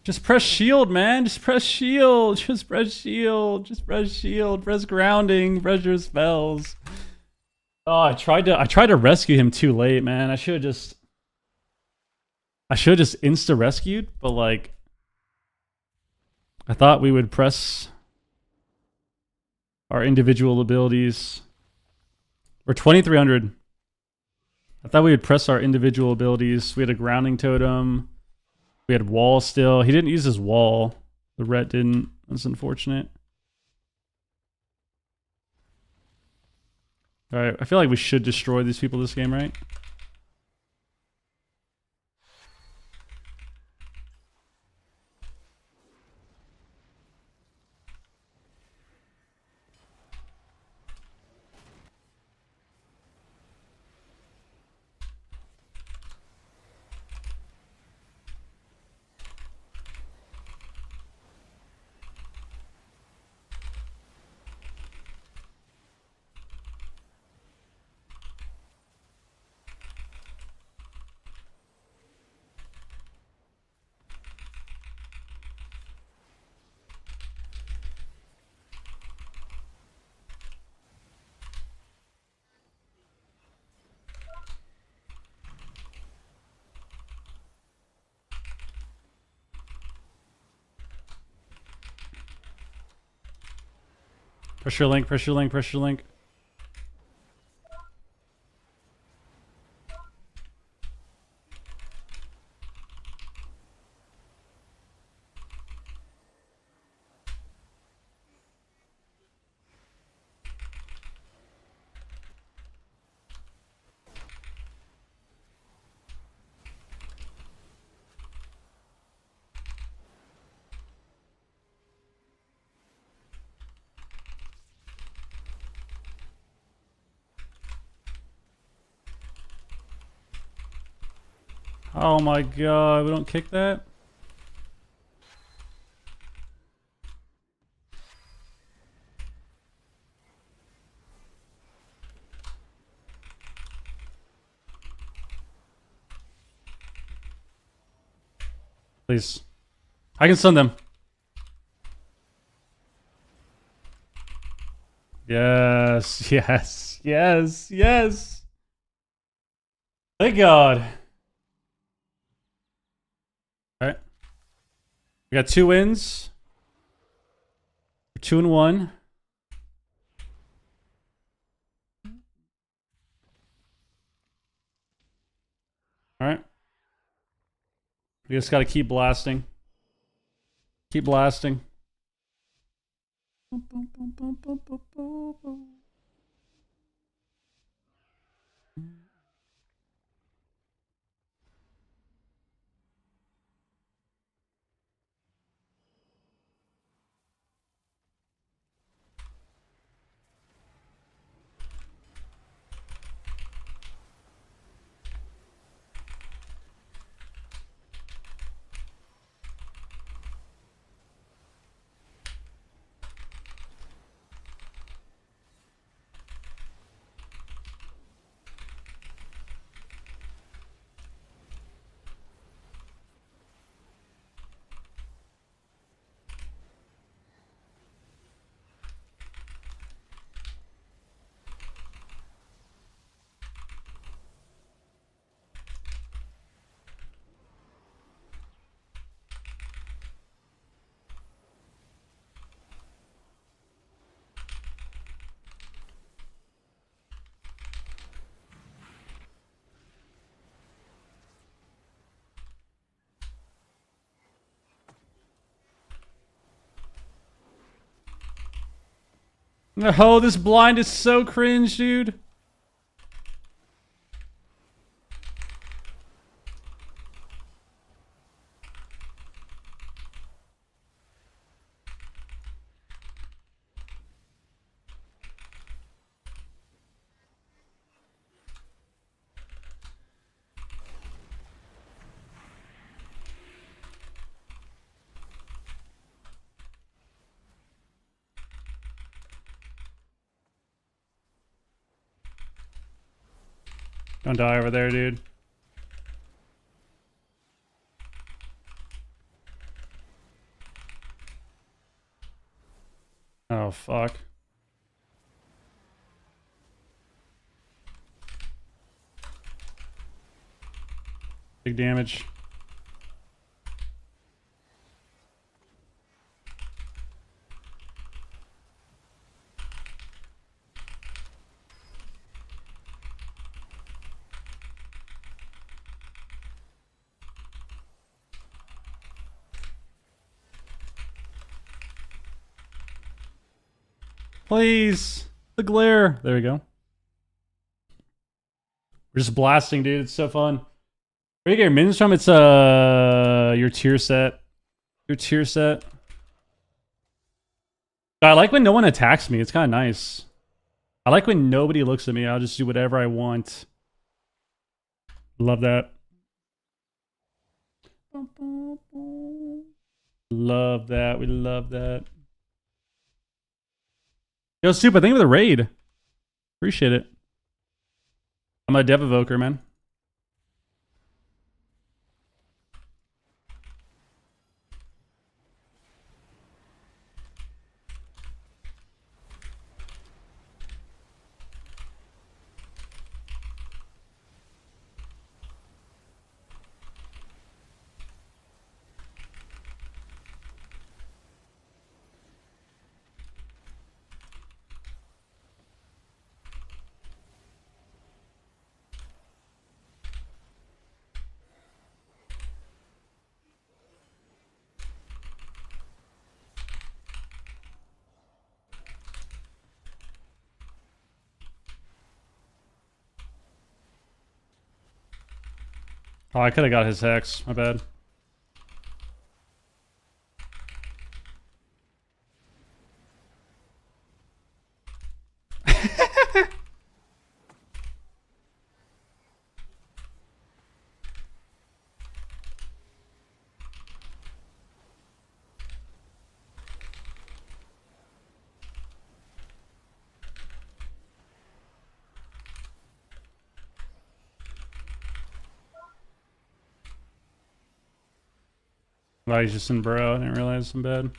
Just press shield, man. Just press shield. Just press shield. Just press shield. Press grounding. Press your spells. Oh, I tried to rescue him too late, man. I should have just insta rescued, but like I thought we would press our individual abilities. We're 2300. I thought we would press our individual abilities. We had a grounding totem. We had wall still. He didn't use his wall. The ret didn't. That's unfortunate. Alright, I feel like we should destroy these people this game, right? Pressure link, pressure link, pressure link. Oh my god, we don't kick that? Please. I can stun them. Yes, yes, yes, yes. Thank God. Alright. We got 2 wins. We're 2-1. Alright. We just gotta keep blasting. Keep blasting. Oh, this blind is so cringe, dude. Don't die over there, dude. Oh, fuck. Big damage. Please. The glare. There we go. We're just blasting, dude. It's so fun. Where you get your minions from? It's your tier set. Your tier set. I like when no one attacks me. It's kind of nice. I like when nobody looks at me. I'll just do whatever I want. Love that. Love that. We love that. Yo, Super, thank you for the raid. Appreciate it. I'm a Dev Evoker, man. Oh, I could have got his hex. My bad. Oh, he's just in bro. I didn't realize I'm bad.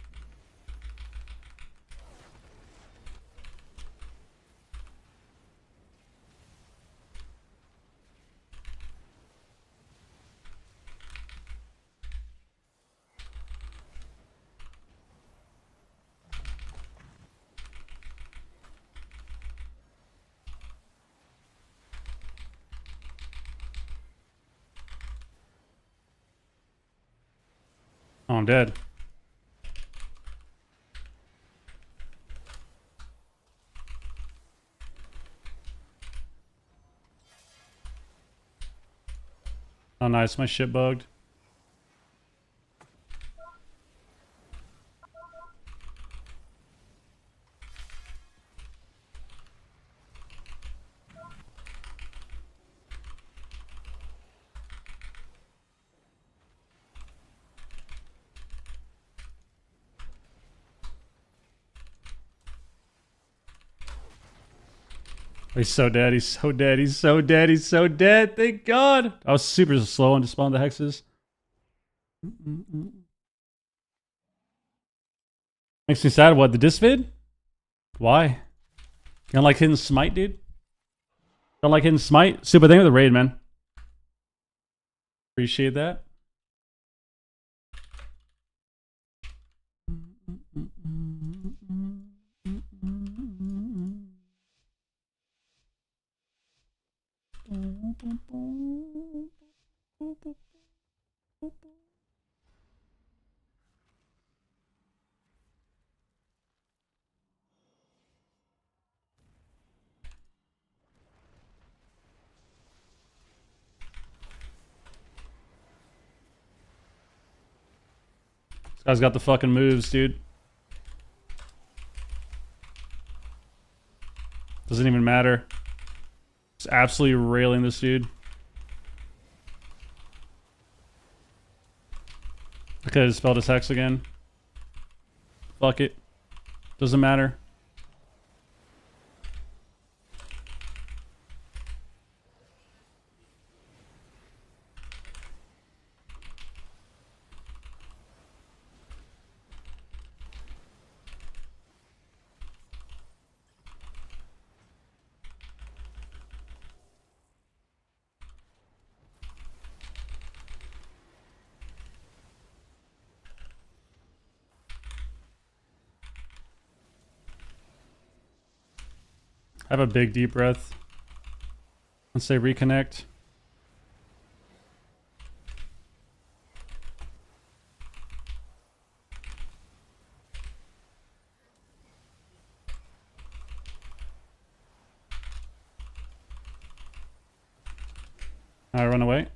Oh, I'm dead. Oh, nice. My shit bugged. He's so dead. He's so dead. He's so dead. He's so dead. Thank God. I was super slow on spawn the hexes. Makes me sad. What? The disvid? Why? You don't like hitting smite, dude? Don't like hitting smite? Super, thank you for the raid, man. Appreciate that. This guy's got the fucking moves, dude. Doesn't even matter. Just absolutely railing this dude. I could have spelled his hex again. Fuck it. Doesn't matter. Have a big deep breath. Once they reconnect. I run away.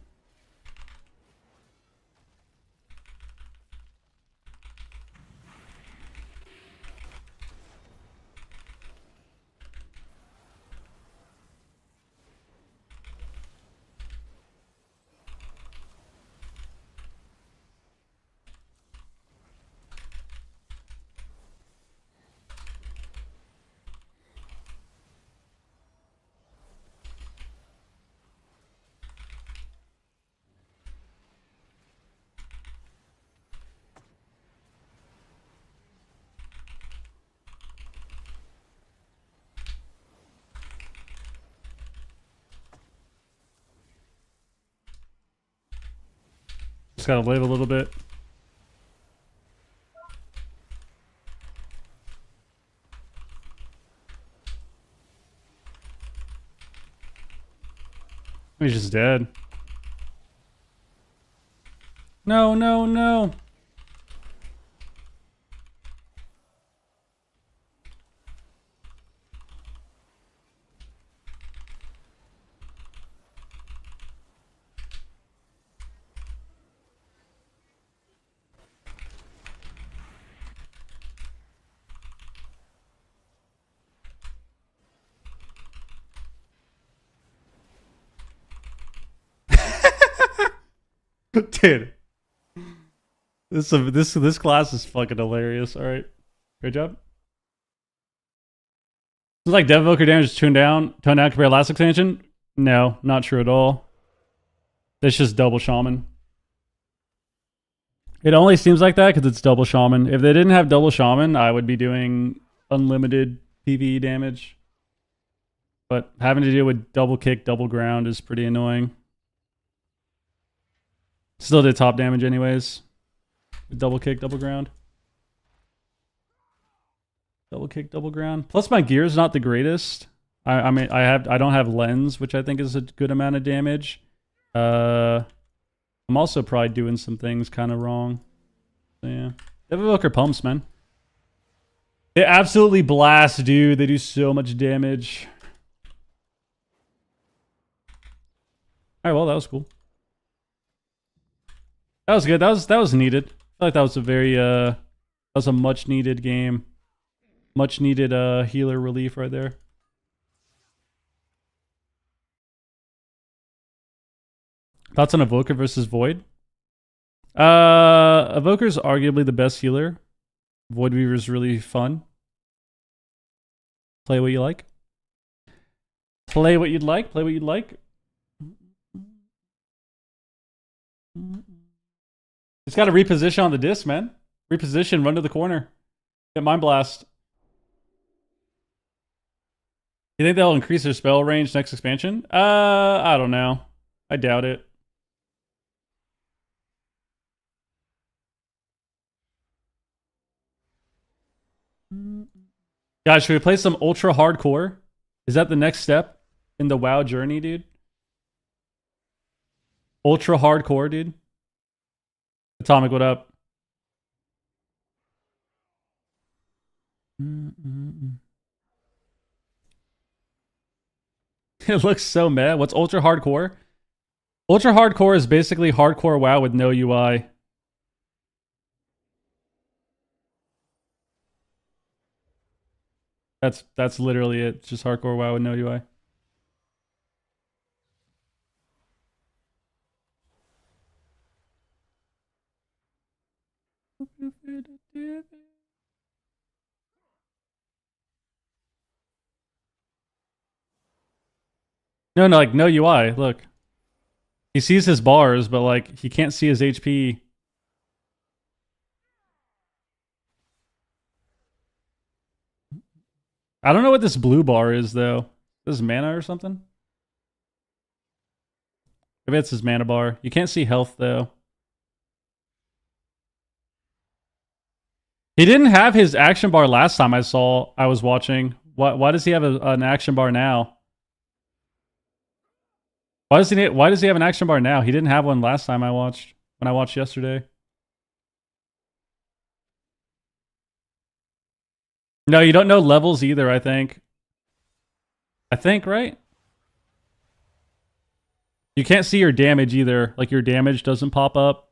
Just gotta live a little bit. He's just dead. No, no, no. Dude. This class is fucking hilarious. Alright. Great job. It's like Dev Evoker damage is toned down compared to last expansion? No, not true at all. It's just double shaman. It only seems like that because it's double shaman. If they didn't have double shaman, I would be doing unlimited PvE damage. But having to deal with double kick, double ground is pretty annoying. Still did top damage anyways. Double kick, double ground. Double kick, double ground. Plus my gear is not the greatest. I mean I don't have lens, which I think is a good amount of damage. I'm also probably doing some things kind of wrong. So yeah. Dev Evoker pumps, man. They absolutely blast, dude. They do so much damage. Alright, well that was cool. That was good. That was needed. I feel like that was a very that was a much needed game. Much needed healer relief right there. Thoughts on Evoker versus Void? Evoker's arguably the best healer. Void Weaver's really fun. Play what you like. Play what you'd like. Play what you'd like. It's got to reposition on the disc, man. Reposition, run to the corner. Get Mind Blast. You think they'll increase their spell range next expansion? I don't know. I doubt it. Guys, should we play some ultra hardcore? Is that the next step in the WoW journey, dude? Ultra hardcore, dude. Atomic, what up? It looks so meh. What's ultra hardcore? Ultra hardcore is basically hardcore WoW with no UI. That's literally it. It's just hardcore WoW with no UI. No, like no UI. Look. He sees his bars, but like he can't see his HP. I don't know what this blue bar is though. This is mana or something? Maybe it's his mana bar. You can't see health though. He didn't have his action bar last time I was watching. Why does he have an action bar now? Why does he have an action bar now? He didn't have one last time I watched. When I watched yesterday. No, you don't know levels either, I think. Right? You can't see your damage either. Like your damage doesn't pop up.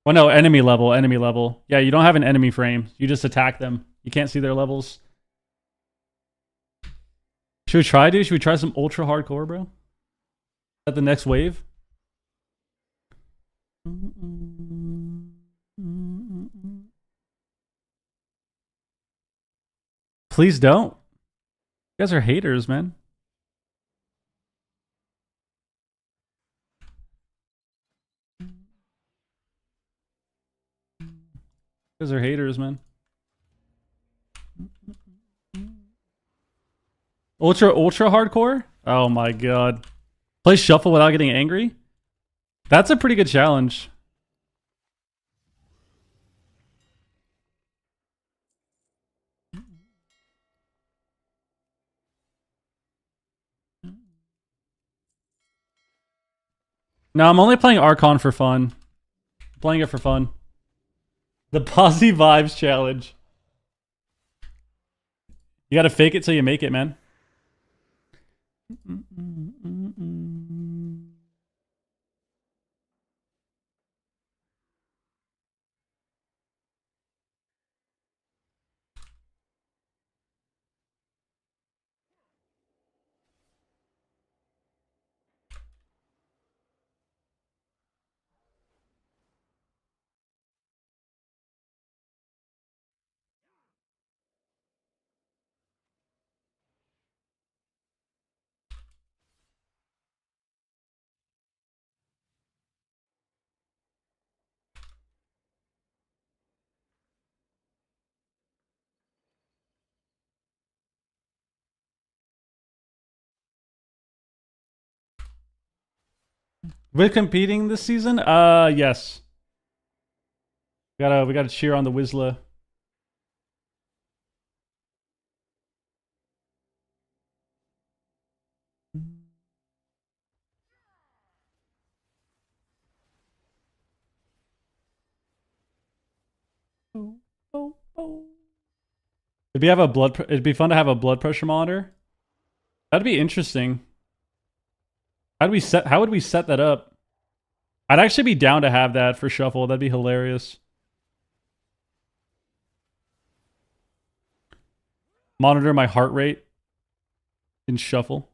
Well, no, enemy level, enemy level. Yeah, you don't have an enemy frame. You just attack them. You can't see their levels. Should we try, dude? Should we try some ultra hardcore, bro? Is that the next wave? Please don't. You guys are haters, man. You guys are haters, man. Ultra hardcore? Oh my god. Play shuffle without getting angry? That's a pretty good challenge. No, I'm only playing Archon for fun. I'm playing it for fun. The Posse Vibes challenge. You gotta fake it till you make it, man. We're competing this season? Yes. We gotta cheer on the Whistler. It'd be fun to have a blood pressure monitor. That'd be interesting. How would we set that up? I'd actually be down to have that for shuffle. That'd be hilarious. Monitor my heart rate in shuffle.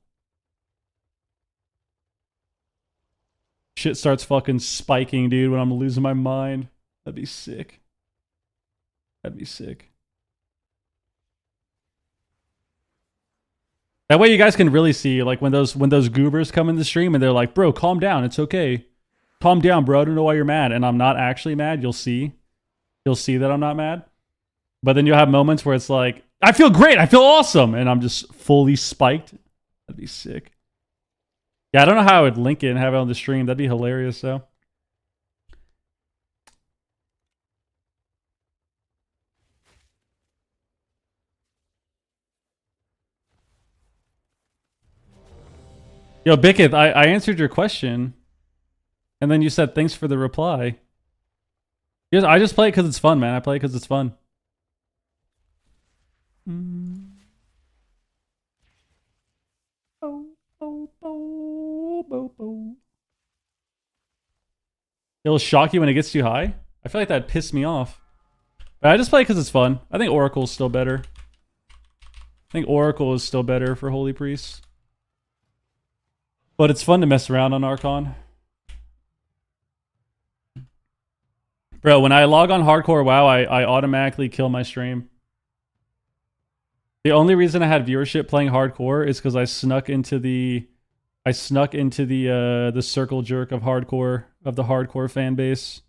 Shit starts fucking spiking, dude, when I'm losing my mind. That'd be sick. That'd be sick. That way you guys can really see, like, when those goobers come in the stream and they're like, bro, calm down, it's okay. Calm down, bro, I don't know why you're mad. And I'm not actually mad, you'll see. You'll see that I'm not mad. But then you'll have moments where it's like, I feel great, I feel awesome, and I'm just fully spiked. That'd be sick. Yeah, I don't know how I would link it and have it on the stream. That'd be hilarious, though. Yo, Bicketh, I answered your question. And then you said thanks for the reply. Yes, I just play it because it's fun, man. I play it because it's fun. It'll shock you when it gets too high. I feel like that'd piss me off. But I just play it because it's fun. I think Oracle's still better. I think Oracle is still better for Holy Priest. But it's fun to mess around on Archon. Bro, when I log on hardcore WoW, I automatically kill my stream. The only reason I had viewership playing hardcore is because I snuck into the circle jerk of hardcore, of the hardcore fan base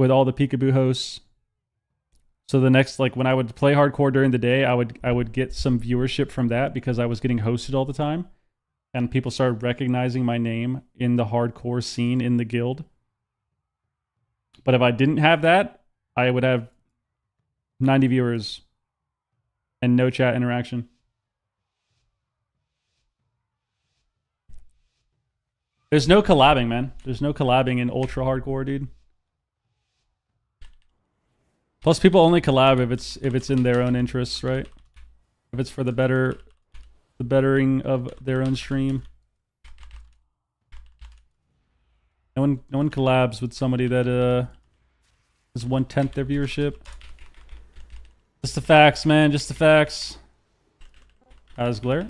with all the peekaboo hosts. So the next, like, when I would play hardcore during the day, I would get some viewership from that because I was getting hosted all the time. And people started recognizing my name in the hardcore scene in the guild. But if I didn't have that, I would have 90 viewers and no chat interaction. There's no collabing, man. There's no collabing in ultra hardcore, dude. Plus, people only collab if it's in their own interests, right? If it's for the bettering of their own stream. No one collabs with somebody that is 1/10 their viewership. Just the facts, man. Just the facts. How's Glare?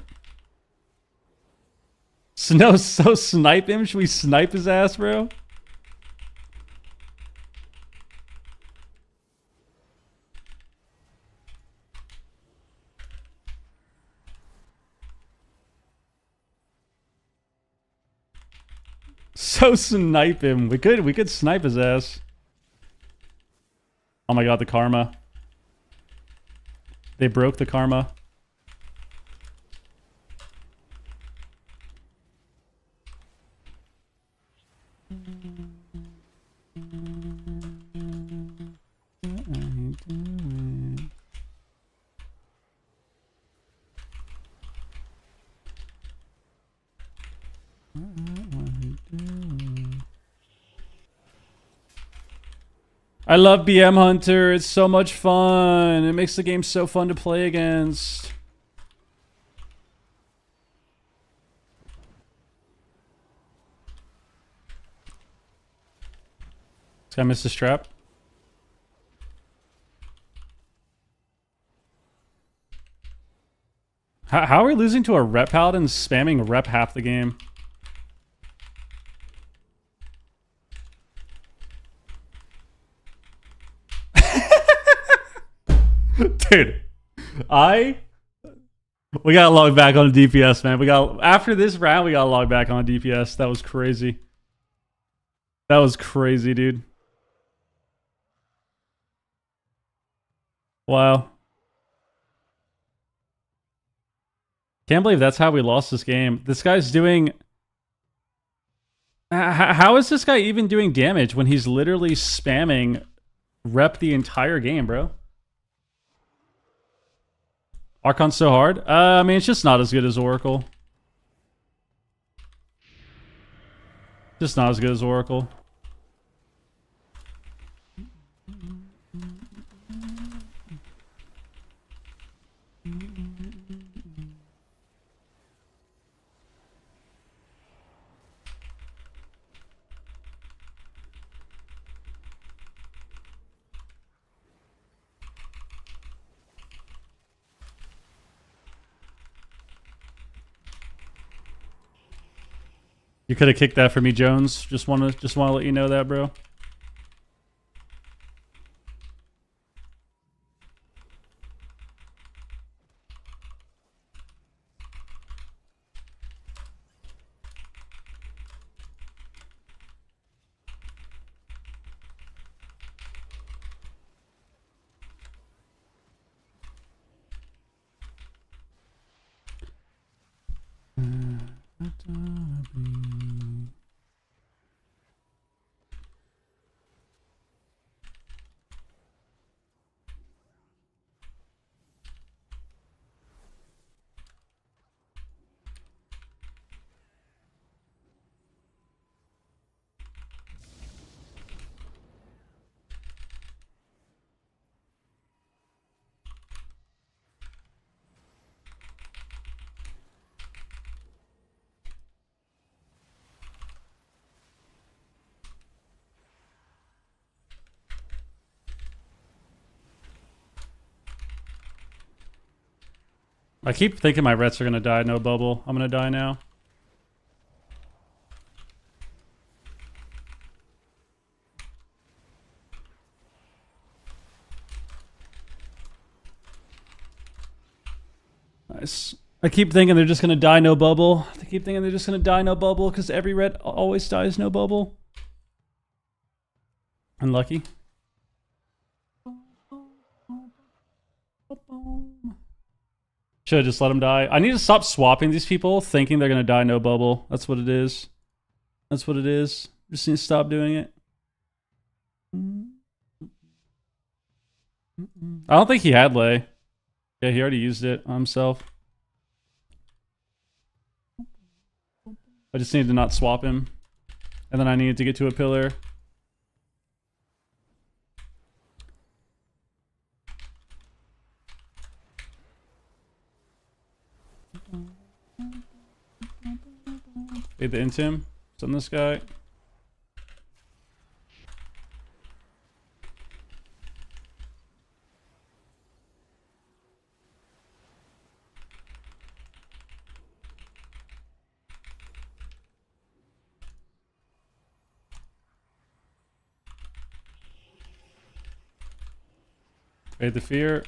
So snipe him? Should we snipe his ass, bro? So snipe him. We could snipe his ass. Oh my god, the karma. They broke the karma. I love BM Hunter. It's so much fun. It makes the game so fun to play against. This guy missed his trap. How are we losing to a rep paladin spamming rep half the game? Dude, we gotta log back on DPS, man. After this round, we gotta log back on DPS. That was crazy. That was crazy, dude. Wow. Can't believe that's how we lost this game. This guy's doing... How is this guy even doing damage when he's literally spamming rep the entire game, bro? Archon's so hard? I mean, it's just not as good as Oracle. Just not as good as Oracle. You could have kicked that for me, Jones. Just wanna let you know that, bro. I keep thinking my rets are gonna die. No bubble. I'm gonna die now. Nice. I keep thinking they're just gonna die. No bubble. I keep thinking they're just gonna die. No bubble because every ret always dies. No bubble. Unlucky. Should have just let him die. I need to stop swapping these people thinking they're going to die no bubble. That's what it is. That's what it is. Just need to stop doing it. I don't think he had lay. Yeah, he already used it on himself. I just needed to not swap him. And then I needed to get to a pillar. Fade the Intim. Stun this guy. Fade the fear.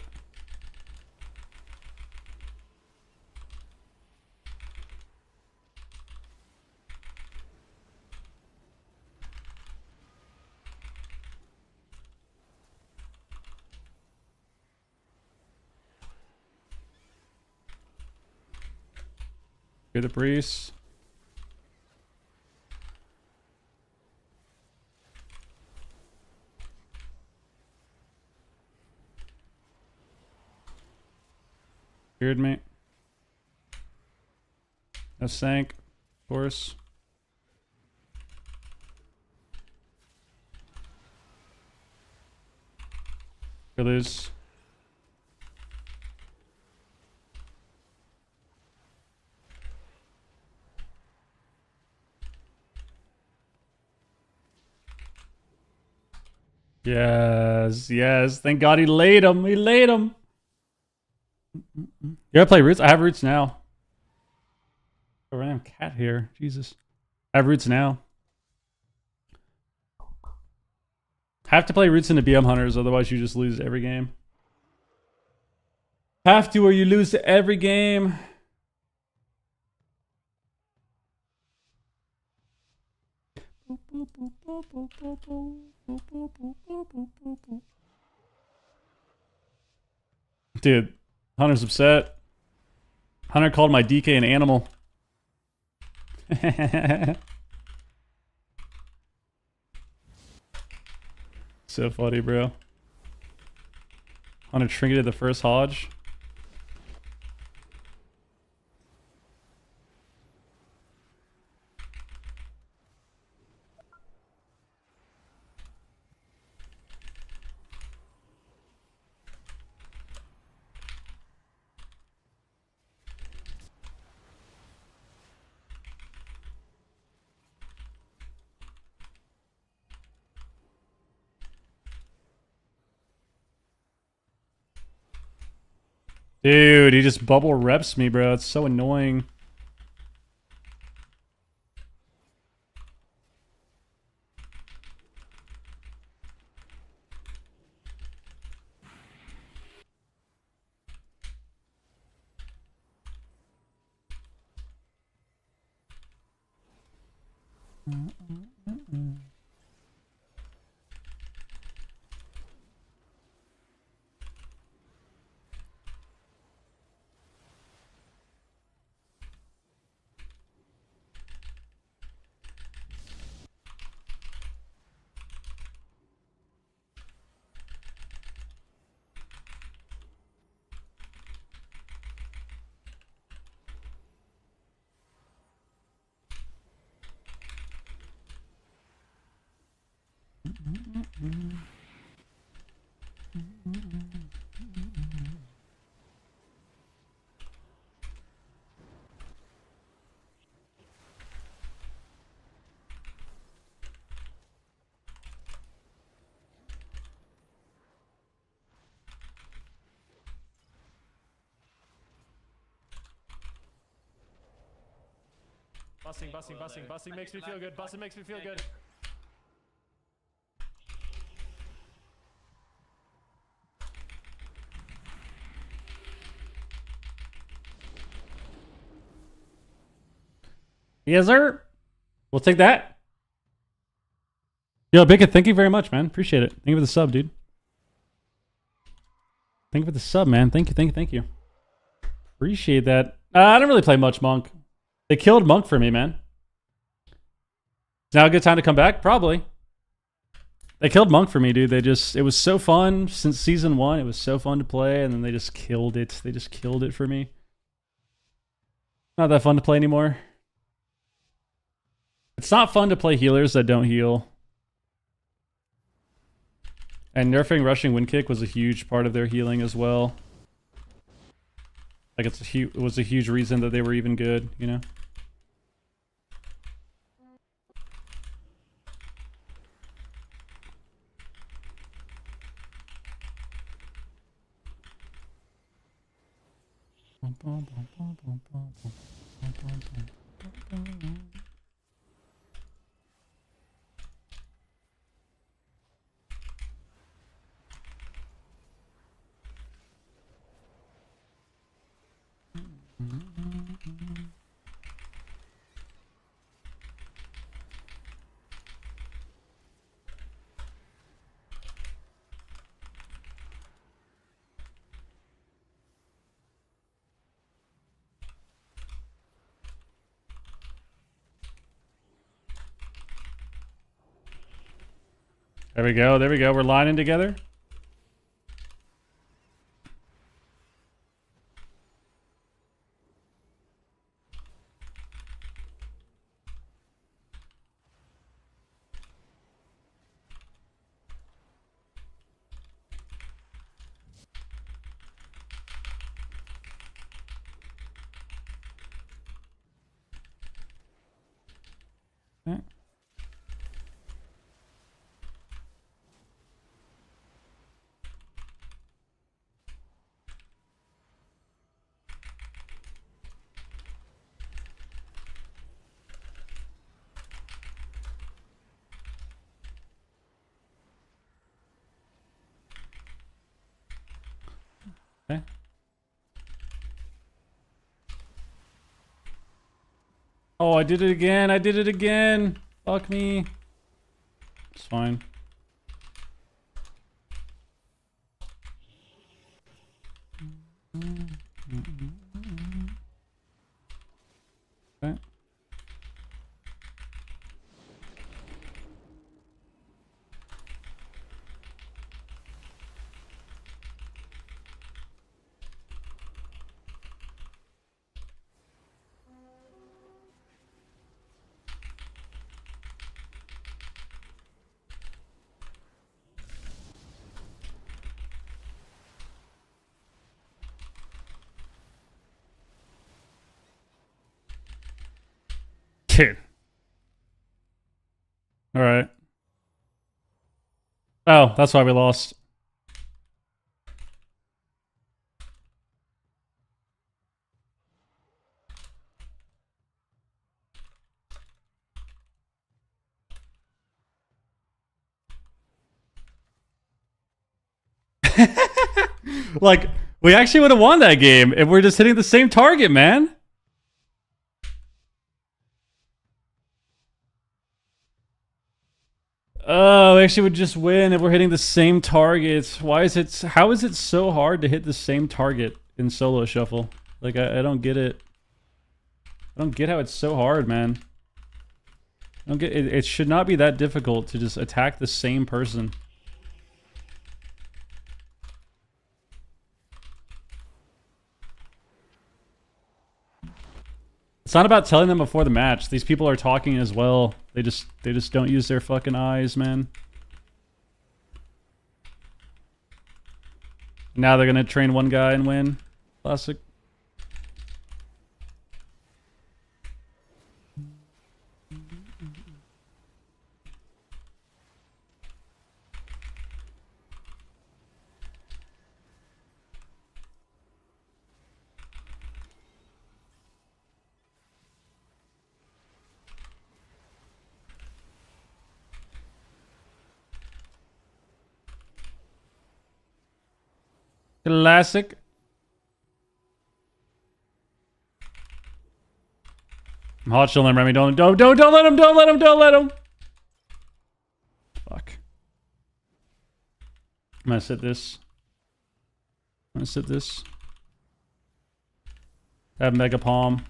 Fade the priest. Feared me. No sank, of course. We lose. Yes, yes. Thank God he laid him. He laid him. You ever play roots? I have roots now. Oh, random cat here. Jesus. I have roots now. Have to play roots into BM hunters, otherwise you just lose every game. Have to, or you lose to every game. Dude, Hunter's upset. Hunter called my DK an animal. So funny, bro. Hunter trinketed the first Hodge. Dude, he just bubble reps me, bro. It's so annoying. Busting makes me feel good. Busting makes me feel good. Yes, sir. We'll take that. Yo, Bickett, thank you very much, man. Appreciate it. Thank you for the sub, dude. Thank you for the sub, man. Thank you. Appreciate that. I don't really play much Monk. They killed Monk for me, man. Is now a good time to come back? Probably. They killed Monk for me, dude. It was so fun since season 1. It was so fun to play, and then they just killed it. They just killed it for me. Not that fun to play anymore. It's not fun to play healers that don't heal. And nerfing rushing wind kick was a huge part of their healing as well. Like it was a huge reason that they were even good, you know? There we go. There we go. We're lining together. Okay. Okay. Oh, I did it again. I did it again. Fuck me. It's fine. Okay. Dude. All right. Oh, that's why we lost. Like, we actually would have won that game if we're just hitting the same target, man. Oh, we actually would just win if we're hitting the same targets. Why is it? How is it so hard to hit the same target in solo shuffle? Like, I don't get it. I don't get how it's so hard, man. I don't get it. It should not be that difficult to just attack the same person. It's not about telling them before the match. These people are talking as well. They just don't use their fucking eyes, man. Now they're gonna train one guy and win. Classic. Classic. I'm hot chilling, Remy. Don't let him. Fuck. I'm gonna sit this. Have Mega Palm.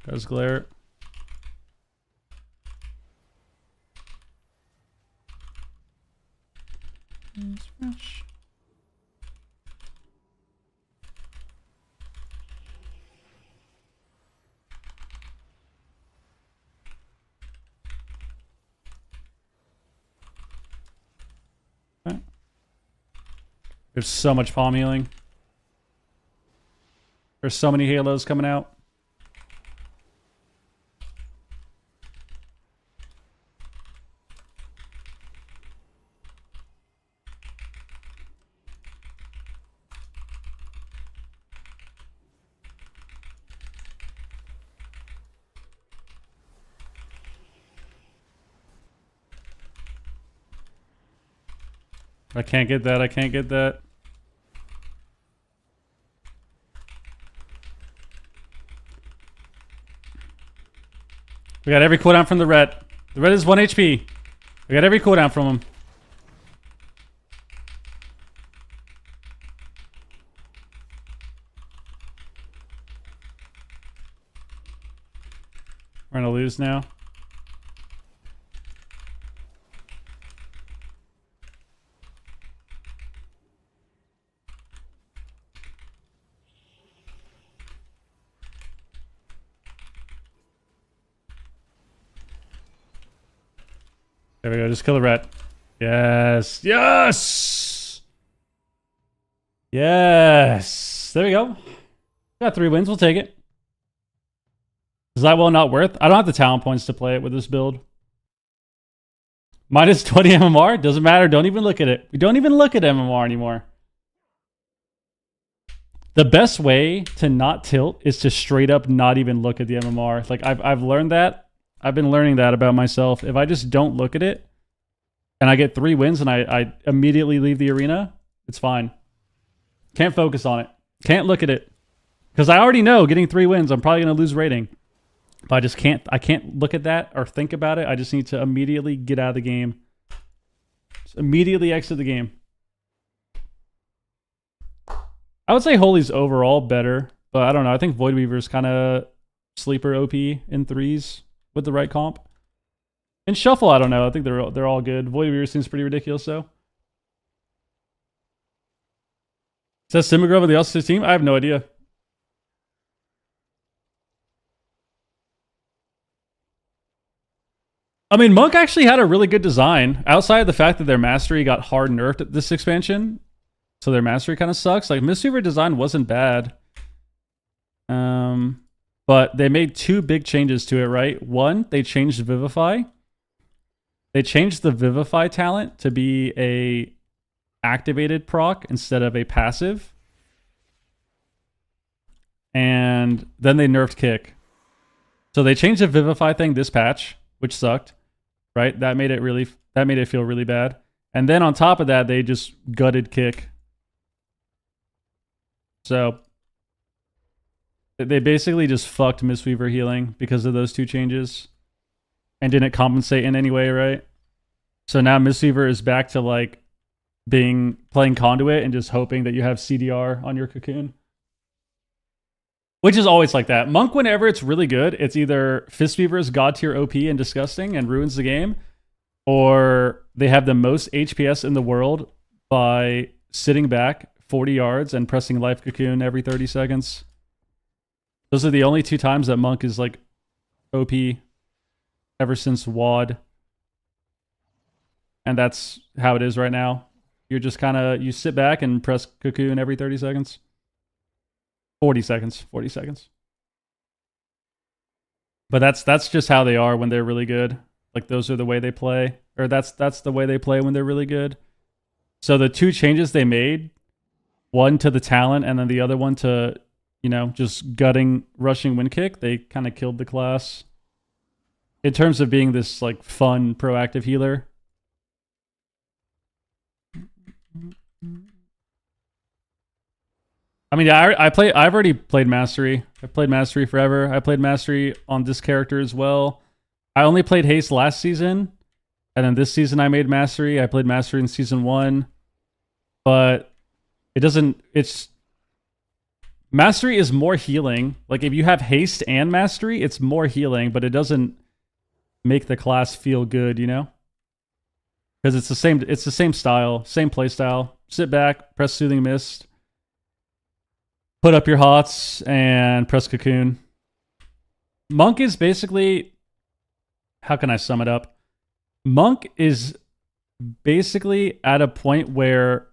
Guys glare. Smash. Okay. There's so much palm healing. There's so many halos coming out. I can't get that. I can't get that. We got every cooldown from the red. The red is 1 HP. We got every cooldown from him. We're gonna lose now. There we go. Just kill the rat. Yes. Yes. Yes. There we go. Got 3 wins. We'll take it. Is that well not worth? I don't have the talent points to play it with this build. Minus 20 MMR? Doesn't matter. Don't even look at it. We don't even look at MMR anymore. The best way to not tilt is to straight up not even look at the MMR. Like I've learned that. I've been learning that about myself. If I just don't look at it and I get 3 wins and I immediately leave the arena, it's fine. Can't focus on it. Can't look at it. Because I already know getting 3 wins, I'm probably going to lose rating. But I can't look at that or think about it. I just need to immediately get out of the game. Just immediately exit the game. I would say Holy's overall better, but I don't know. I think Void Weaver's kind of sleeper OP in 3s with the right comp. And Shuffle, I don't know. I think they're all good. Void Weaver seems pretty ridiculous, though. Says Simagrove of the Elsis team? I have no idea. I mean, Monk actually had a really good design. Outside of the fact that their mastery got hard nerfed at this expansion, so their mastery kind of sucks. Like, Mistweaver design wasn't bad. But they made 2 big changes to it, right? One, they changed Vivify. They changed the Vivify talent to be a activated proc instead of a passive. And then they nerfed Kick. So they changed the Vivify thing this patch, which sucked, right? That made it feel really bad. And then on top of that, they just gutted Kick. So they basically just fucked Mistweaver healing because of those 2 changes and didn't compensate in any way, right? So now Mistweaver is back to like playing Conduit and just hoping that you have CDR on your Cocoon. Which is always like that. Monk, whenever it's really good, it's either Fistweaver is god tier OP and disgusting and ruins the game, or they have the most HPS in the world by sitting back 40 yards and pressing Life Cocoon every 30 seconds. Those are the only 2 times that Monk is like OP ever since WoD. And that's how it is right now. You're just you sit back and press Cocoon every 30 seconds. 40 seconds. 40 seconds. But that's just how they are when they're really good. Like, those are the way they play. Or that's the way they play when they're really good. So the 2 changes they made, one to the talent and then the other one to, just gutting rushing wind kick, they kind of killed the class in terms of being this like fun proactive healer. I mean, I've already played Mastery. I've played Mastery forever. I played Mastery on this character as well. I only played Haste last season, and then this season I made Mastery. I played Mastery in season 1, but Mastery is more healing. Like, if you have Haste and Mastery, it's more healing, but it doesn't make the class feel good, Because it's the same style, same play style. Sit back, press Soothing Mist, put up your hots, and press Cocoon. Monk is basically, how can I sum it up? Monk is basically at a point where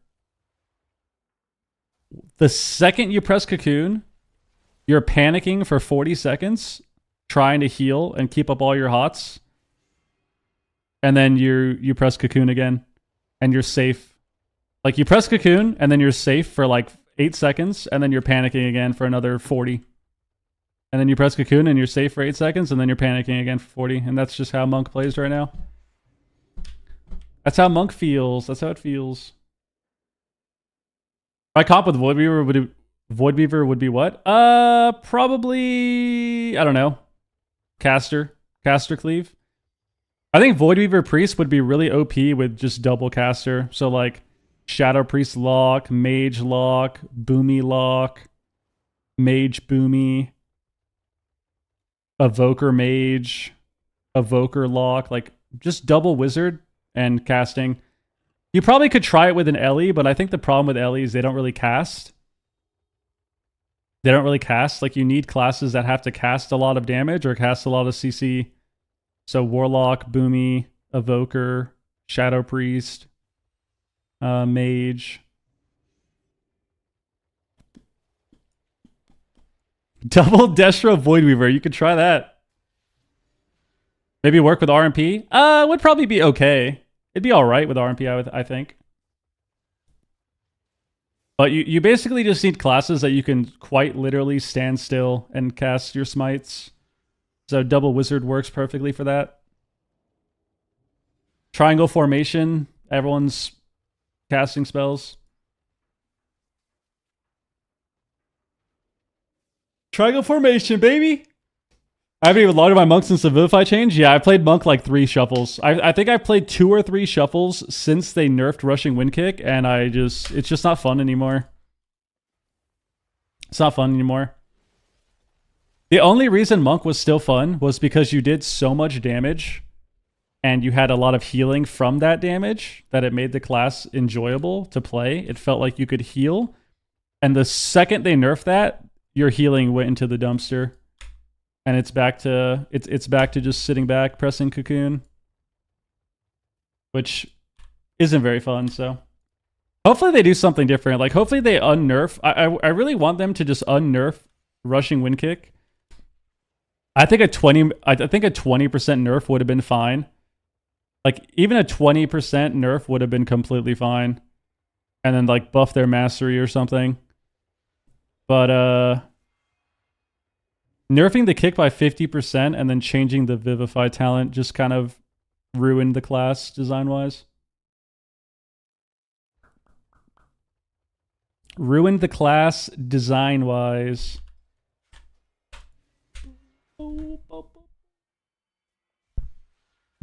the second you press Cocoon, you're panicking for 40 seconds, trying to heal and keep up all your hots. And then you press Cocoon again, and you're safe. Like, you press Cocoon, and then you're safe for like 8 seconds, and then you're panicking again for another 40. And then you press Cocoon, and you're safe for 8 seconds, and then you're panicking again for 40. And that's just how Monk plays right now. That's how Monk feels. That's how it feels. My comp with Voidweaver would be what? Probably, I don't know. Caster Cleave. I think Voidweaver Priest would be really OP with just double caster. So like Shadow Priest lock, Mage lock, Boomy lock, Mage Boomy, Evoker Mage, Evoker lock, like just double wizard and casting. You probably could try it with an Ellie, but I think the problem with Ellie is they don't really cast. They don't really cast. Like, you need classes that have to cast a lot of damage or cast a lot of CC. So Warlock, Boomy, Evoker, Shadow Priest, Mage. Double Destro Voidweaver. You could try that. Maybe work with RMP. Would probably be okay. It'd be all right with RMP, I think. But you basically just need classes that you can quite literally stand still and cast your smites. So double wizard works perfectly for that. Triangle formation. Everyone's casting spells. Triangle formation, baby! I haven't even logged my monk since the Vivify change. Yeah, I played monk like 3 shuffles. I think I played 2 or 3 shuffles since they nerfed rushing wind kick, and it's just not fun anymore. It's not fun anymore. The only reason monk was still fun was because you did so much damage, and you had a lot of healing from that damage that it made the class enjoyable to play. It felt like you could heal, and the second they nerfed that, your healing went into the dumpster. And it's back to just sitting back, pressing Cocoon, which isn't very fun. So hopefully they do something different. Like, hopefully they unnerf. I really want them to just unnerf rushing wind kick. I think a 20% nerf would have been fine. Like, even a 20% nerf would have been completely fine. And then like buff their mastery or something. But nerfing the kick by 50% and then changing the Vivify talent just kind of ruined the class design-wise. Ruined the class design-wise. Boomy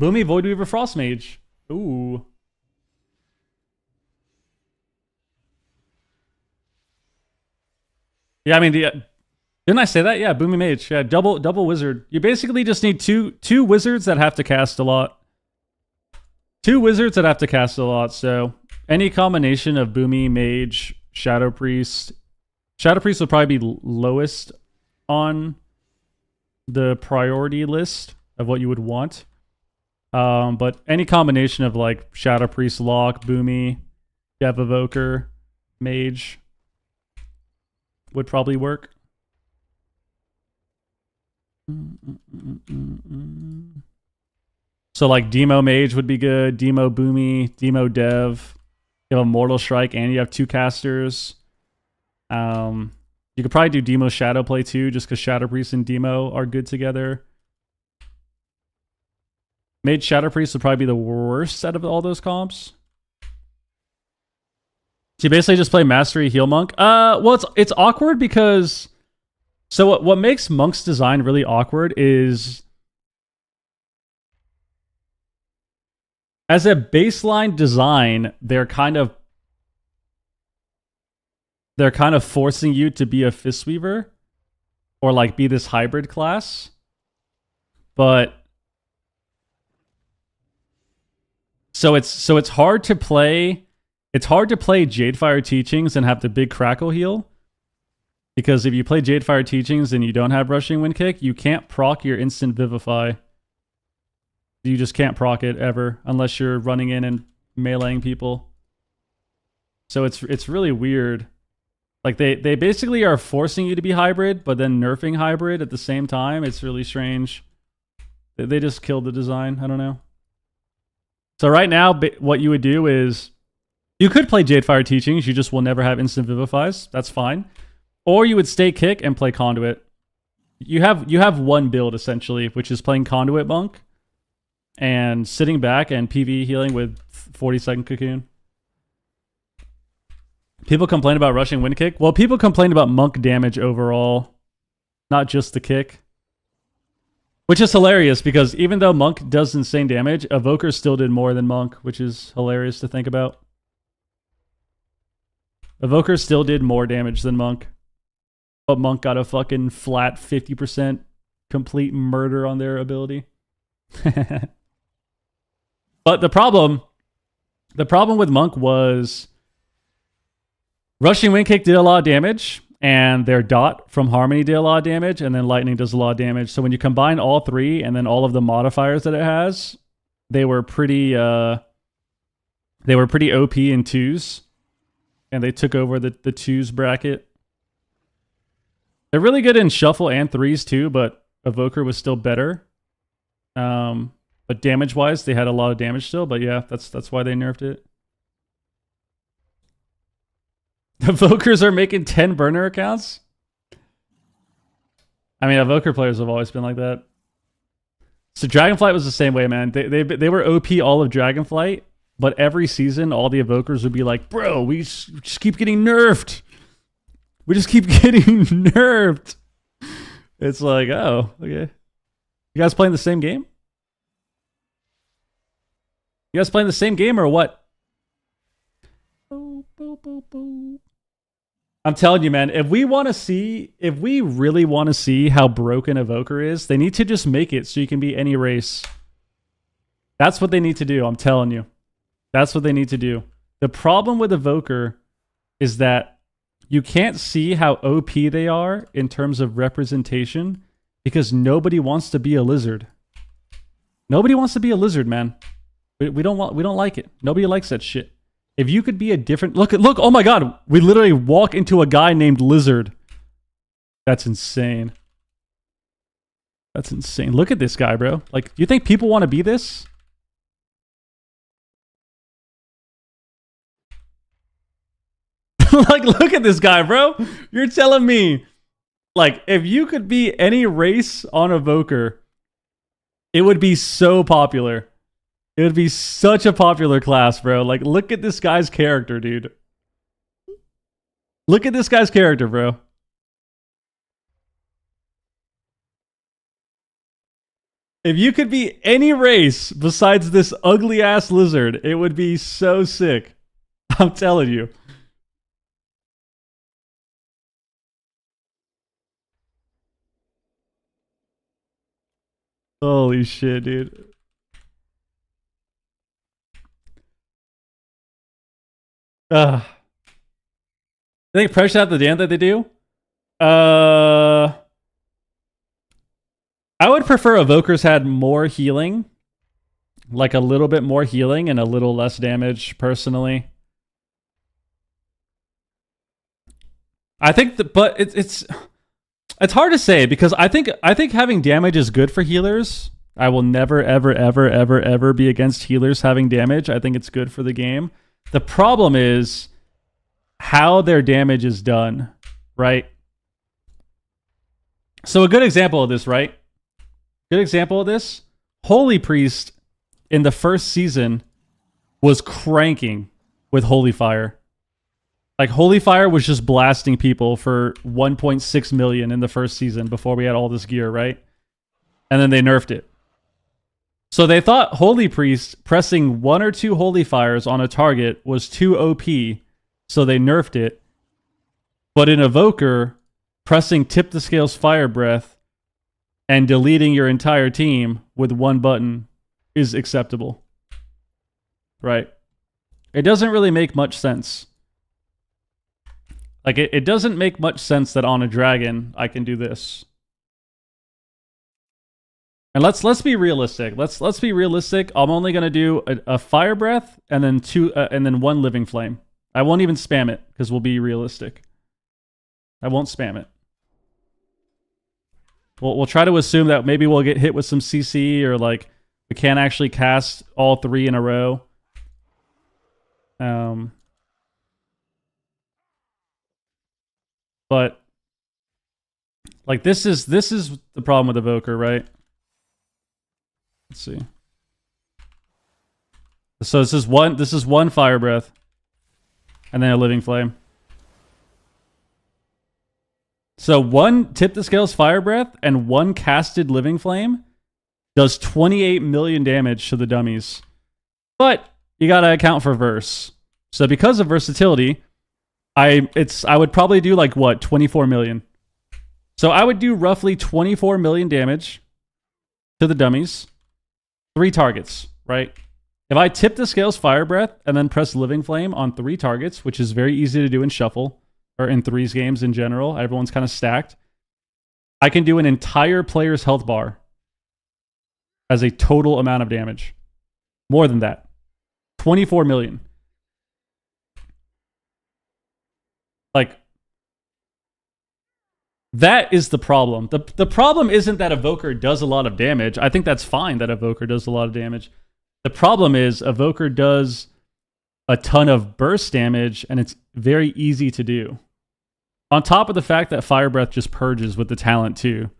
Voidweaver Frost Mage. Ooh. Yeah, I mean, didn't I say that? Yeah, Boomy Mage. Yeah, double wizard. You basically just need two wizards that have to cast a lot. 2 wizards that have to cast a lot. So any combination of Boomy, Mage, Shadow Priest. Shadow Priest would probably be lowest on the priority list of what you would want. But any combination of like Shadow Priest, Lock, Boomy, Dev Evoker, Mage would probably work. So like Demo Mage would be good. Demo Boomy, Demo Dev. You have a Mortal Strike and you have 2 casters. You could probably do Demo Shadow Play too, just because Shadow Priest and Demo are good together. Mage Shadow Priest would probably be the worst out of all those comps. So you basically just play Mastery Heal Monk. Well, it's awkward because... So what makes Monk's design really awkward is... As a baseline design, they're kind of forcing you to be a Fistweaver. Or like be this hybrid class. But... So it's hard to play... It's hard to play Jadefire Teachings and have the big Crackle heal. Because if you play Jadefire Teachings and you don't have Rushing Wind Kick, you can't proc your instant Vivify. You just can't proc it ever unless you're running in and meleeing people. So it's really weird. Like they basically are forcing you to be hybrid, but then nerfing hybrid at the same time. It's really strange. They just killed the design. I don't know. So right now, what you would do is you could play Jadefire Teachings. You just will never have instant vivifies. That's fine. Or you would stay kick and play Conduit. You have one build essentially, which is playing Conduit Monk and sitting back and PV healing with 40-second cocoon. People complain about rushing wind kick. Well, people complain about monk damage overall, not just the kick. Which is hilarious because even though monk does insane damage, Evoker still did more than monk, which is hilarious to think about. Evoker still did more damage than monk. But monk got a fucking flat 50% complete murder on their ability. But the problem with monk was rushing wind kick did a lot of damage, and their dot from harmony did a lot of damage, and then lightning does a lot of damage. So when you combine all three and then all of the modifiers that it has, they were pretty OP in twos, and they took over the twos bracket. They're really good in shuffle and threes too, but Evoker was still better. But damage wise, they had a lot of damage still. But yeah, that's why they nerfed it. Evokers are making 10 burner accounts. I mean, Evoker players have always been like that. So Dragonflight was the same way, man. They were OP all of Dragonflight, but every season, all the Evokers would be like, bro, we just keep getting nerfed. We just keep getting nerfed. It's like, oh, okay. You guys playing the same game? You guys playing the same game or what? I'm telling you, man, if we really want to see how broken Evoker is, they need to just make it so you can be any race. That's what they need to do, I'm telling you. That's what they need to do. The problem with Evoker is that you can't see how OP they are in terms of representation because nobody wants to be a lizard. Nobody wants to be a lizard, man. We don't like it. Nobody likes that shit. If you could be a different look, oh my god, we literally walk into a guy named Lizard. That's insane. That's insane. Look at this guy, bro. Like, do you think people want to be this? Like, look at this guy, bro. You're telling me, like, if you could be any race on Evoker, it would be so popular. It would be such a popular class, bro. Like, look at this guy's character, dude. Look at this guy's character, bro. If you could be any race besides this ugly-ass lizard, it would be so sick. I'm telling you. Holy shit, dude. I think pressure out the damn that they do. I would prefer Evokers had more healing. Like a little bit more healing and a little less damage, personally. I think but it's hard to say because I think having damage is good for healers. I will never ever be against healers having damage. I think it's good for the game. The problem is how their damage is done, right? So a good example of this, right? Good example of this. Holy Priest in the first season was cranking with Holy Fire. Like, Holy Fire was just blasting people for 1.6 million in the first season before we had all this gear, right? And then they nerfed it. So they thought Holy Priest pressing 1 or 2 Holy Fires on a target was too OP, so they nerfed it. But in Evoker, pressing Tip the Scales Fire Breath and deleting your entire team with one button is acceptable. Right? It doesn't really make much sense. Like, it doesn't make much sense that on a dragon, I can do this. And let's be realistic. Let's be realistic. I'm only gonna do a fire breath and then 1 living flame. I won't even spam it because we'll be realistic. I won't spam it. We'll try to assume that maybe we'll get hit with some CC or like we can't actually cast all 3 in a row. But like this is the problem with Evoker, right? Let's see. So this is one Fire Breath, and then a Living Flame. So one Tip the Scales Fire Breath and one casted Living Flame does 28 million damage to the dummies. But you gotta account for verse. So because of versatility, I would probably do like what, 24 million. So I would do roughly 24 million damage to the dummies. 3 targets, right? If I tip the Scales Fire Breath and then press Living Flame on 3 targets, which is very easy to do in Shuffle, or in 3s games in general, everyone's kind of stacked, I can do an entire player's health bar as a total amount of damage. More than that. 24 million. Like, that is the problem. The problem isn't that Evoker does a lot of damage. I think that's fine that Evoker does a lot of damage. The problem is Evoker does a ton of burst damage, and it's very easy to do. On top of the fact that Fire Breath just purges with the talent too.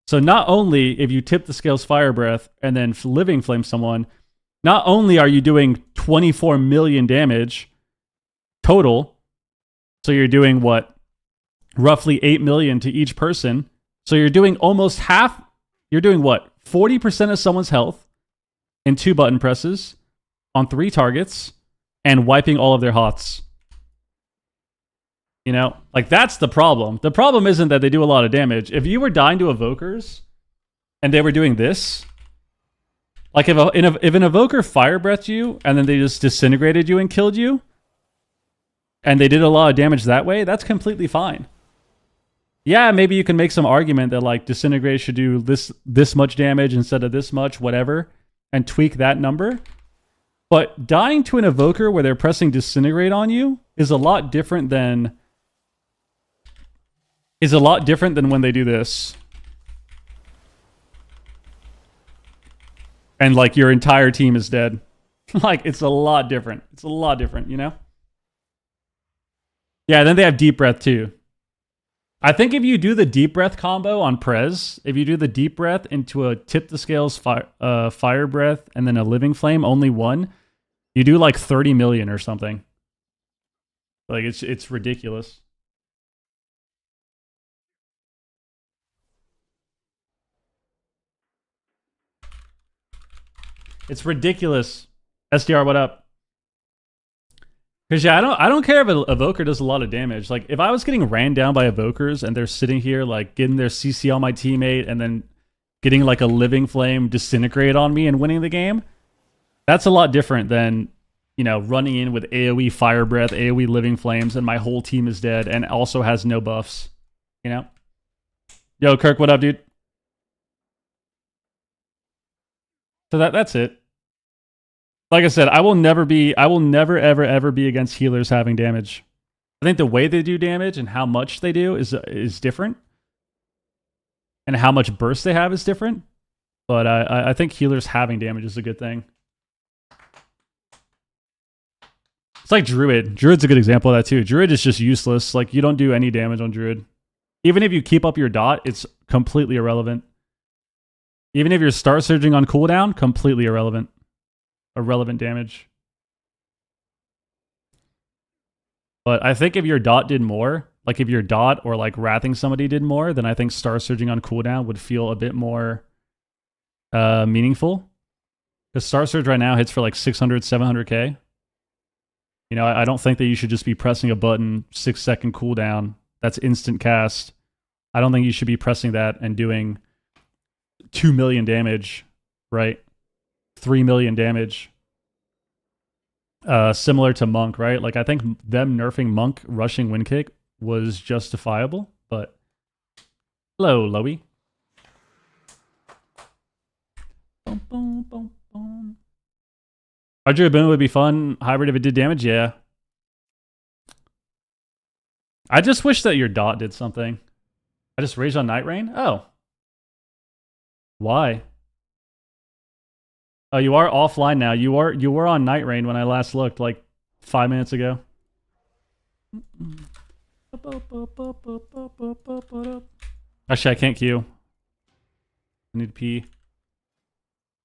So not only if you tip the Scales Fire Breath and then Living Flame someone, not only are you doing 24 million damage total, so you're doing what? Roughly 8 million to each person. So you're doing almost half, you're doing what? 40% of someone's health in 2 button presses on 3 targets and wiping all of their hots. You know, like that's the problem. The problem isn't that they do a lot of damage. If you were dying to Evokers and they were doing this, like if an Evoker Fire Breathed you and then they just disintegrated you and killed you, and they did a lot of damage that way, that's completely fine. Yeah, maybe you can make some argument that like Disintegrate should do this much damage instead of this much, whatever, and tweak that number. But dying to an Evoker where they're pressing Disintegrate on you is a lot different than when they do this. And like your entire team is dead. Like it's a lot different. It's a lot different, you know? Yeah, then they have Deep Breath too. I think if you do the Deep Breath combo on Prez, if you do the Deep Breath into a Tip the Scales Fire Breath and then a Living Flame, only one, you do like 30 million or something. Like it's ridiculous. It's ridiculous. SDR, what up? Because yeah, I don't care if an Evoker does a lot of damage. Like if I was getting ran down by Evokers and they're sitting here like getting their CC on my teammate and then getting like a Living Flame disintegrate on me and winning the game, that's a lot different than, you know, running in with AoE Fire Breath, AoE Living Flames, and my whole team is dead and also has no buffs. You know? Yo, Kirk, what up, dude? So that's it. Like I said, I will never ever ever be against healers having damage. I think the way they do damage and how much they do is different. And how much burst they have is different. But I think healers having damage is a good thing. It's like Druid. Druid's a good example of that too. Druid is just useless. Like you don't do any damage on Druid. Even if you keep up your dot, it's completely irrelevant. Even if you're Star Surging on cooldown, completely irrelevant. Irrelevant damage. But I think if your dot did more, like if your dot or like wrathing somebody did more, then I think Star Surging on cooldown would feel a bit more meaningful. Because Star Surge right now hits for like 600, 700k. You know, I don't think that you should just be pressing a button, 6-second cooldown. That's instant cast. I don't think you should be pressing that and doing 2 million damage, right? 3 million damage. Similar to Monk, right? Like I think them nerfing Monk rushing wind kick was justifiable, but hello, Lowy. Boom, boom, boom, boom. Druid Boom would be fun. Hybrid if it did damage, yeah. I just wish that your dot did something. I just raged on Night Rain? Oh. Why? Oh, you are offline now. You were on Night Rain when I last looked, like 5 minutes ago. Actually, I can't queue. I need to pee.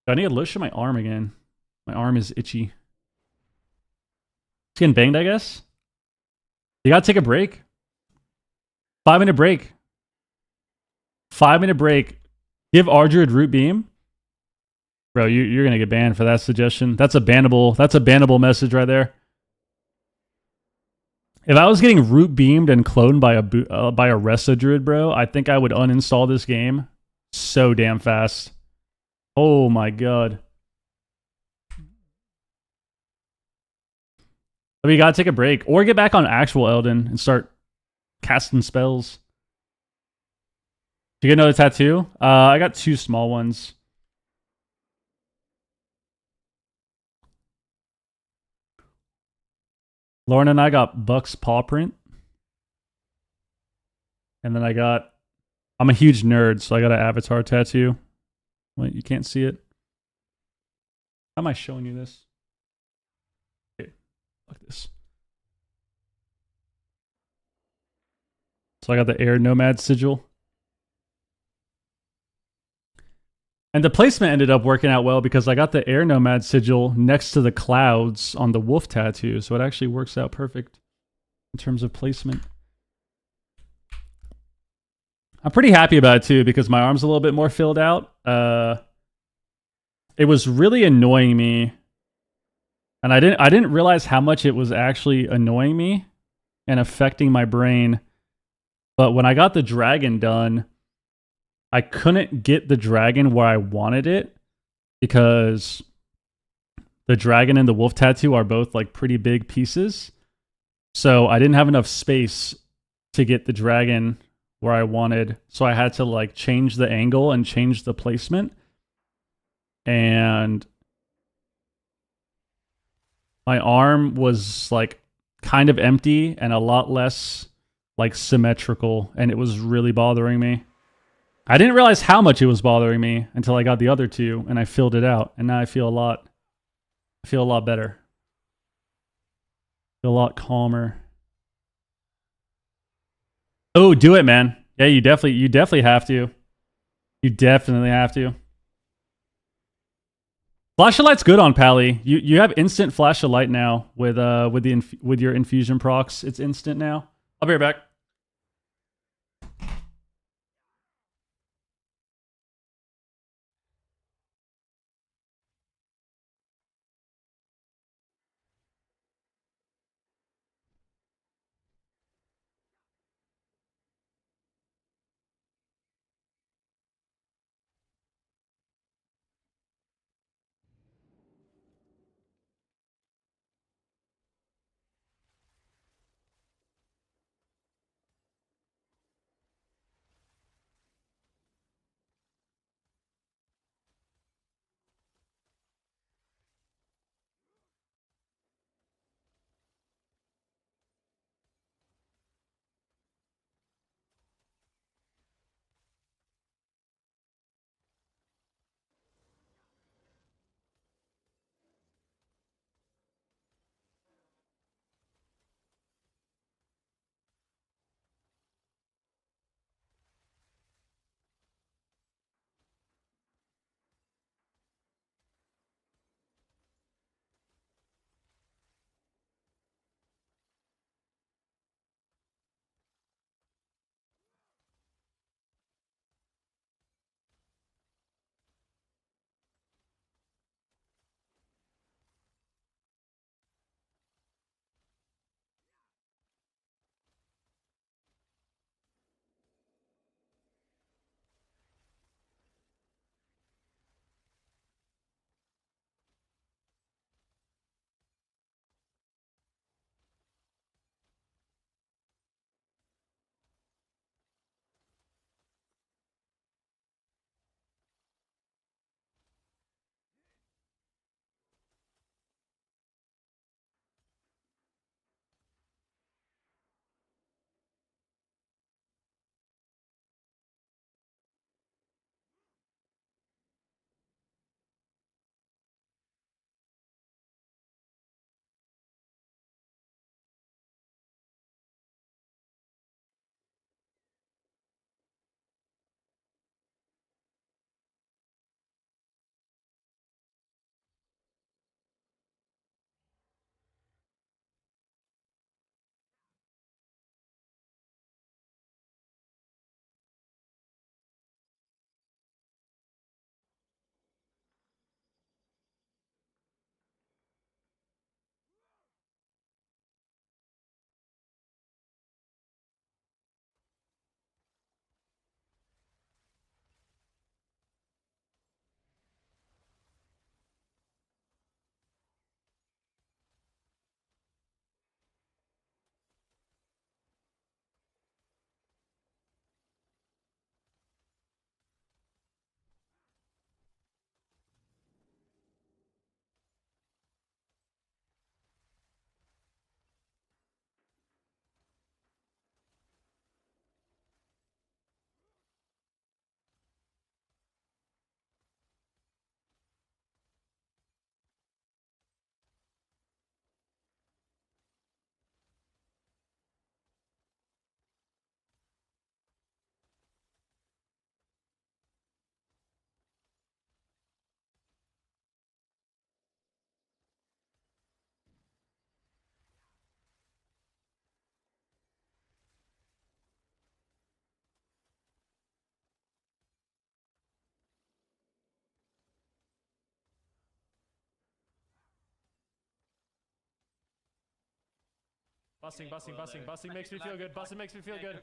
I need to lotion my arm again. My arm is itchy. It's getting banged, I guess. You gotta take a break. 5-minute break. 5-minute break. Give our Druid root beam. Bro, you're gonna get banned for that suggestion. That's a bannable message right there. If I was getting root beamed and cloned by a Resta Druid, bro, I think I would uninstall this game so damn fast. Oh my god. But you gotta take a break. Or get back on actual Elden and start casting spells. Did you get another tattoo? I got 2 small ones. Lauren and I got Buck's paw print. And then I'm a huge nerd, so I got an avatar tattoo. Wait, you can't see it? How am I showing you this? Okay, fuck this. So I got the Air Nomad sigil. And the placement ended up working out well because I got the Air Nomad sigil next to the clouds on the wolf tattoo. So it actually works out perfect in terms of placement. I'm pretty happy about it too because my arm's a little bit more filled out. It was really annoying me. And I didn't realize how much it was actually annoying me and affecting my brain. But when I got the dragon done, I couldn't get the dragon where I wanted it because the dragon and the wolf tattoo are both like pretty big pieces. So I didn't have enough space to get the dragon where I wanted. So I had to like change the angle and change the placement. And my arm was like kind of empty and a lot less like symmetrical. And it was really bothering me. I didn't realize how much it was bothering me until I got the other 2 and I filled it out. And now I feel a lot better. I feel a lot calmer. Oh, do it, man. Yeah, you definitely have to. You definitely have to. Flash of Light's good on Pally. You have instant Flash of Light now with your infusion procs. It's instant now. I'll be right back. Busting makes me feel good. Busting makes me feel good.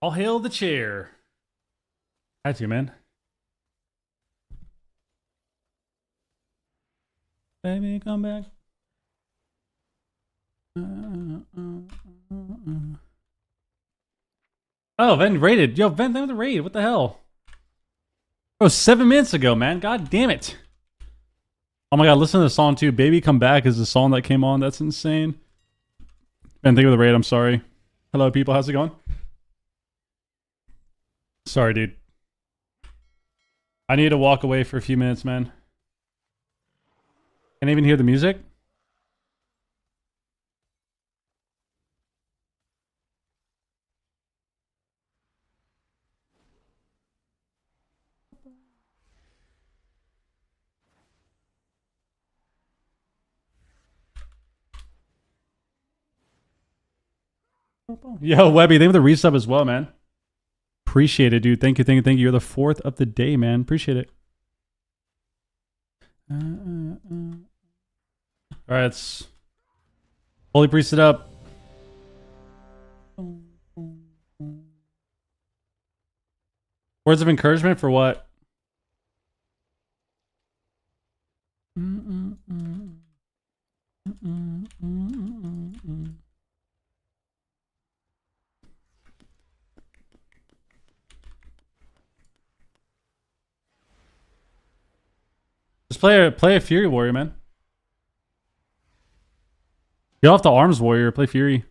All hail the chair. Had to, man. Baby, come back. Oh, Ven raided. Yo, Ven with the raid. What the hell? Oh, 7 minutes ago, man. God damn it. Oh my god, listen to the song too. Baby Come Back is the song that came on. That's insane. Ven, thank you for the raid. I'm sorry. Hello, people. How's it going? Sorry, dude. I need to walk away for a few minutes, man. Can't even hear the music. Yo, Webby, thank you for the resub as well, man. Appreciate it, dude. Thank you, thank you, thank you. You're the 4th of the day, man. Appreciate it. All right, let's Holy Priest it up. Words of encouragement for what? Just play a Fury Warrior, man. Get off the Arms Warrior. Play Fury.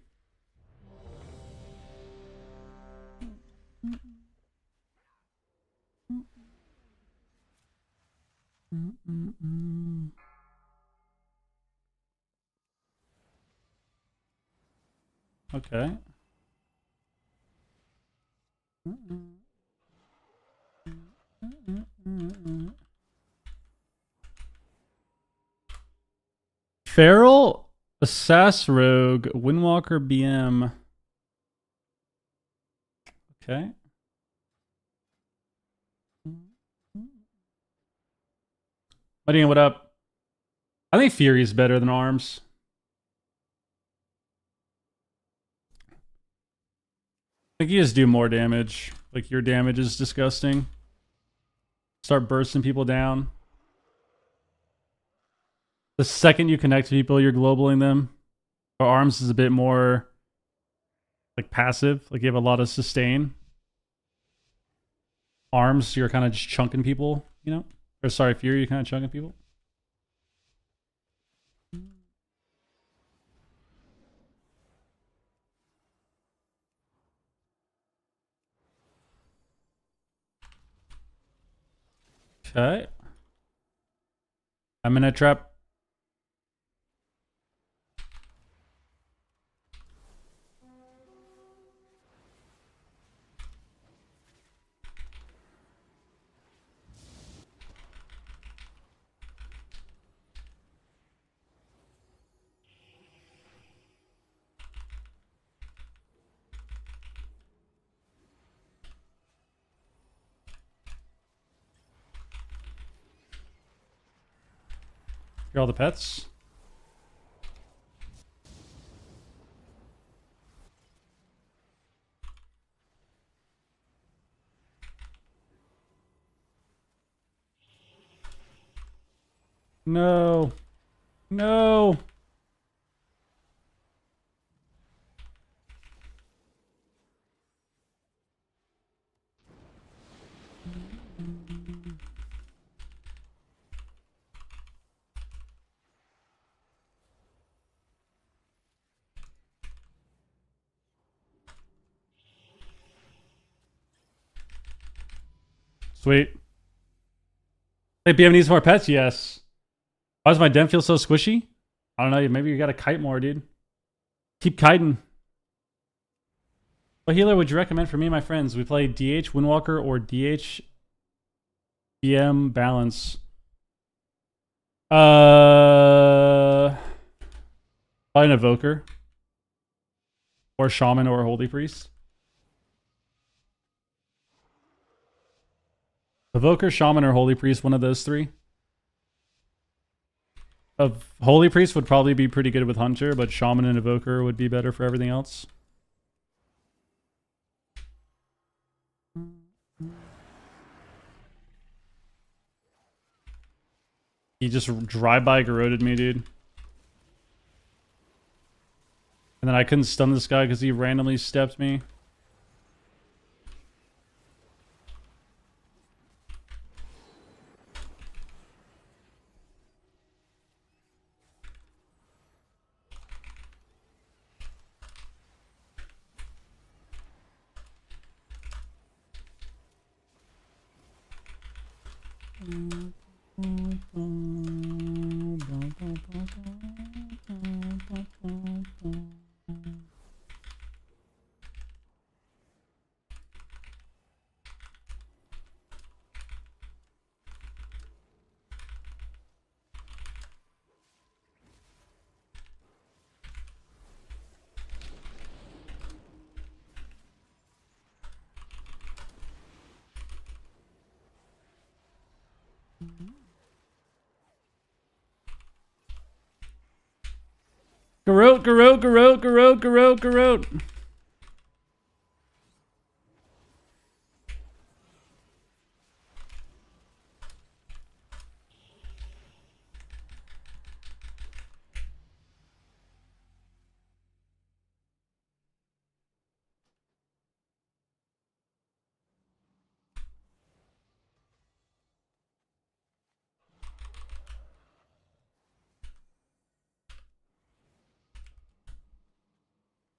Okay. Feral, Assass Rogue, Windwalker BM. Okay. Buddy, what up? I think Fury is better than Arms. I think you just do more damage. Like, your damage is disgusting. Start bursting people down. The second you connect to people, you're globaling them. Or Arms is a bit more like passive. Like, you have a lot of sustain. Arms, you're kind of just chunking people, you know? Or sorry, Fury, you're kind of chunking people. Okay. I'm in a trap. Here are all the pets. No. No. Sweet. Hey, BM needs more pets? Yes. Why does my den feel so squishy? I don't know. Maybe you gotta kite more, dude. Keep kiting. What healer would you recommend for me and my friends? We play DH Windwalker or DH BM Balance. Probably an Evoker. Or Shaman or Holy Priest. Evoker, Shaman, or Holy Priest, one of those three. Holy Priest would probably be pretty good with Hunter, but Shaman and Evoker would be better for everything else. He just drive-by garroted me, dude. And then I couldn't stun this guy because he randomly stepped me. Garrote, garrote, garrote, garrote, garrote, garrote.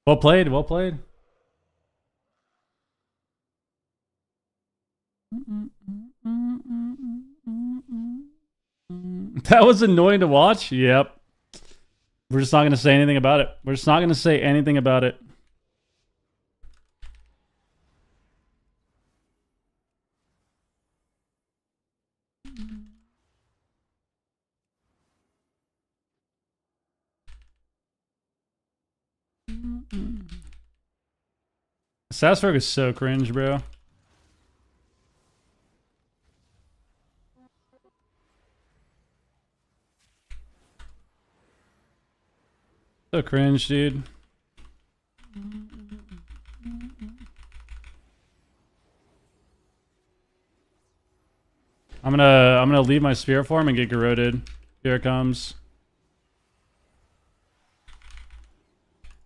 Well played, well played. That was annoying to watch. Yep. We're just not going to say anything about it. We're just not going to say anything about it. Sassrogue is so cringe, bro. So cringe, dude. I'm gonna leave my spirit form and get corroded. Here it comes.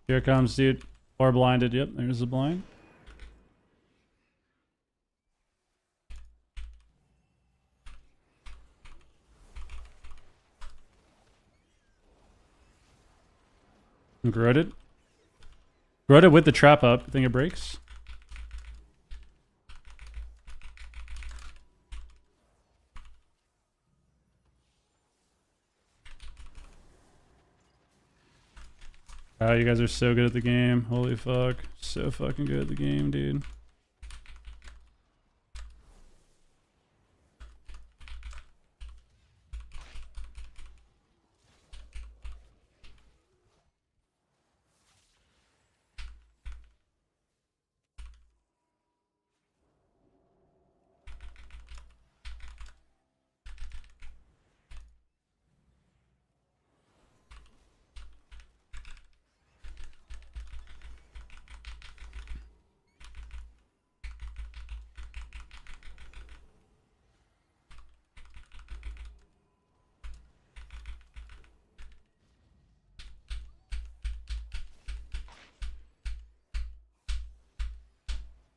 Here it comes, dude. Or blinded. Yep, there's the blind. I'm corroded. Corroded with the trap up. Think it breaks? Wow, you guys are so good at the game. Holy fuck. So fucking good at the game, dude.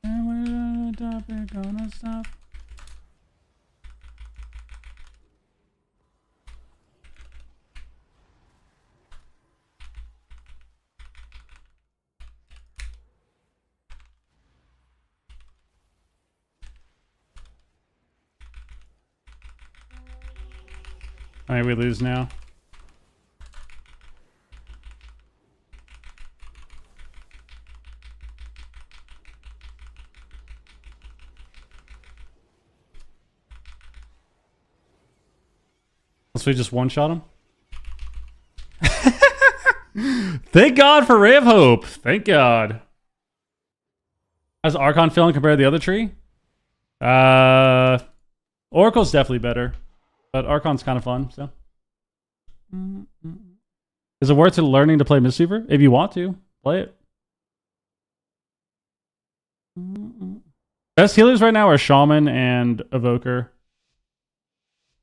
And we're gonna stop. Alright, we lose now. Unless we just one-shot him. Thank God for Ray of Hope. Thank God. How's Archon feeling compared to the other tree? Oracle's definitely better. But Archon's kind of fun, so. Is it worth it learning to play Mistweaver? If you want to, play it. Best healers right now are Shaman and Evoker.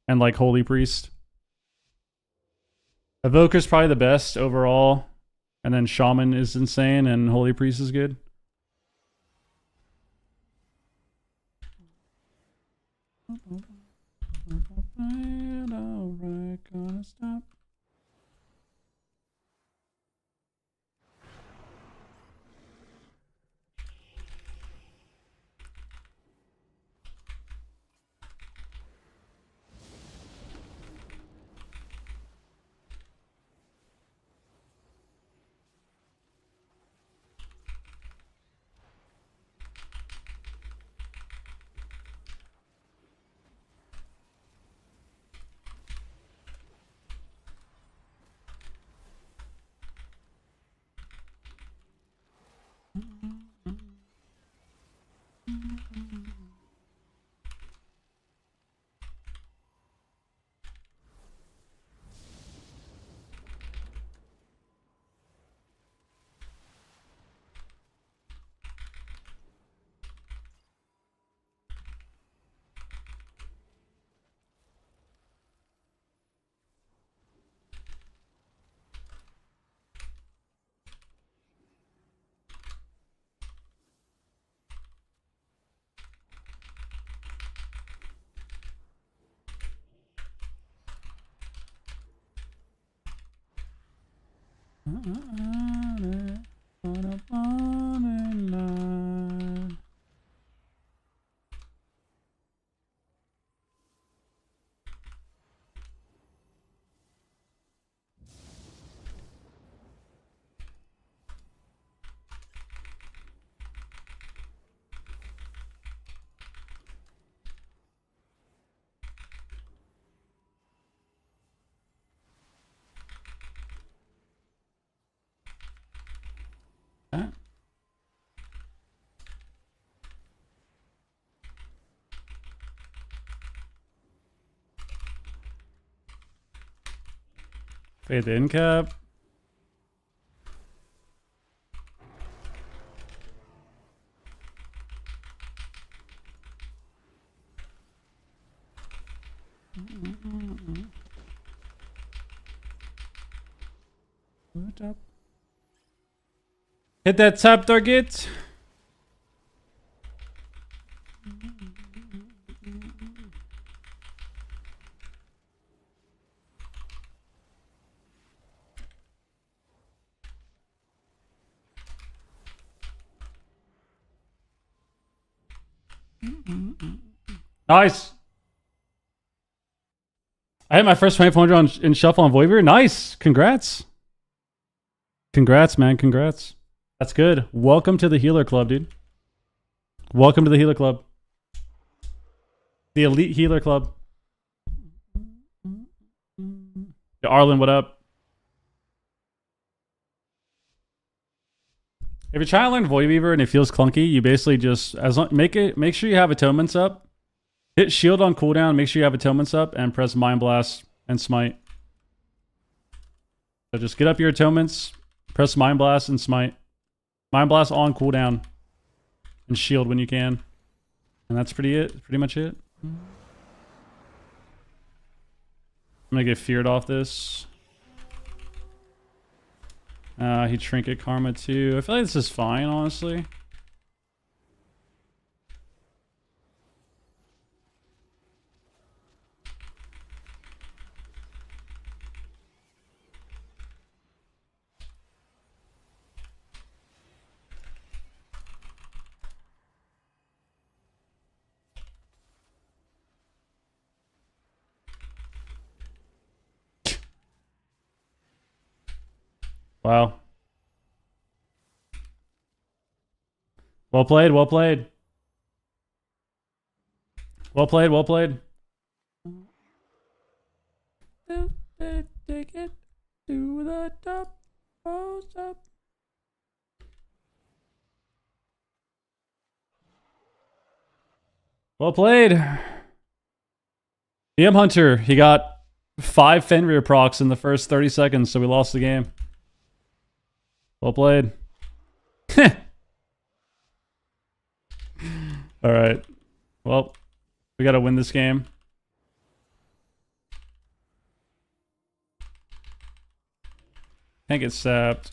And like Holy Priest. Evoker's probably the best overall. And then Shaman is insane and Holy Priest is good. Alright, gonna stop. Fade the end cap. Hit that top target. Nice. I hit my first 2400 in shuffle on Voivir. Nice. Congrats. Congrats, man. Congrats. That's good. Welcome to the healer club, dude. Welcome to the healer club. The elite healer club. Yo, Arlen, what up? If you're trying to learn Void Weaver and it feels clunky, you basically just make sure you have atonements up. Hit shield on cooldown, make sure you have atonements up, and press Mind Blast and Smite. So just get up your atonements, press Mind Blast and Smite. Mind Blast on cooldown. And shield when you can. And that's pretty much it. I'm gonna get feared off this. He Trinket Karma too. I feel like this is fine, honestly. Wow. Well played, well played. Well played, well played. Take it to the top. Up. Well played. DM Hunter, he got 5 Fenrir procs in the first 30 seconds, so we lost the game. Well played. Alright. Well, we gotta win this game. Can't get sapped.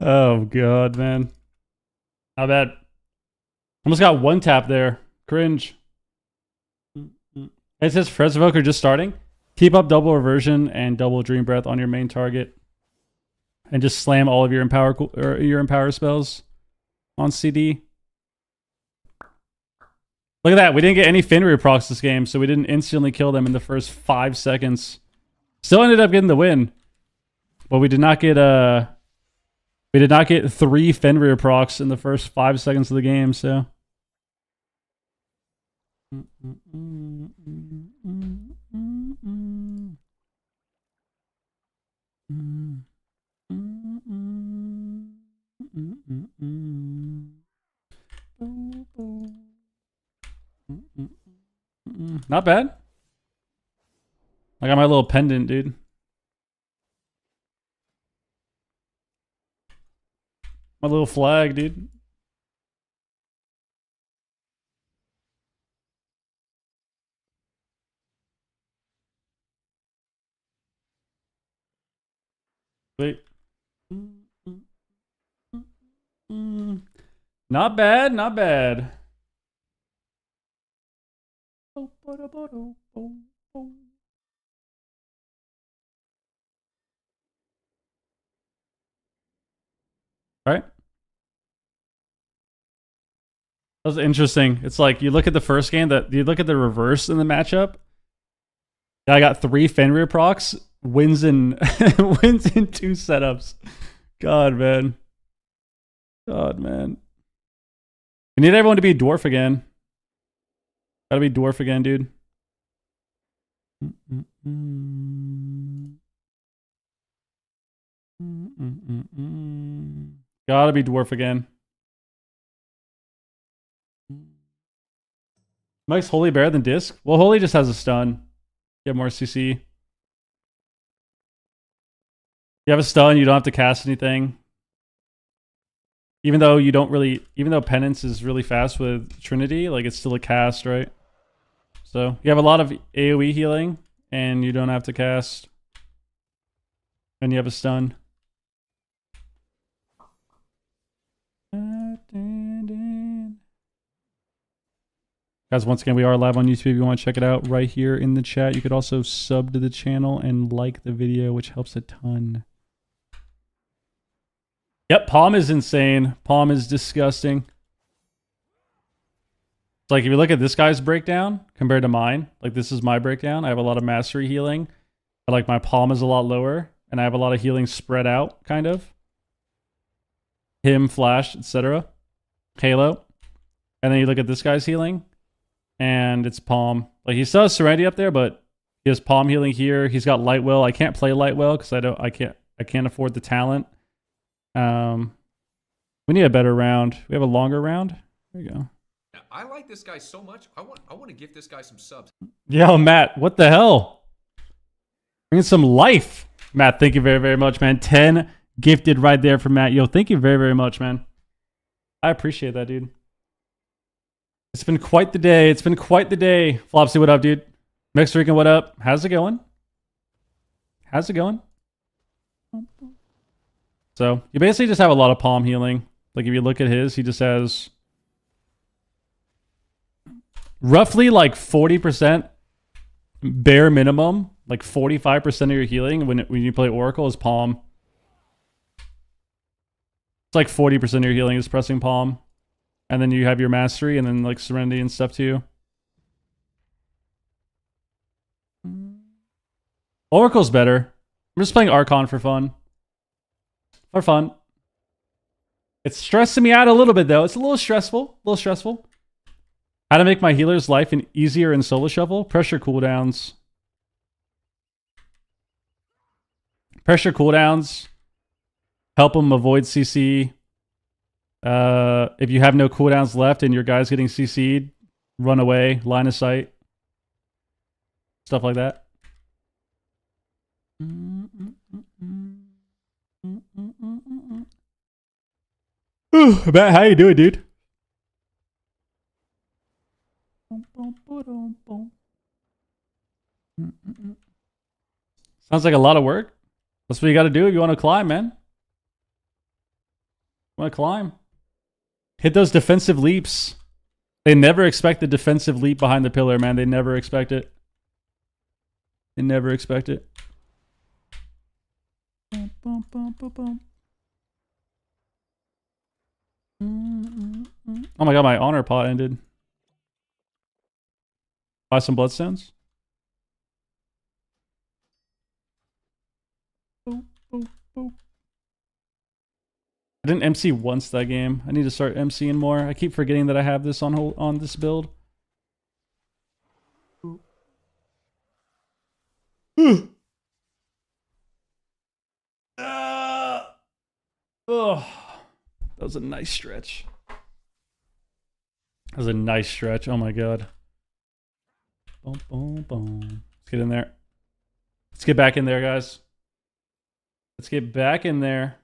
Oh god, man. How bad? Almost got one tap there. Cringe. It says Fred's Evoker just starting. Keep up double reversion and double dream breath on your main target. And just slam all of your empower spells on CD. Look at that. We didn't get any Fenrir procs this game, so we didn't instantly kill them in the first 5 seconds. Still ended up getting the win. But we did not get 3 Fenrir procs in the first 5 seconds of the game, so. Not bad. I got my little pendant, dude. My little flag, dude. Wait. Not bad, not bad. Right? That was interesting. It's like you look at the first game, that you look at the reverse in the matchup. I got 3 Fenrir procs, wins in wins in 2 setups. God, man. God, man. We need everyone to be dwarf again. Gotta be dwarf again, dude. Gotta be dwarf again. Mike's Holy better than Disc? Well, Holy just has a stun. You have more CC. You have a stun, you don't have to cast anything. Even though you don't really, even though Penance is really fast with Trinity, like it's still a cast, right? So you have a lot of AoE healing, and you don't have to cast. And you have a stun. Guys, once again, we are live on YouTube. If you want to check it out right here in the chat, you could also sub to the channel and like the video, which helps a ton. Yep, Palm is insane. Palm is disgusting. It's like if you look at this guy's breakdown compared to mine, like this is my breakdown. I have a lot of mastery healing. But like my Palm is a lot lower, and I have a lot of healing spread out, kind of. Him, Flash, etc. Halo. And then you look at this guy's healing, and it's Palm. Like he still has Serenity up there, but he has Palm healing here. He's got Light Will. I can't play Light Will because I can't afford the talent. We need a better round. We have a longer round. There you go. I like this guy so much. I want to give this guy some subs. Yo, Matt, what the hell? Bring some life. Matt, thank you very, very much, man. 10 gifted right there for Matt. Yo, thank you very, very much, man. I appreciate that, dude. It's been quite the day. It's been quite the day. Flopsy, what up, dude? Mex Rican, what up? How's it going? How's it going? So, you basically just have a lot of Palm healing. Like, if you look at his, he just has roughly like 40% bare minimum. Like 45% of your healing when you play Oracle is Palm. It's like 40% of your healing is pressing Palm. And then you have your Mastery and then like Serenity and stuff too. Oracle's better. I'm just playing Archon for fun. For fun. It's stressing me out a little bit though. It's a little stressful. A little stressful. How to make my healer's life easier in solo shuffle? Pressure cooldowns. Pressure cooldowns. Help them avoid CC. If you have no cooldowns left and your guy's getting CC'd, run away, line of sight. Stuff like that. Matt, how you doing, dude? Sounds like a lot of work. That's what you got to do if you want to climb, man. Want to climb? Hit those defensive leaps. They never expect the defensive leap behind the pillar, man. They never expect it. They never expect it. Oh my god, my honor pot ended. Buy some bloodstones. I didn't MC once that game. I need to start MCing more. I keep forgetting that I have this on this build. Oh, that was a nice stretch. That was a nice stretch. Oh my god. Boom, boom, boom. Let's get in there. Let's get back in there, guys. Let's get back in there.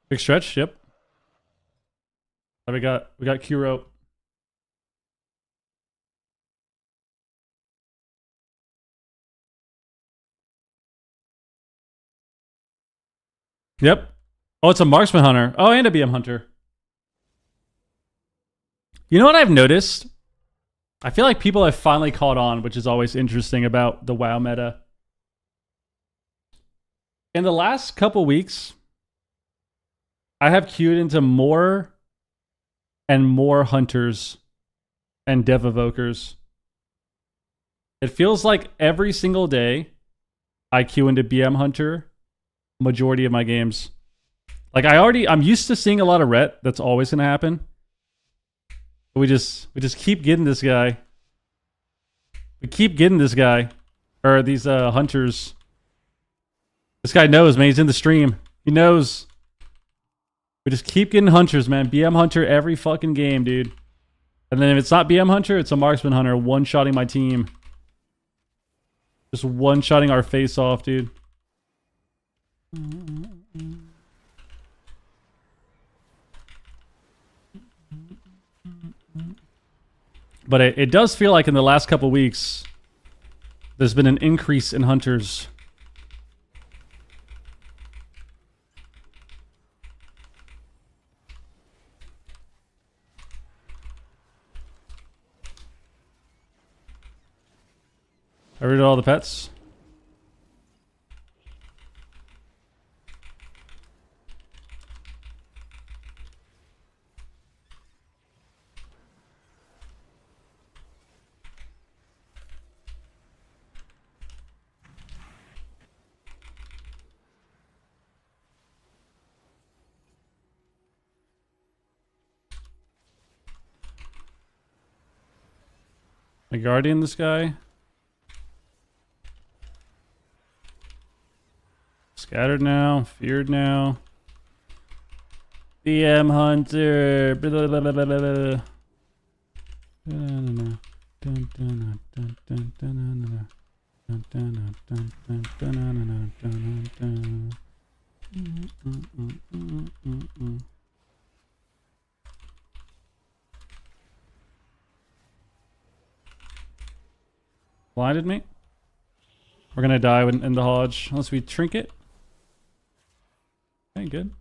Big stretch, yep. We got Q rope. Yep. Oh, it's a marksman hunter. Oh, and a BM hunter. You know what I've noticed? I feel like people have finally caught on, which is always interesting about the WoW meta. In the last couple weeks, I have queued into more and more hunters and dev evokers. It feels like every single day I queue into BM hunter majority of my games. Like I'm used to seeing a lot of ret. That's always gonna happen. But we just keep getting this guy. We keep getting this guy. Or these hunters. This guy knows, man. He's in the stream. He knows. We just keep getting hunters, man. BM hunter every fucking game, dude. And then if it's not BM hunter, it's a marksman hunter one-shotting my team. Just one-shotting our face off, dude. But it does feel like in the last couple weeks, there's been an increase in hunters. I read all the pets. My guardian, this guy. Scattered now, feared now. BM hunter. Blah, blah, blah, blah, blah, blah. Blinded me. We're gonna die in the Hodge unless we trinket. Okay, good.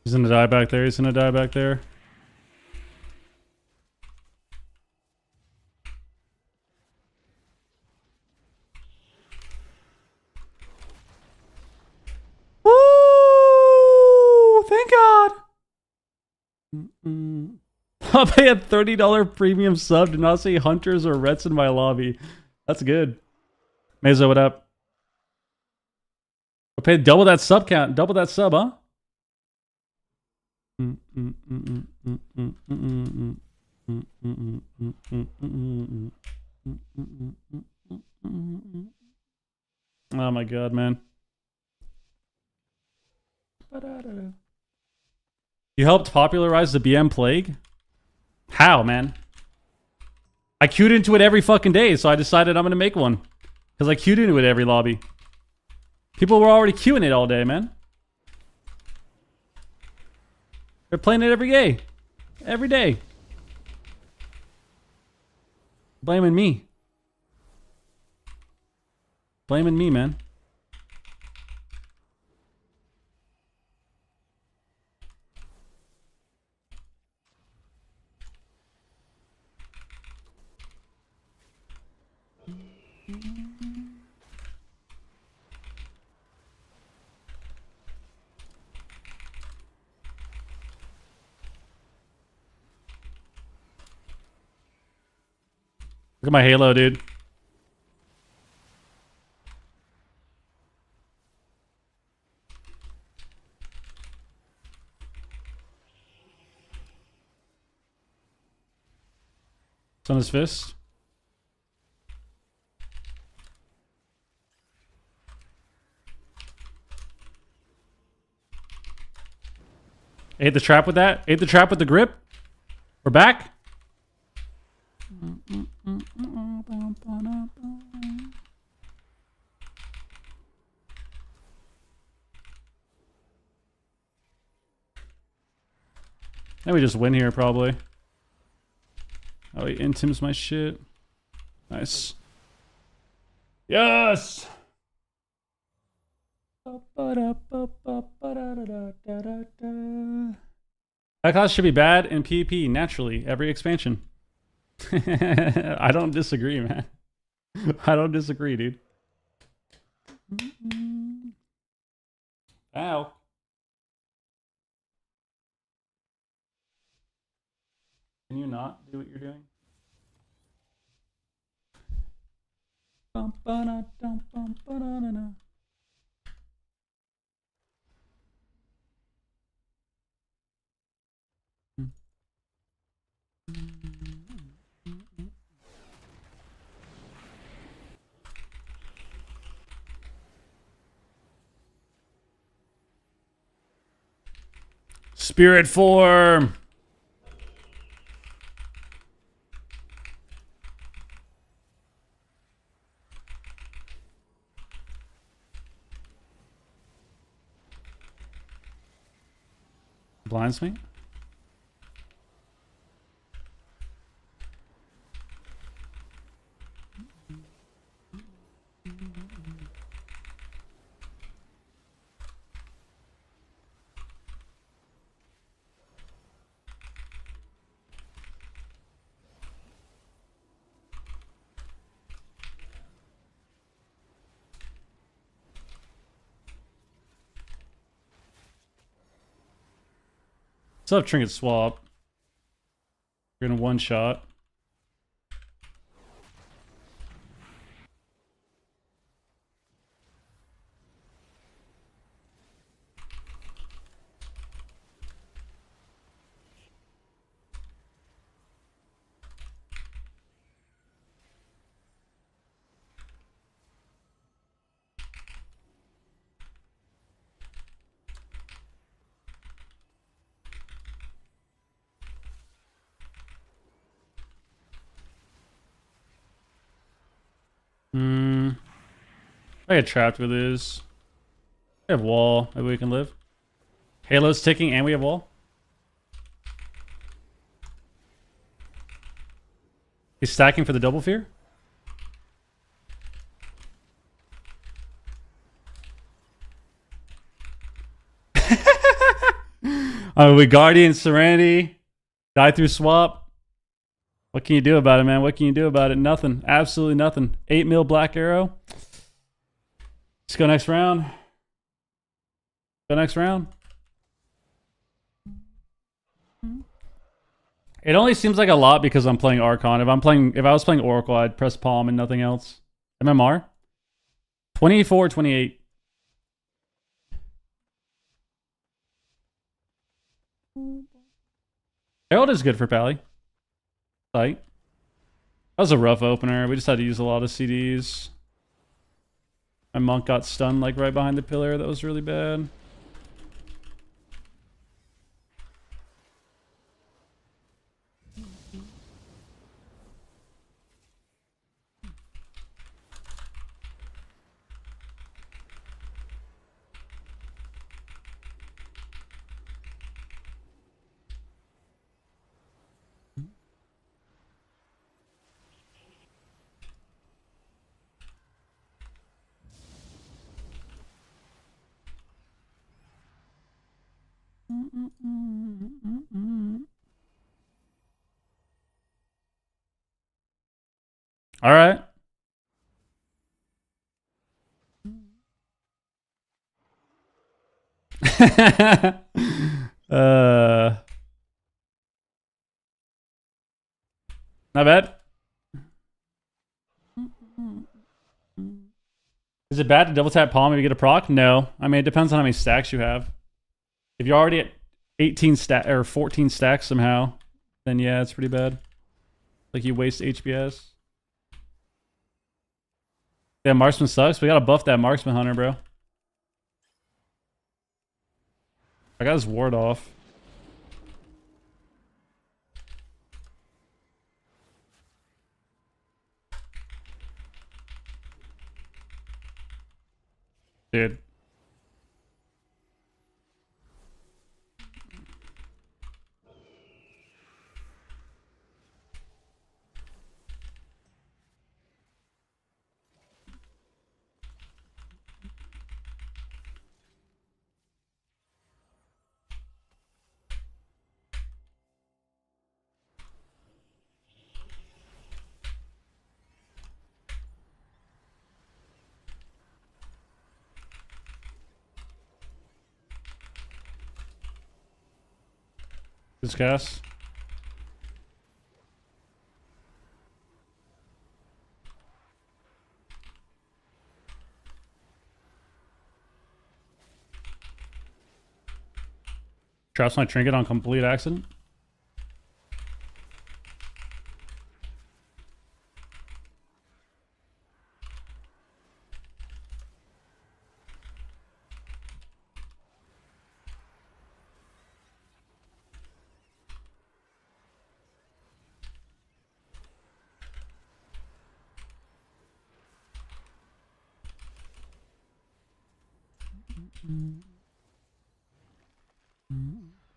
He's gonna die back there. He's gonna die back there. Woo! Thank God. I'll pay a $30 premium sub to not see hunters or rets in my lobby. That's good. Mesa, what up? I'll pay double that sub count. Double that sub, huh? Oh my God, man. You helped popularize the BM plague? How, man? I queued into it every fucking day, so I decided I'm gonna make one. Because I queued into it every lobby. People were already queuing it all day, man. They're playing it every day. Every day. Blaming me. Blaming me, man. Look at my halo, dude. It's on his fist. Ate the trap with that? Ate the trap with the grip? We're back? Then we just win here, probably. Oh, he intims my shit. Nice. Yes! That class should be bad in PvP, naturally, every expansion. I don't disagree, man. I don't disagree, dude. Ow. Can you not do what you're doing? Spirit form. Blinds me. Still have trinket swap. We're gonna one shot. I get trapped with this. We have wall. Maybe we can live. Halo's ticking and we have wall. He's stacking for the double fear. We Guardian Serenity. Die through swap. What can you do about it, man? What can you do about it? Nothing. Absolutely nothing. 8 mil Black Arrow. Let's go next round. Go next round. It only seems like a lot because I'm playing Archon. If I was playing Oracle, I'd press Palm and nothing else. MMR. 24, 28. Herald is good for Pally. Sight. That was a rough opener. We just had to use a lot of CDs. My monk got stunned like right behind the pillar. That was really bad. All right. uh, not bad. Is it bad to double tap palm if you get a proc? No. I mean, it depends on how many stacks you have. If you're already at 18 stack or 14 stacks somehow, then yeah, it's pretty bad. Like you waste HPS. Yeah, marksman sucks. We gotta buff that marksman hunter, bro. I got his ward off. Dude. Discuss. Traps my trinket on complete accident.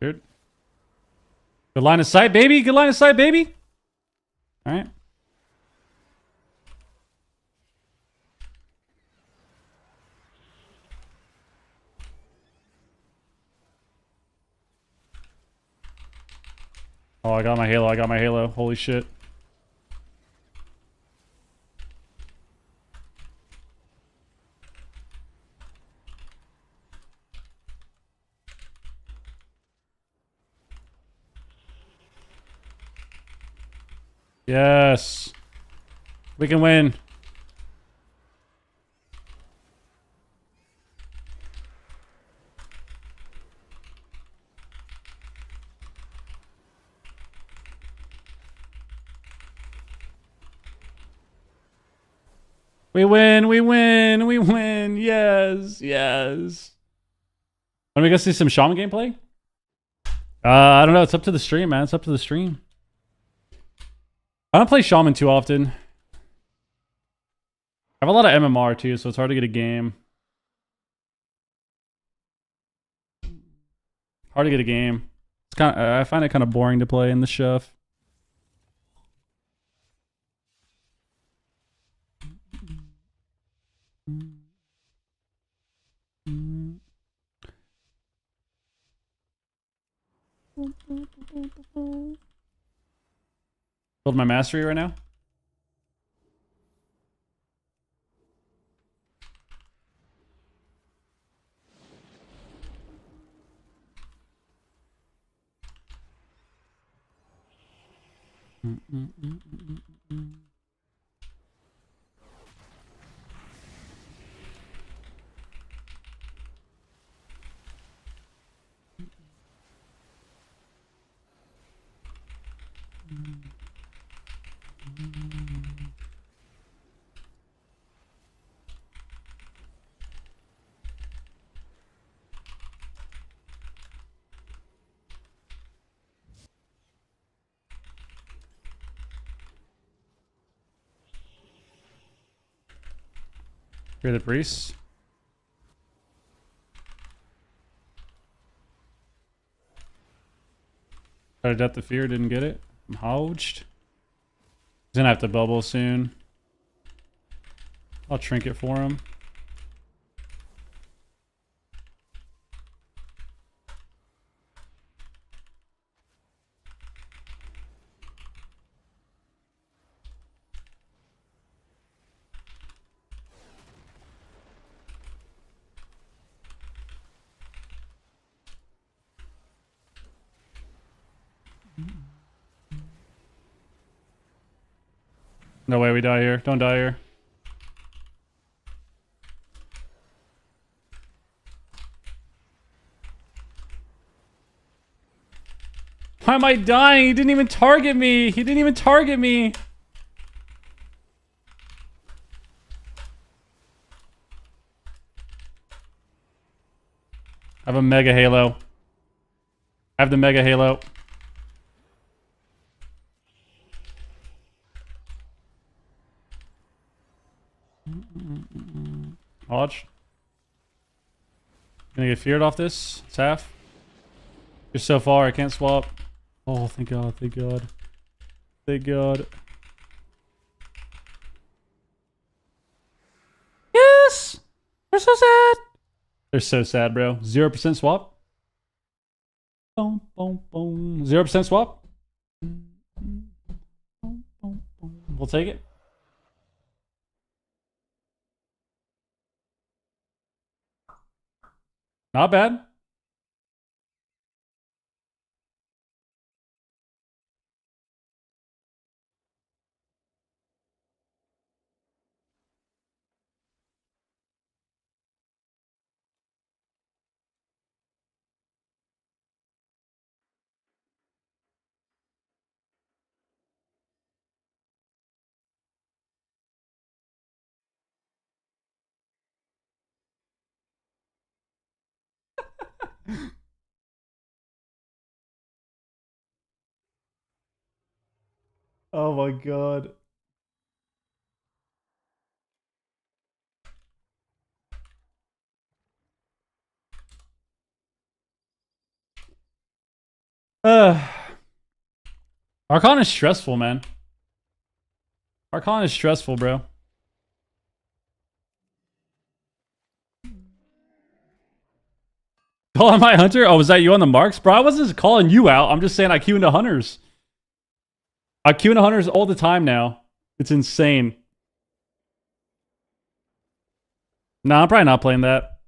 Good. Good line of sight, baby. Good line of sight, baby. All right. Oh, I got my halo. I got my halo. Holy shit. Yes. We can win. We win. We win. We win. Yes. Yes. Let me go see some Shaman gameplay. I don't know. It's up to the stream, man. It's up to the stream. I don't play Shaman too often. I have a lot of MMR too, so it's hard to get a game. Hard to get a game. It's kind of, I find it kind of boring to play in the shove. Build my mastery right now. You're the priest. Got a depth of fear, didn't get it. I'm houged. He's gonna have to bubble soon. I'll trinket for him. No way we die here. Don't die here. Why am I dying? He didn't even target me. He didn't even target me. I have a mega halo. I have the mega halo. Hodge. Gonna get feared off this. It's half. You're so far, I can't swap. Oh, thank God, thank God. Thank God. Yes! They're so sad. They're so sad, bro. 0% swap. Boom, boom, boom. 0% swap. We'll take it. Not bad. Oh my God. Archon is stressful, man. Archon is stressful, bro. Calling my hunter? Oh, was that you on the marks? Bro, I wasn't calling you out. I'm just saying I queue into hunters. I queue into hunters all the time now. It's insane. Nah, I'm probably not playing that.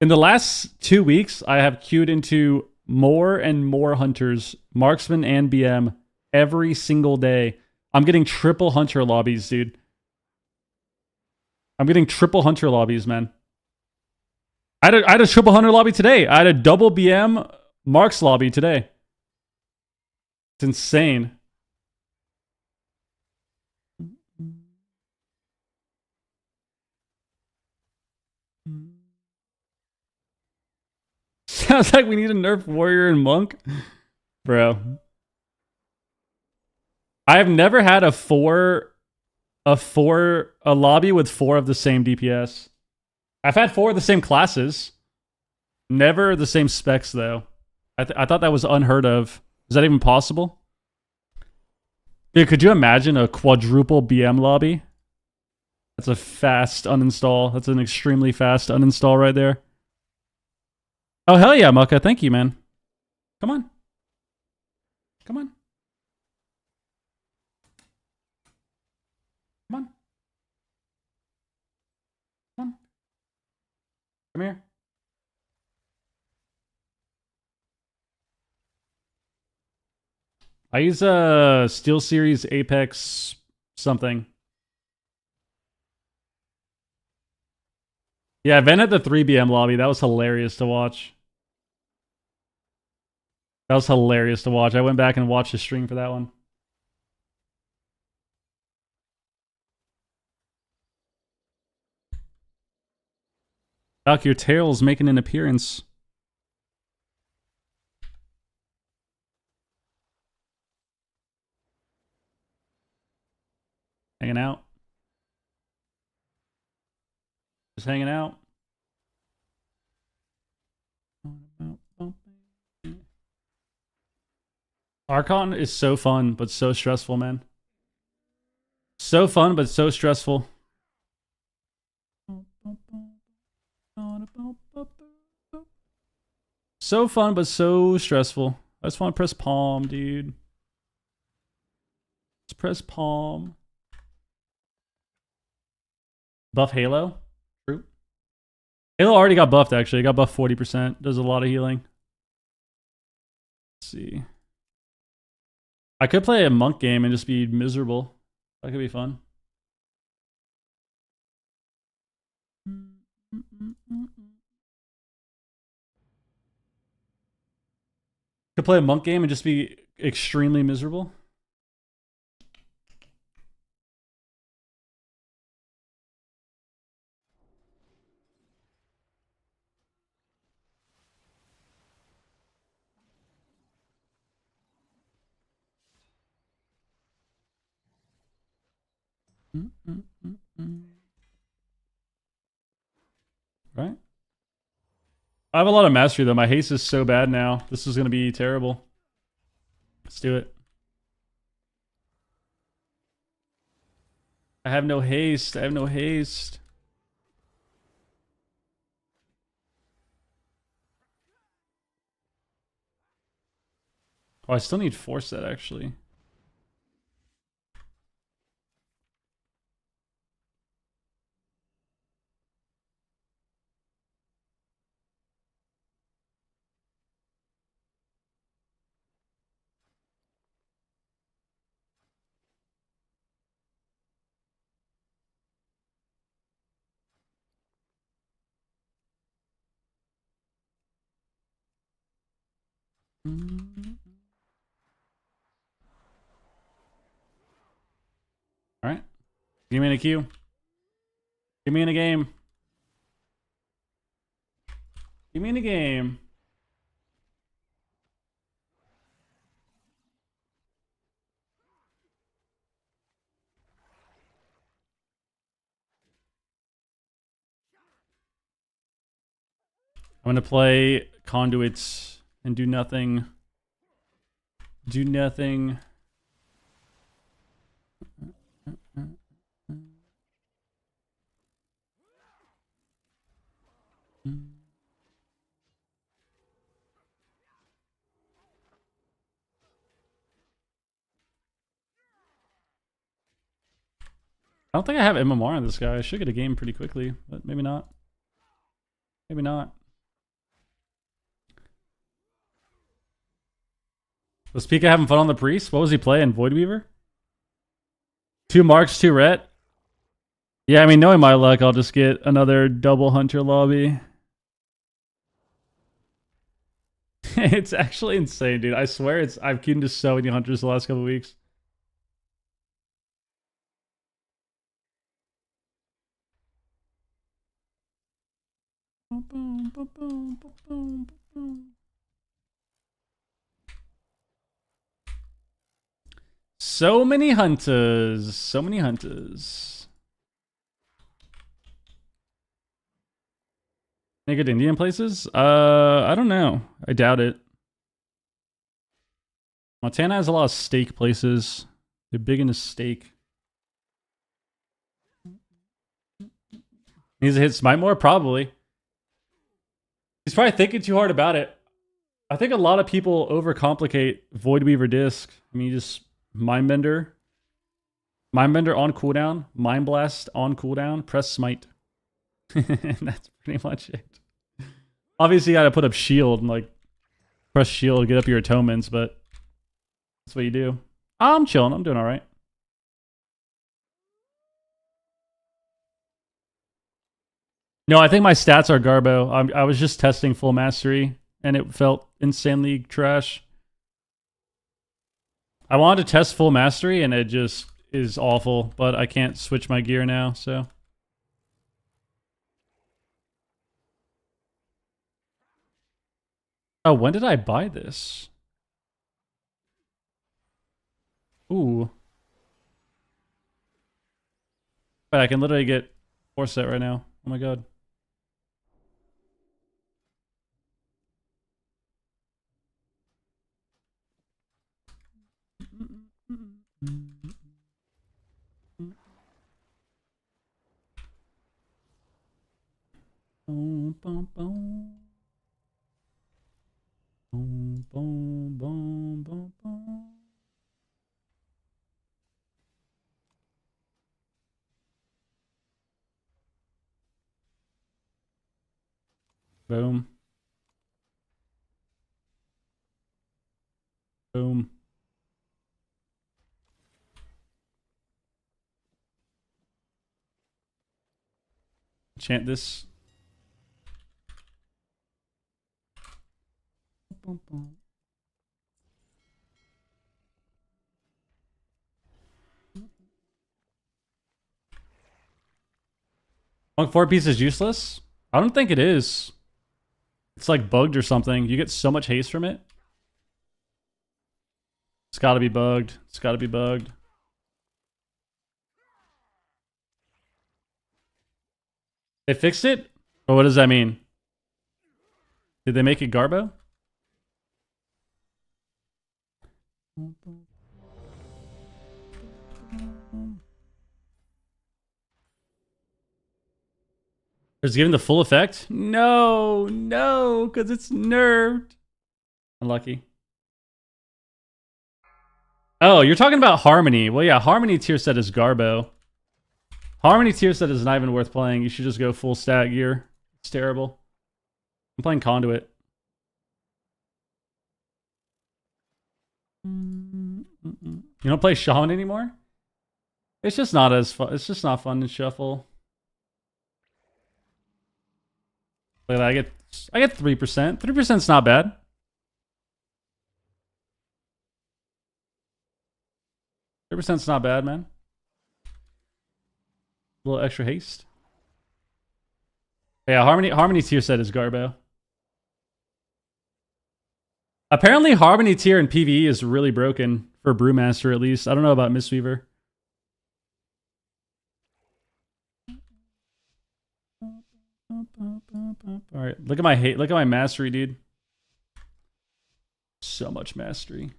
In the last 2 weeks, I have queued into more and more hunters, marksman and BM, every single day. I'm getting triple hunter lobbies, dude. I'm getting triple hunter lobbies, man. I had a triple hunter lobby today. I had a double BM marks lobby today. It's insane. Sounds like we need a nerf warrior and monk. Bro. I have never had a lobby with 4 of the same DPS. I've had 4 of the same classes. Never the same specs, though. I thought that was unheard of. Is that even possible? Dude, could you imagine a quadruple BM lobby? That's a fast uninstall. That's an extremely fast uninstall right there. Oh, hell yeah, Mucka. Thank you, man. Come on. Come on. Come on. Come on. Come here. I use a Steel Series Apex something. Yeah, Ven at the 3BM lobby. That was hilarious to watch. That was hilarious to watch. I went back and watched the stream for that one. Doc, your tail's making an appearance. Hanging out. Just hanging out. Archon is so fun, but so stressful, man. So fun, but so stressful. So fun, but so stressful. I just want to press palm, dude. Just press palm. Buff Halo? True. Halo already got buffed, actually. It got buffed 40%. Does a lot of healing. Let's see. I could play a monk game and just be miserable. That could be fun. Could play a monk game and just be extremely miserable. Right? I have a lot of mastery though. My haste is so bad now. This is going to be terrible. Let's do it. I have no haste. I have no haste. Oh, I still need force set actually. All right. Give me in a queue. Give me in a game. Give me in a game. I'm going to play conduits and do nothing. Do nothing. I don't think I have MMR on this guy. I should get a game pretty quickly, but maybe not. Maybe not. Was Pika having fun on the Priest? What was he playing? Voidweaver? 2 marks, 2 ret? Yeah, I mean, knowing my luck, I'll just get another double hunter lobby. It's actually insane, dude. I swear I've queued into so many hunters the last couple weeks. So many hunters. So many hunters. Any good Indian places? I don't know. I doubt it. Montana has a lot of steak places. They're big into steak. Needs to hit Smite more? Probably. He's probably thinking too hard about it. I think a lot of people overcomplicate Voidweaver Disc. I mean, you just Mindbender. Mindbender on cooldown. Mind Blast on cooldown. Press Smite. And that's pretty much it. Obviously, you gotta put up shield and like press shield, get up your atonements, but that's what you do. I'm chilling. I'm doing all right. No, I think my stats are garbo. I was just testing full mastery, and it felt insanely trash. I wanted to test full mastery, and it just is awful. But I can't switch my gear now, so. Oh, when did I buy this? Ooh. But I can literally get 4 set right now. Oh my god. Boom, boom, boom. Boom, boom, boom, boom, boom. Boom. Boom. Chant this. Monk 4 piece is useless? I don't think it is. It's like bugged or something. You get so much haste from it. It's gotta be bugged. It's gotta be bugged. They fixed it? Or what does that mean? Did they make it Garbo? Is it giving the full effect? No, no, because it's nerfed. Unlucky. Oh, you're talking about Harmony. Well, yeah, Harmony tier set is Garbo. Harmony tier set is not even worth playing. You should just go full stat gear. It's terrible. I'm playing Conduit. You don't play Shaman anymore? It's just not as fun. It's just not fun to shuffle. Look at that. I get 3%. 3% is not bad. %'s not bad, man. A little extra haste. But yeah, Harmony tier set is Garbo. Apparently Harmony tier in PvE is really broken for Brewmaster at least. I don't know about Mistweaver. All right, look at my mastery, dude. So much mastery.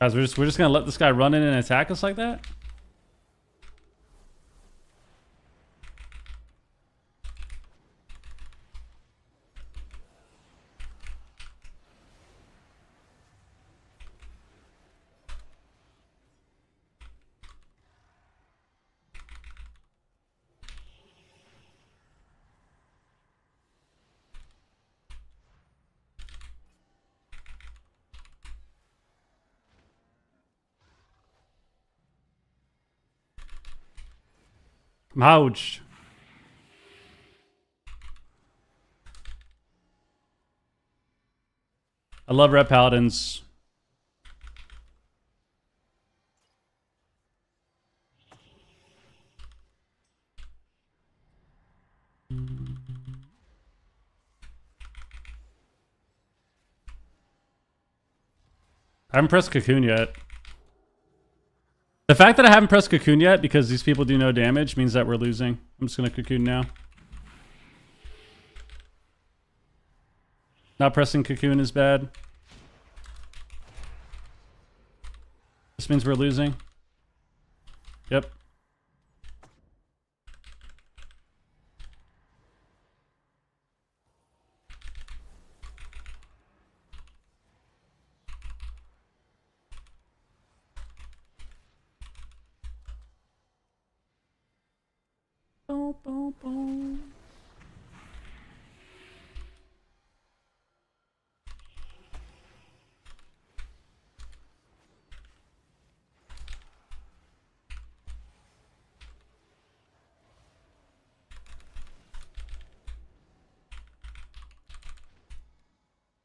Guys, we're just gonna let this guy run in and attack us like that? Ouch. I love Red Paladins. I haven't pressed Cocoon yet. The fact that I haven't pressed Cocoon yet because these people do no damage means that we're losing. I'm just going to Cocoon now. Not pressing Cocoon is bad. This means we're losing. Yep. Boom, boom, boom.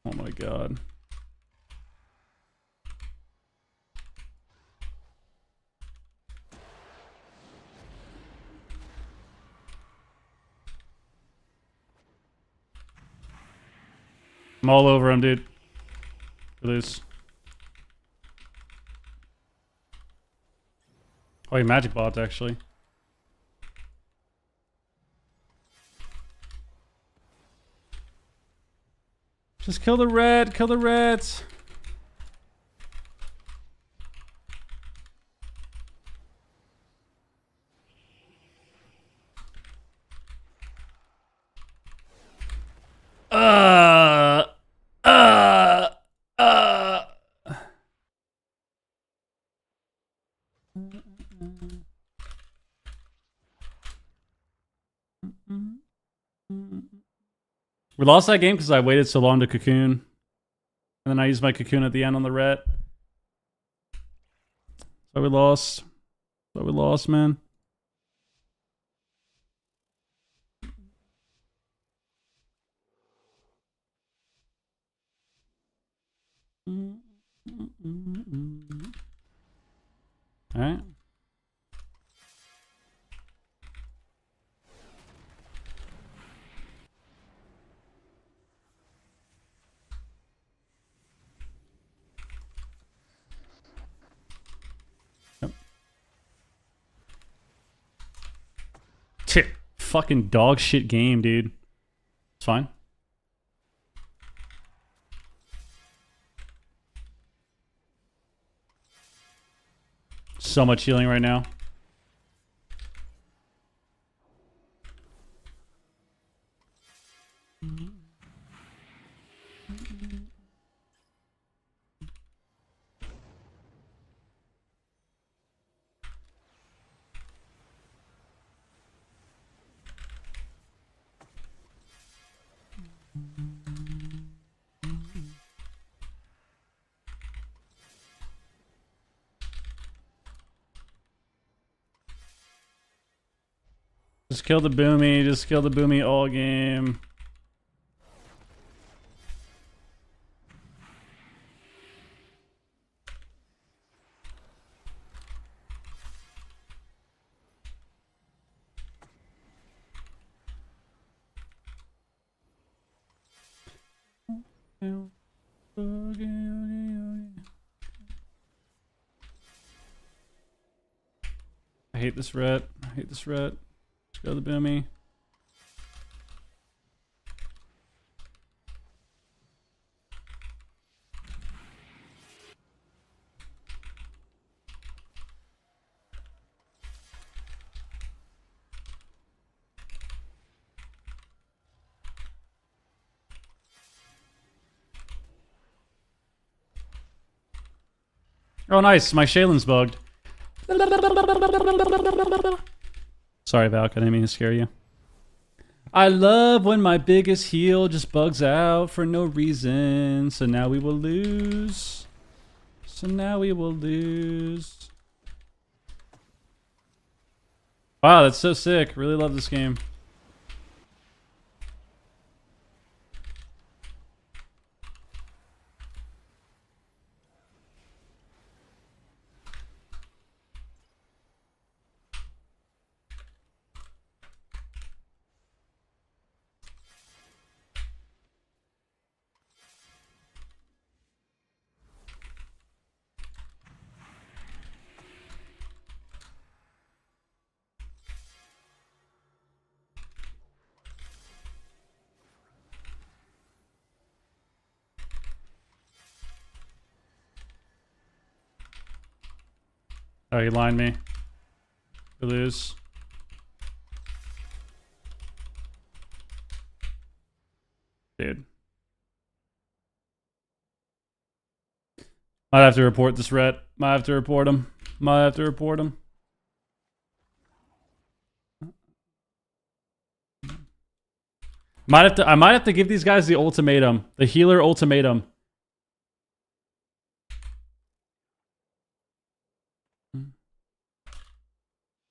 Oh my god. I'm all over him, dude. Lose. Oh, he magic bot actually. Just kill the red, kill the reds. Uh. We lost that game because I waited so long to cocoon. And then I used my cocoon at the end on the ret. So we lost. So we lost, man. All right. Yep. Fucking dog shit game, dude. It's fine. So much healing right now. Just kill the boomy. Just kill the boomy all game. I hate this ret. I hate this ret. Let's go the boomy. Oh, nice. My Shalen's bugged. Sorry, Valk. I didn't mean to scare you. I love when my biggest heal just bugs out for no reason. So now we will lose. So now we will lose. Wow, that's so sick. Really love this game. Oh, he lined me. We lose. Dude. Might have to report this ret. Might have to report him. Might have to report him. I might have to give these guys the ultimatum. The healer ultimatum.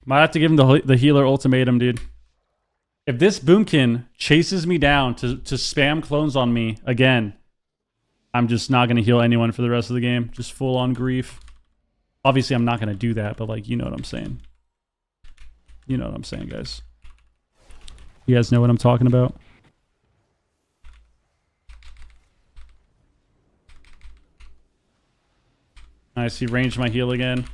Might have to give him the healer ultimatum, dude. If this boomkin chases me down to spam clones on me again, I'm just not going to heal anyone for the rest of the game. Just full on grief. Obviously, I'm not going to do that, but like, you know what I'm saying. You know what I'm saying, guys. You guys know what I'm talking about? Nice, he ranged my heal again.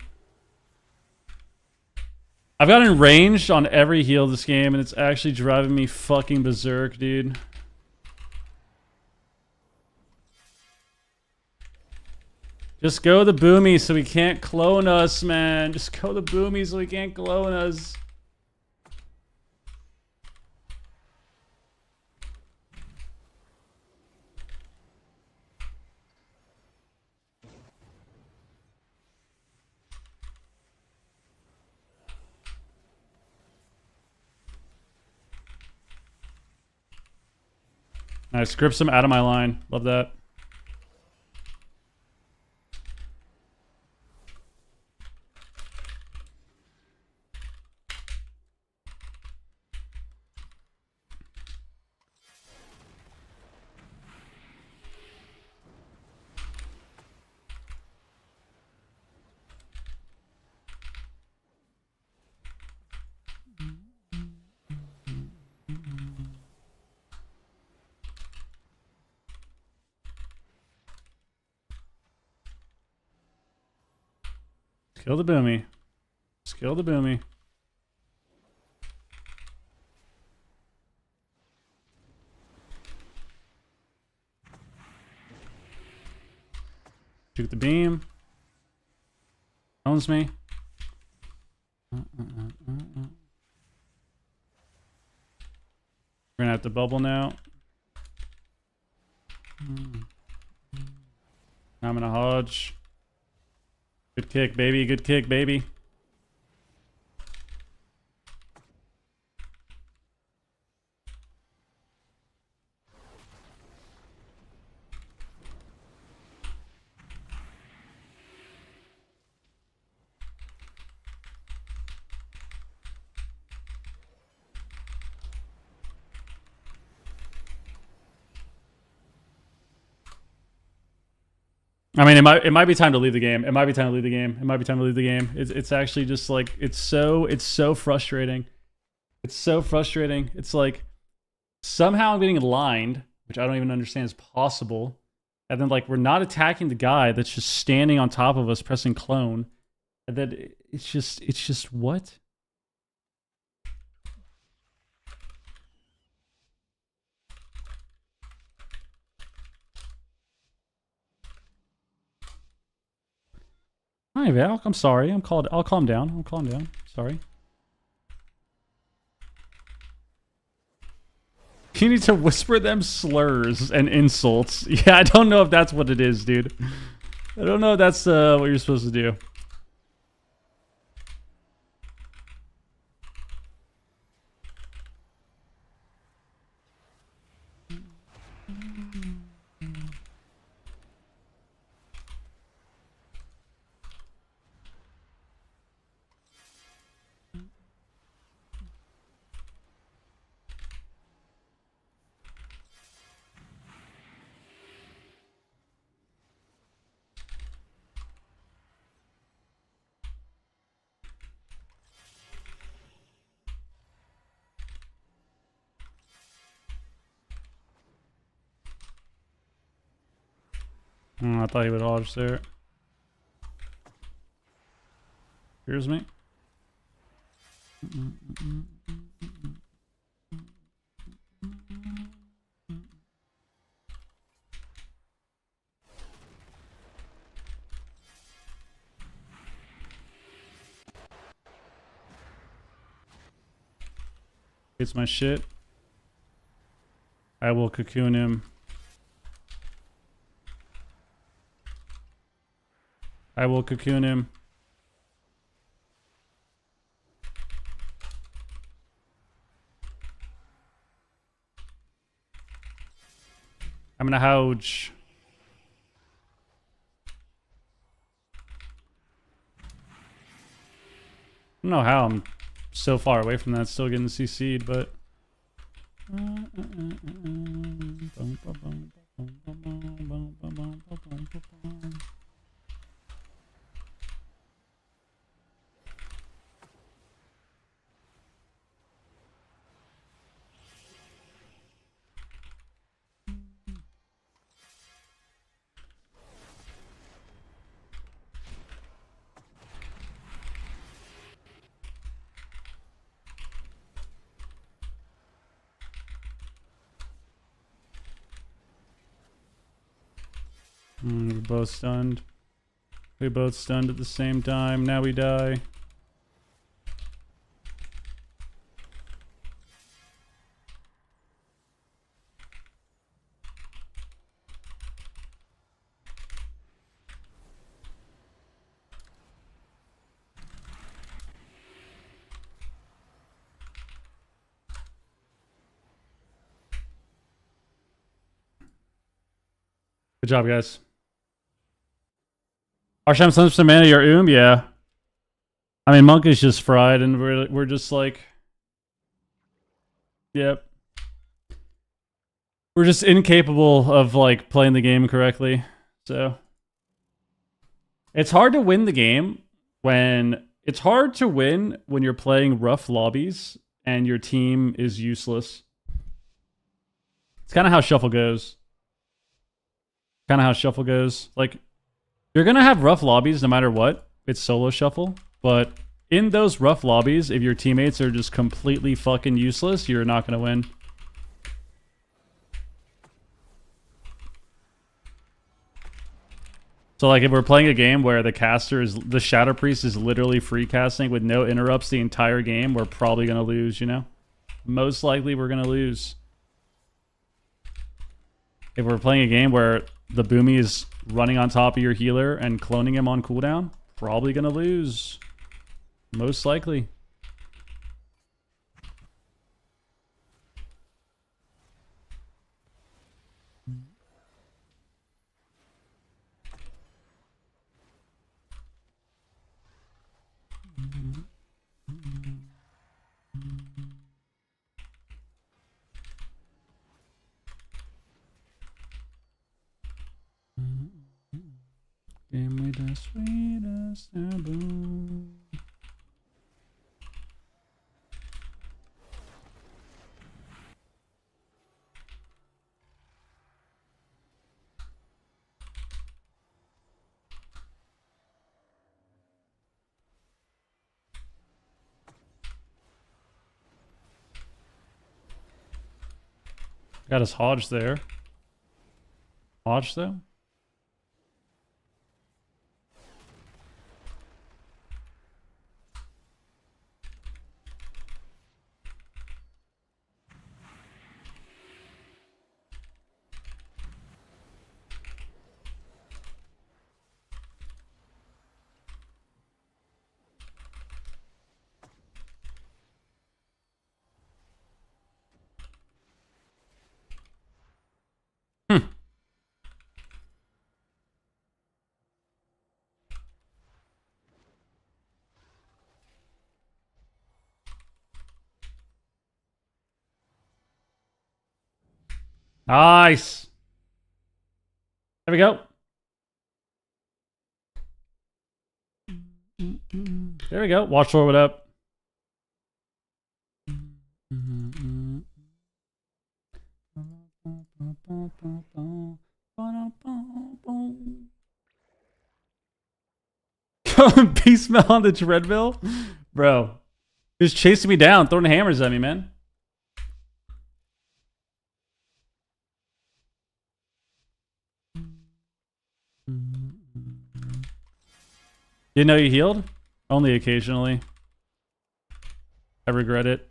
I've gotten ranged on every heal this game, and it's actually driving me fucking berserk, dude. Just go the boomy so he can't clone us, man. Just go the boomy so he can't clone us. Nice. Grips him out of my line. Love that. Kill the boomy. Just kill the boomy. Shoot the beam. Owns me. We're gonna have to bubble now. I'm gonna hodge. Good kick, baby. Good kick, baby. I mean, it might be time to leave the game. It might be time to leave the game. It might be time to leave the game. It's actually just like it's so frustrating. It's so frustrating. It's like somehow I'm getting lined, which I don't even understand is possible. And then like we're not attacking the guy that's just standing on top of us pressing clone. And then it's just what? Hi, Val. I'm sorry. I'll calm down. I'll calm down. Sorry. You need to whisper them slurs and insults. Yeah, I don't know if that's what it is, dude. I don't know if that's what you're supposed to do. I thought he would dodge there. Here's me. It's my shit. I will cocoon him. I will cocoon him. I'm gonna houge. I don't know how I'm so far away from that, still getting CC'd, but. We're both stunned. We both stunned at the same time. Now we die. Good job, guys. Archon Priest mana your yeah. I mean, Monk is just fried, and we're just like, yep. We're just incapable of like playing the game correctly. So it's hard to win the game when you're playing rough lobbies and your team is useless. It's kind of how Shuffle goes. Like, you're gonna have rough lobbies no matter what. It's solo Shuffle, but in those rough lobbies, if your teammates are just completely fucking useless, you're not gonna win. So like if we're playing a game where the Shadow Priest is literally free casting with no interrupts the entire game, we're probably gonna lose, you know? Most likely we're gonna lose. If we're playing a game where the Boomy is running on top of your healer and cloning him on cooldown, probably gonna lose. Most likely. Give me the sweetest taboo. Got his Hodge there. Hodge though? Nice. There we go. There we go. Watch forward up. Beast smell on the treadmill? Bro. He was chasing me down, throwing hammers at me, man. Didn't know you healed? Only occasionally. I regret it.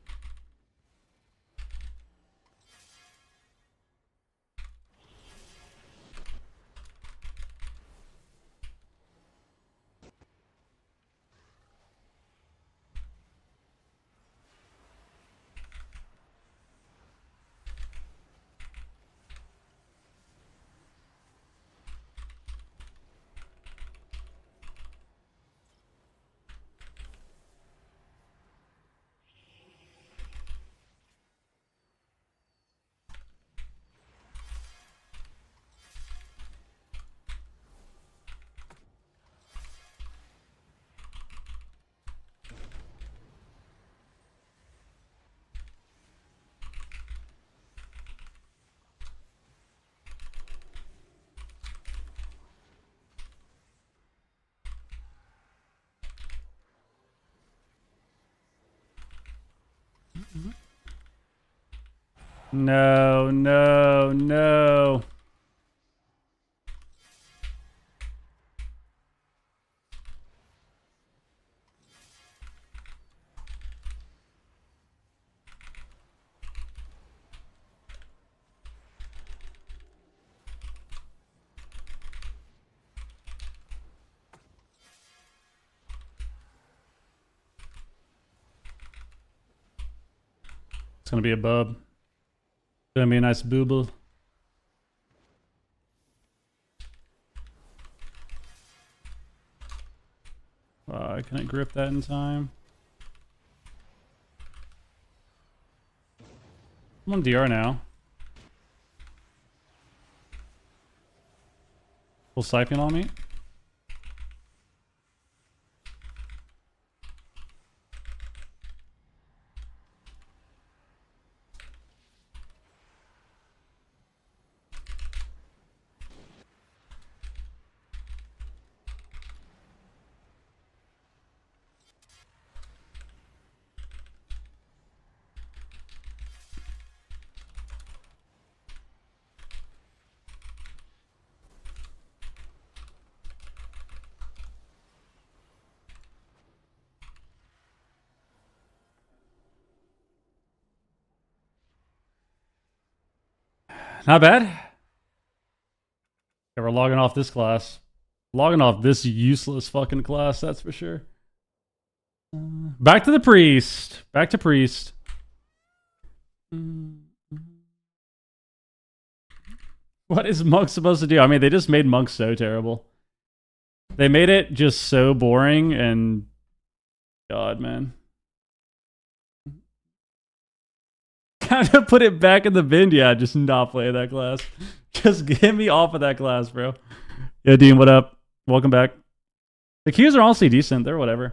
No, no, no. It's gonna be a bub. It's gonna be a nice booble. I couldn't grip that in time. I'm on DR now. Full Siphon on me. Not bad. Yeah, we're logging off this class. Logging off this useless fucking class, that's for sure. Back to the priest. Back to priest. What is monk supposed to do? I mean, they just made monk so terrible. They made it just so boring and... God, man. Kind of put it back in the bin. Yeah, just not play that class. Just get me off of that class, bro. Yeah, Dean, what up? Welcome back. The Qs are honestly decent. They're whatever.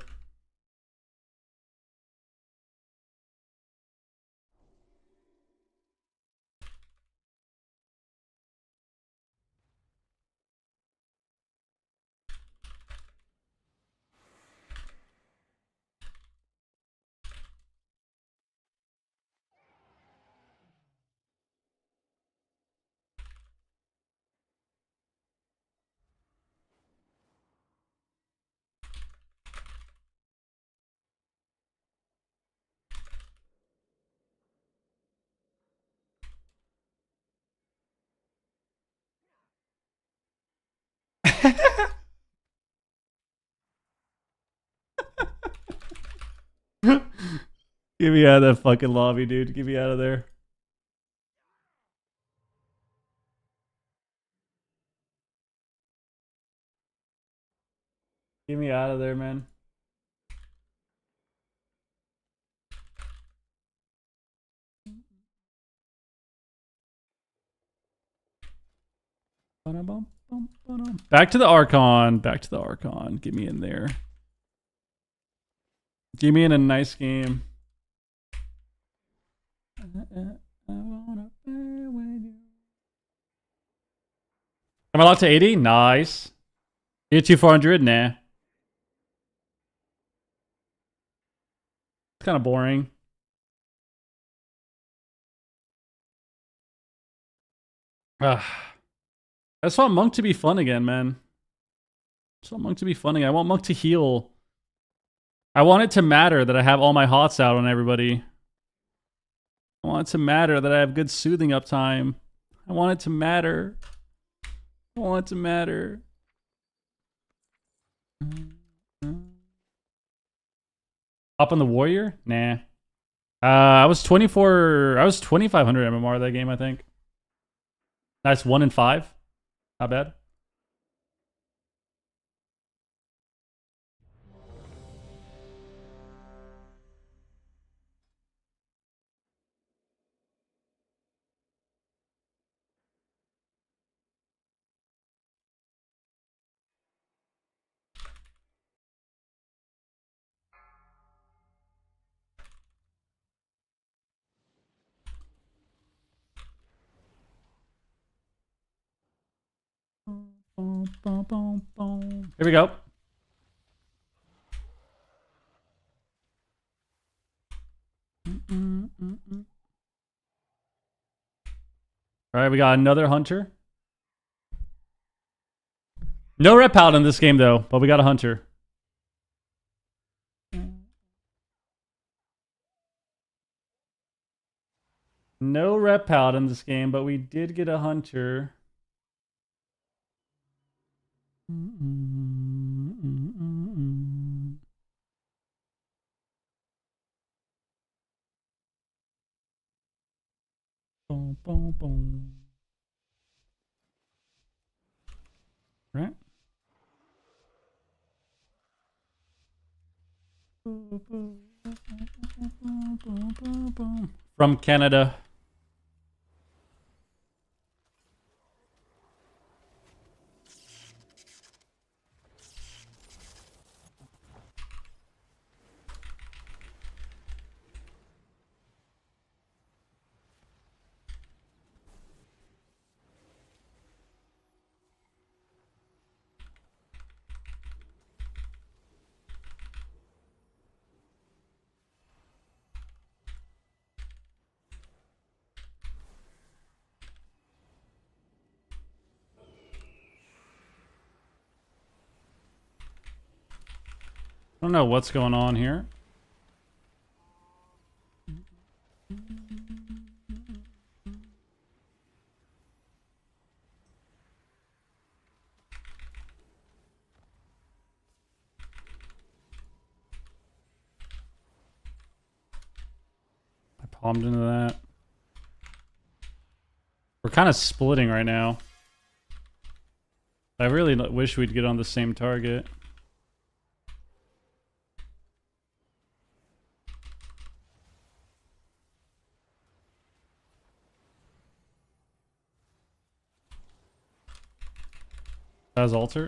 Get me out of that fucking lobby, dude. Get me out of there. Get me out of there, man. Back to the Archon. Back to the Archon. Get me in there. Get me in a nice game. Am I locked to 80? Nice. Get you 400? Nah. It's kind of boring. I just want Monk to be fun again, man. I just want Monk to be funny. I want Monk to heal. I want it to matter that I have all my hots out on everybody. I want it to matter that I have good soothing uptime. I want it to matter. I want it to matter. Up on the warrior? Nah. I was 2,500 MMR that game, I think. Nice 1 and 5. Not bad. Here we go. All right, we got another hunter. No rep out in this game though, but we got a hunter. No rep out in this game, but we did get a hunter. Boom, boom, boom. Right. From Canada. I don't know what's going on here. I palmed into that. We're kind of splitting right now. I really wish we'd get on the same target. As altar.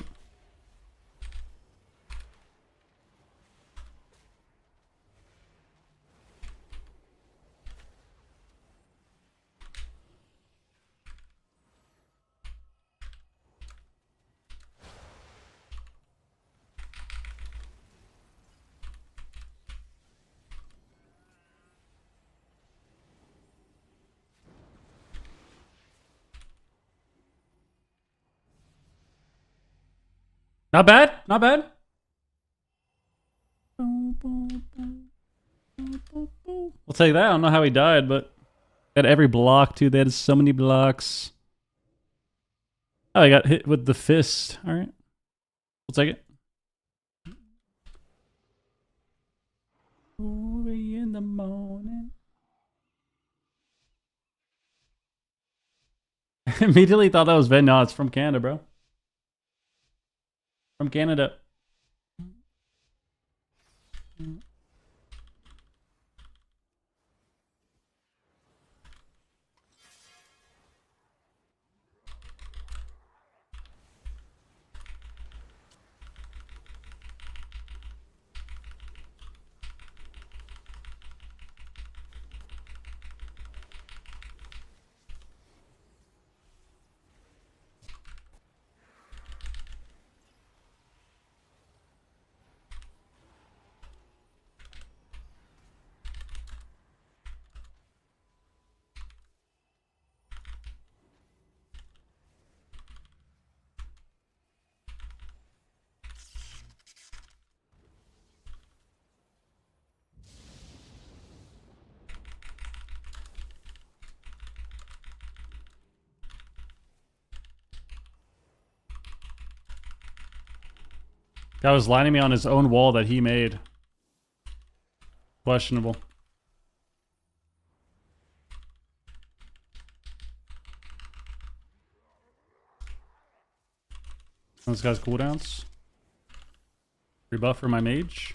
Not bad, not bad. We'll take that. I don't know how he died, but at every block too. They had so many blocks. Oh, I got hit with the fist. All right, we'll take it. 3 in the morning. Immediately thought that was Ven. No, it's from Canada, bro. From Canada. Guy was lining me on his own wall that he made. Questionable. This guy's cooldowns. Rebuff for my mage.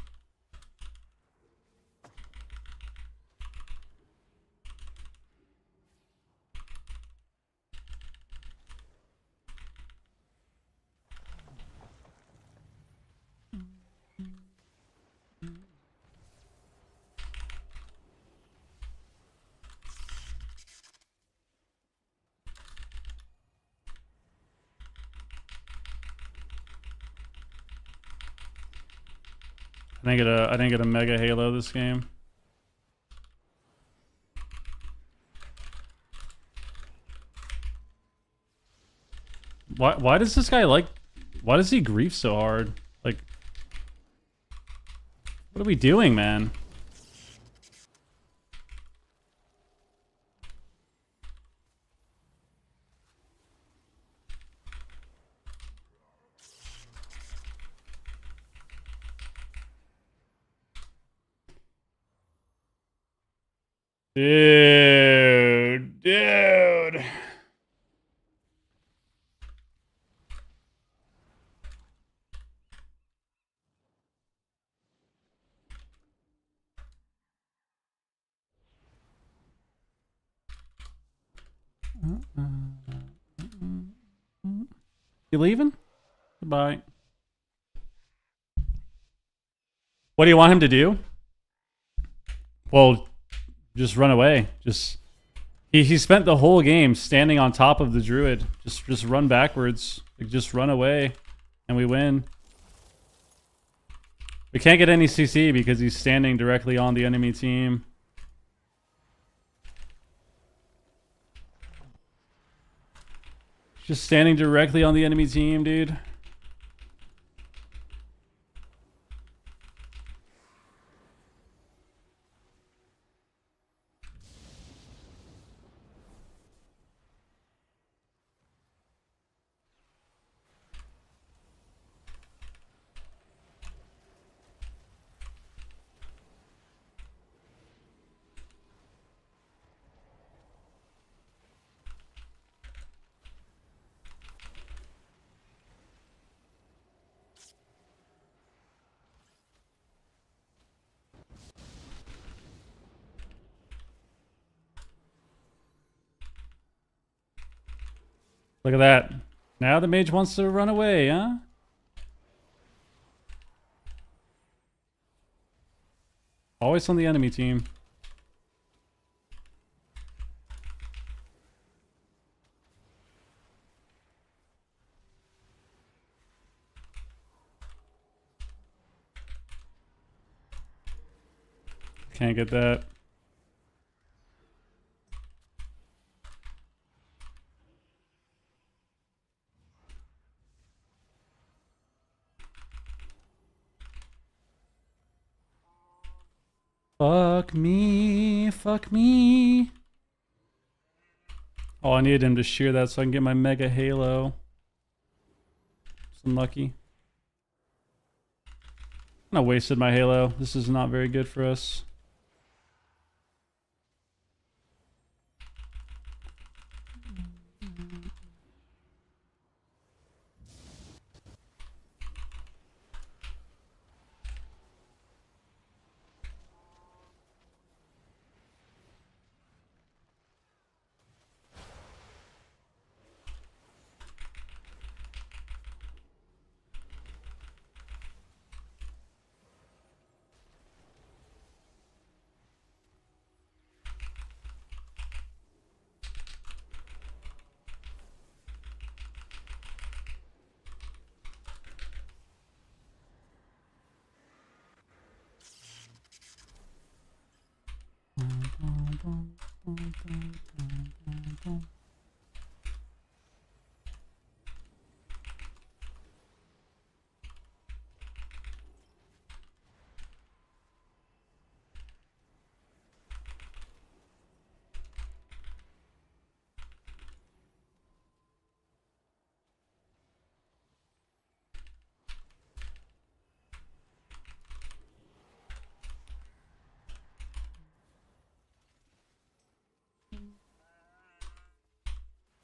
I didn't get a mega halo this game. Why does this guy why does he grief so hard? Like, what are we doing, man? Dude. You leaving? Goodbye. What do you want him to do? Well, just run away. Just he spent the whole game standing on top of the Druid. Just run backwards. Like, just run away, and we win. We can't get any CC because he's standing directly on the enemy team. Just standing directly on the enemy team, dude. Look at that. Now the mage wants to run away, huh? Always on the enemy team. Can't get that. Fuck me, fuck me. Oh, I needed him to shear that so I can get my mega halo. It's unlucky. I wasted my halo. This is not very good for us.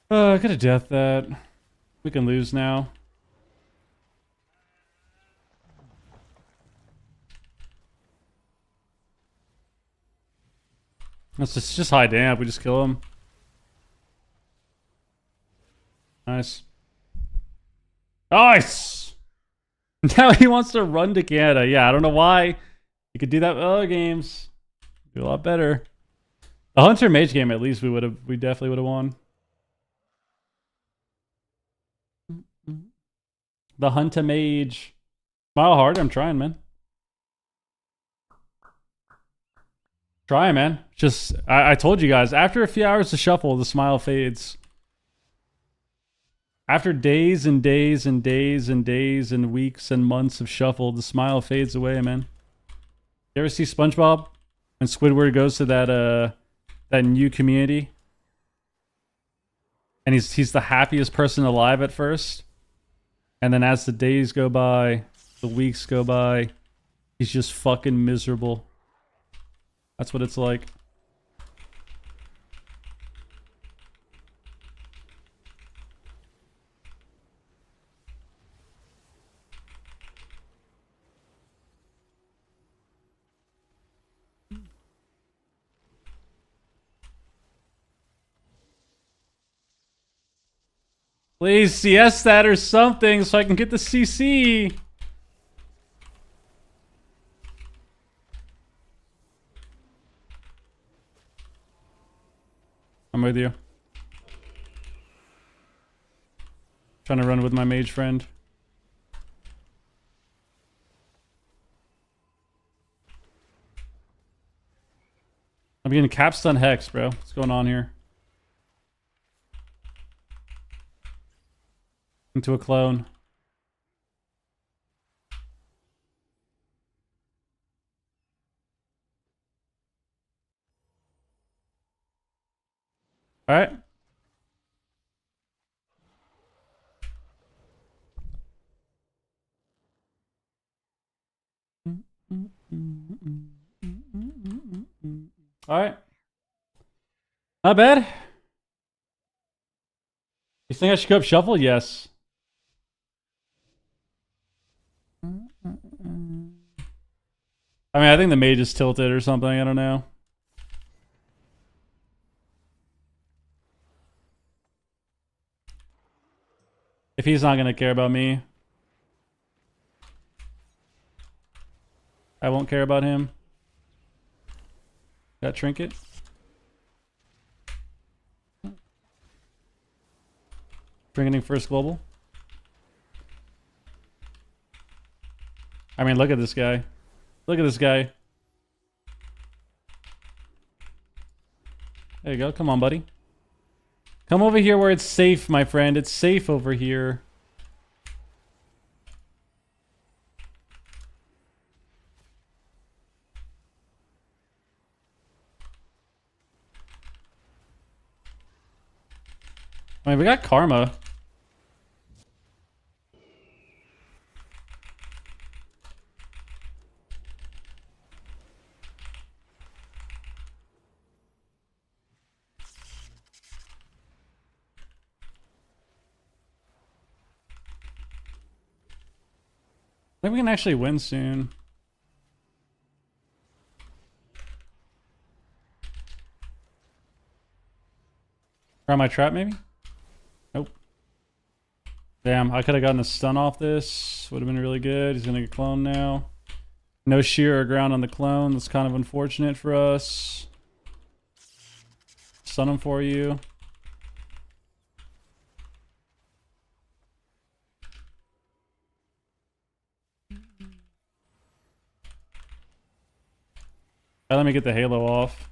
I could have deathed that. We can lose now. That's just high damp. We just kill him. Nice. Nice! Now he wants to run to Canada. Yeah, I don't know why. You could do that with other games. Do a lot better. The Hunter Mage game, at least, we definitely would have won. The Hunter Mage. Smile hard. I'm trying, man. Trying, man. Just, I told you guys, after a few hours to shuffle, the smile fades. After days and days and days and days and weeks and months of shuffle, the smile fades away, man. You ever see SpongeBob? When Squidward goes to that new community? And he's the happiest person alive at first. And then as the days go by, the weeks go by, he's just fucking miserable. That's what it's like. Please CS that or something so I can get the CC. I'm with you. Trying to run with my mage friend. I'm getting capstun hex, bro. What's going on here? Into a clone. All right. All right. Not bad. You think I should go up shuffle? Yes. I mean, I think the mage is tilted or something. I don't know. If he's not going to care about me, I won't care about him. Got trinket. Trinketing first global. I mean, look at this guy. Look at this guy. There you go. Come on, buddy. Come over here where it's safe, my friend. It's safe over here. I mean, we got karma. I think we can actually win soon. Try my trap, maybe? Nope. Damn, I could have gotten a stun off this. Would have been really good. He's going to get cloned now. No shear or ground on the clone. That's kind of unfortunate for us. Stun him for you. Let me get the halo off.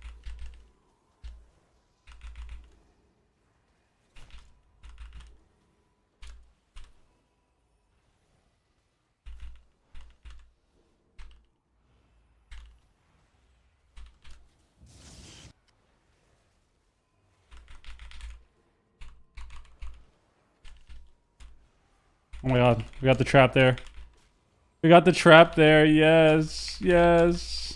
Oh my god, we got the trap there. We got the trap there, yes, yes.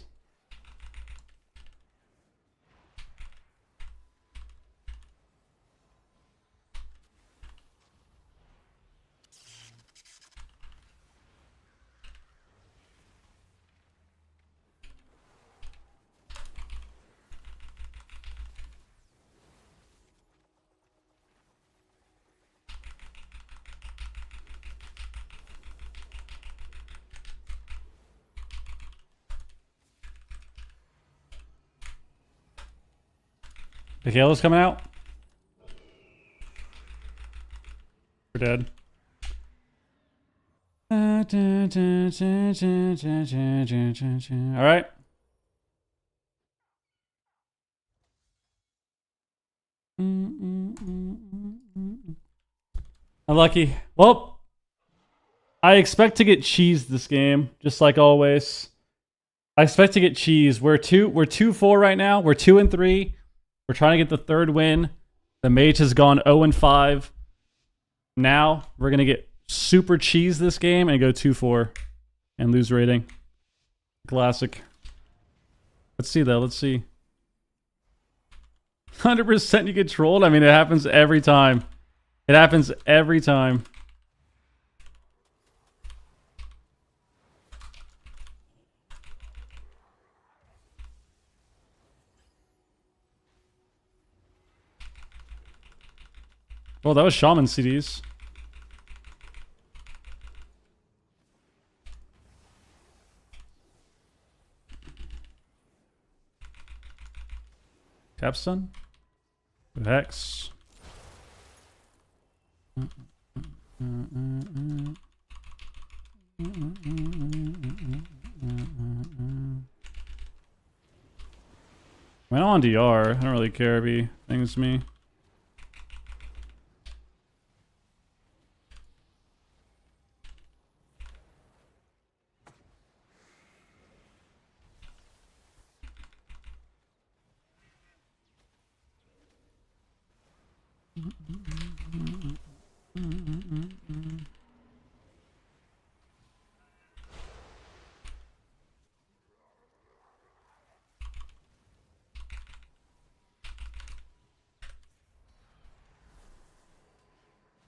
The halo's coming out. We're dead. All right. Unlucky. Well, I expect to get cheesed this game, just like always. I expect to get cheesed. We're 2-4 right now. We're 2-3. We're trying to get the third win. The mage has gone 0-5. Now we're gonna get super cheese this game and go 2-4 and lose rating. Classic. Let's see though. Let's see. 100% you get trolled. I mean, it happens every time. It happens every time. Oh, that was Shaman CDs. Capstone? Hex. I'm on DR. I don't really care if he things me.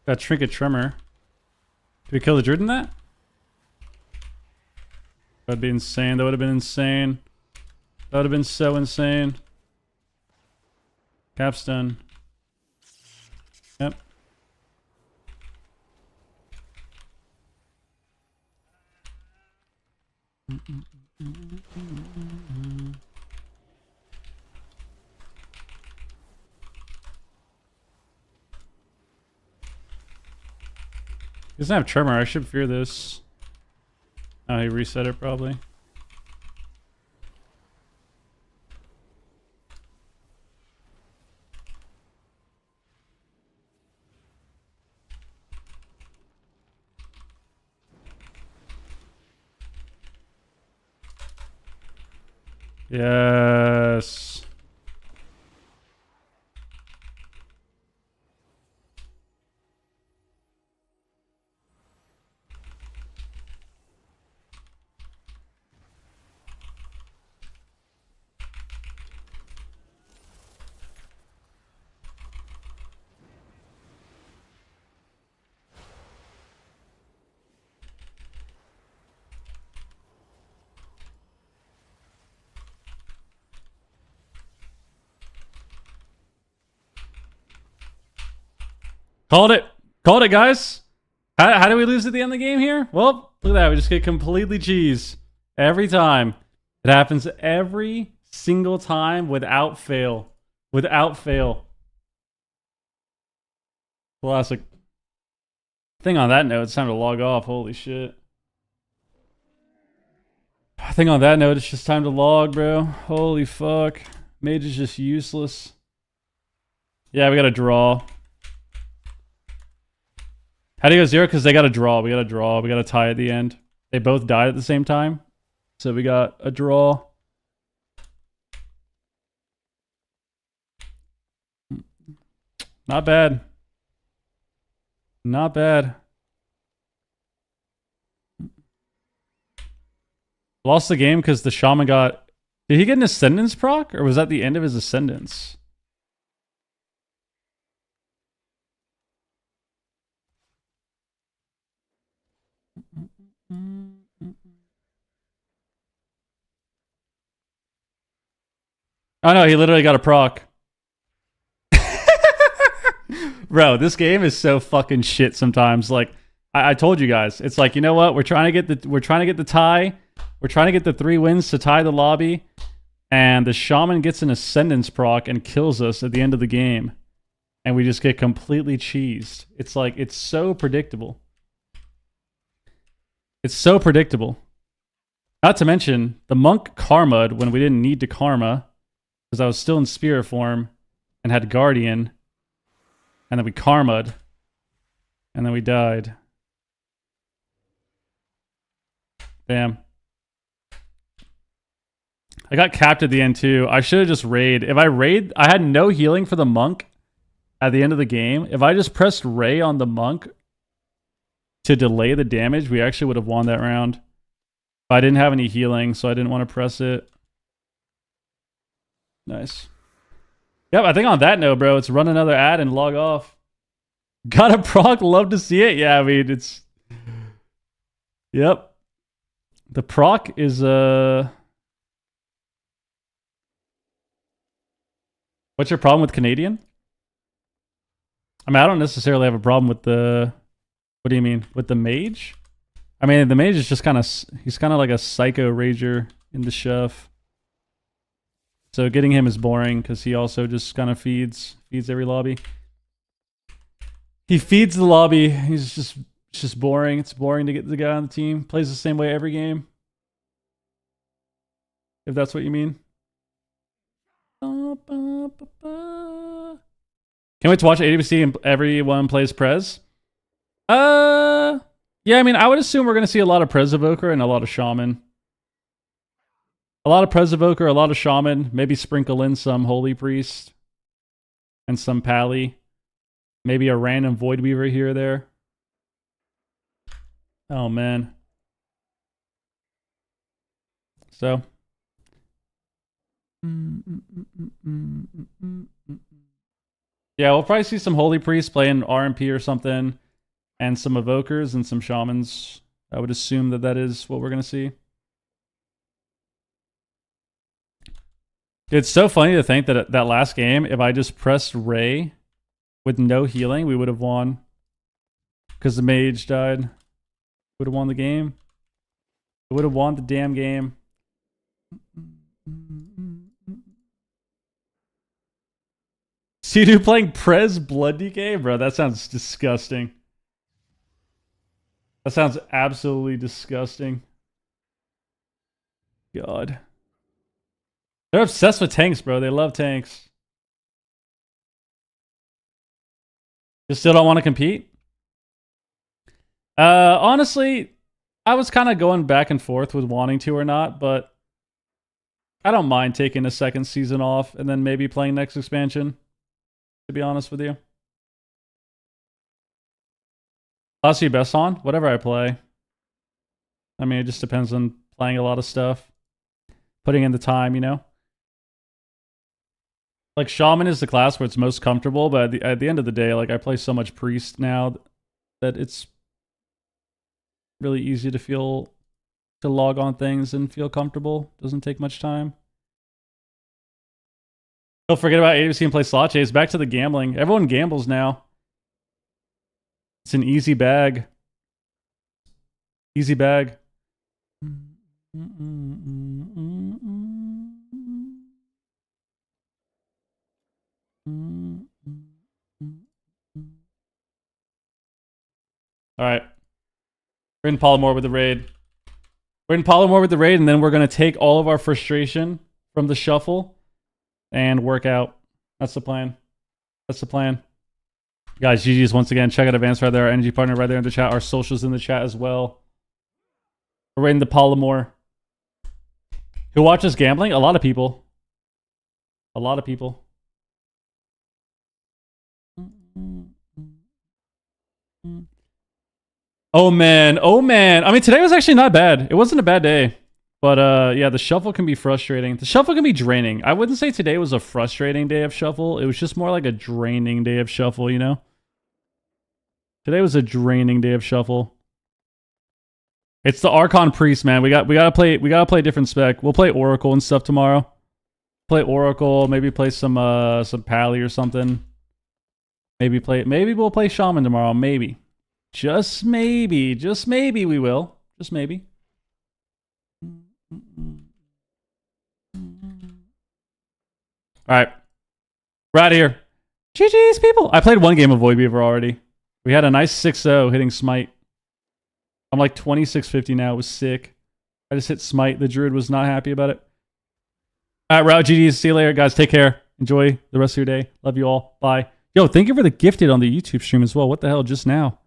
Got Trinket Tremor. Did we kill the Druid in that? That'd be insane. That would have been insane. That would have been so insane. Capstone. Yep. He doesn't have Tremor. I should fear this. Oh, he reset it probably. Yes. Called it. Called it, guys. How do we lose at the end of the game here? Well, look at that. We just get completely cheese every time. It happens every single time without fail. Without fail. Classic. I think on that note, it's time to log off. Holy shit. I think on that note, it's just time to log, bro. Holy fuck. Mage is just useless. Yeah, we got to draw. How do you go 0? Because they got to draw. We got to draw. We got to tie at the end. They both died at the same time. So we got a draw. Not bad. Not bad. Lost the game because the shaman got... Did he get an Ascendance proc? Or was that the end of his Ascendance? Oh no, he literally got a proc. Bro, this game is so fucking shit sometimes. Like, I told you guys, it's like, you know what? We're trying to get the tie. We're trying to get the 3 wins to tie the lobby. And the shaman gets an Ascendance proc and kills us at the end of the game. And we just get completely cheesed. It's like, it's so predictable. It's so predictable. Not to mention, the monk karma'd when we didn't need to karma. Because I was still in spirit form and had Guardian. And then we karma'd. And then we died. Damn. I got capped at the end too. I should have just raid. If I raid, I had no healing for the monk at the end of the game. If I just pressed Ray on the monk to delay the damage, we actually would have won that round. But I didn't have any healing, so I didn't want to press it. Nice. Yep, I think on that note, bro, it's run another ad and log off. Got a proc, love to see it. Yeah, I mean, it's... Yep. The proc is... What's your problem with Canadian? I mean, I don't necessarily have a problem with the... What do you mean? With the mage? I mean, the mage is just kind of... He's kind of like a psycho rager in the shove. So getting him is boring because he also just kind of feeds every lobby. He feeds the lobby. He's just boring. It's boring to get the guy on the team. Plays the same way every game. If that's what you mean. Can't wait to watch ADBC and everyone plays Prez. Yeah, I mean, I would assume we're going to see a lot of Prez Evoker and a lot of Shaman. A lot of Prez Evoker, a lot of Shaman. Maybe sprinkle in some Holy Priest. And some Pally. Maybe a random Void Weaver here or there. Oh, man. So. Yeah, we'll probably see some Holy Priests playing RMP or something. And some Evokers and some Shamans. I would assume that is what we're going to see. It's so funny to think that that last game, if I just pressed Ray with no healing, we would have won. Because the mage died. Would have won the game. We would have won the damn game. See you playing Prez Blood DK? Bro, that sounds disgusting. That sounds absolutely disgusting. God. They're obsessed with tanks, bro. They love tanks. You still don't want to compete? Honestly, I was kind of going back and forth with wanting to or not, but I don't mind taking a second season off and then maybe playing next expansion, to be honest with you. Class you best on? Whatever I play. I mean, it just depends on playing a lot of stuff. Putting in the time, you know? Like, Shaman is the class where it's most comfortable, but at the end of the day, like, I play so much Priest now that it's really easy to log on things and feel comfortable. Doesn't take much time. Don't forget about ADC and play slot chase. Back to the gambling. Everyone gambles now. It's an easy bag. Easy bag. Alright. We're in Polymore with the raid. And then we're going to take all of our frustration from the shuffle and work out. That's the plan. Guys, GG's once again. Check out Advanced right there. Our energy partner right there in the chat. Our socials in the chat as well. We're in the Polymore. Who watches gambling? A lot of people. Oh man. I mean, today was actually not bad. It wasn't a bad day. But yeah, the shuffle can be frustrating. The shuffle can be draining. I wouldn't say today was a frustrating day of shuffle. It was just more like a draining day of shuffle, you know? Today was a draining day of shuffle. It's the Archon Priest, man. We gotta play a different spec. We'll play Oracle and stuff tomorrow. Play Oracle, maybe play some Pally or something. Maybe we'll play Shaman tomorrow. Maybe. Just maybe we will. Just maybe. Alright. We're out of here. GG's, people. I played one game of Void Weaver already. We had a nice 6-0 hitting Smite. I'm like 2650 now. It was sick. I just hit Smite. The Druid was not happy about it. Alright, we're out. GG's. See you later, guys. Take care. Enjoy the rest of your day. Love you all. Bye. Yo, thank you for the gifted on the YouTube stream as well. What the hell just now?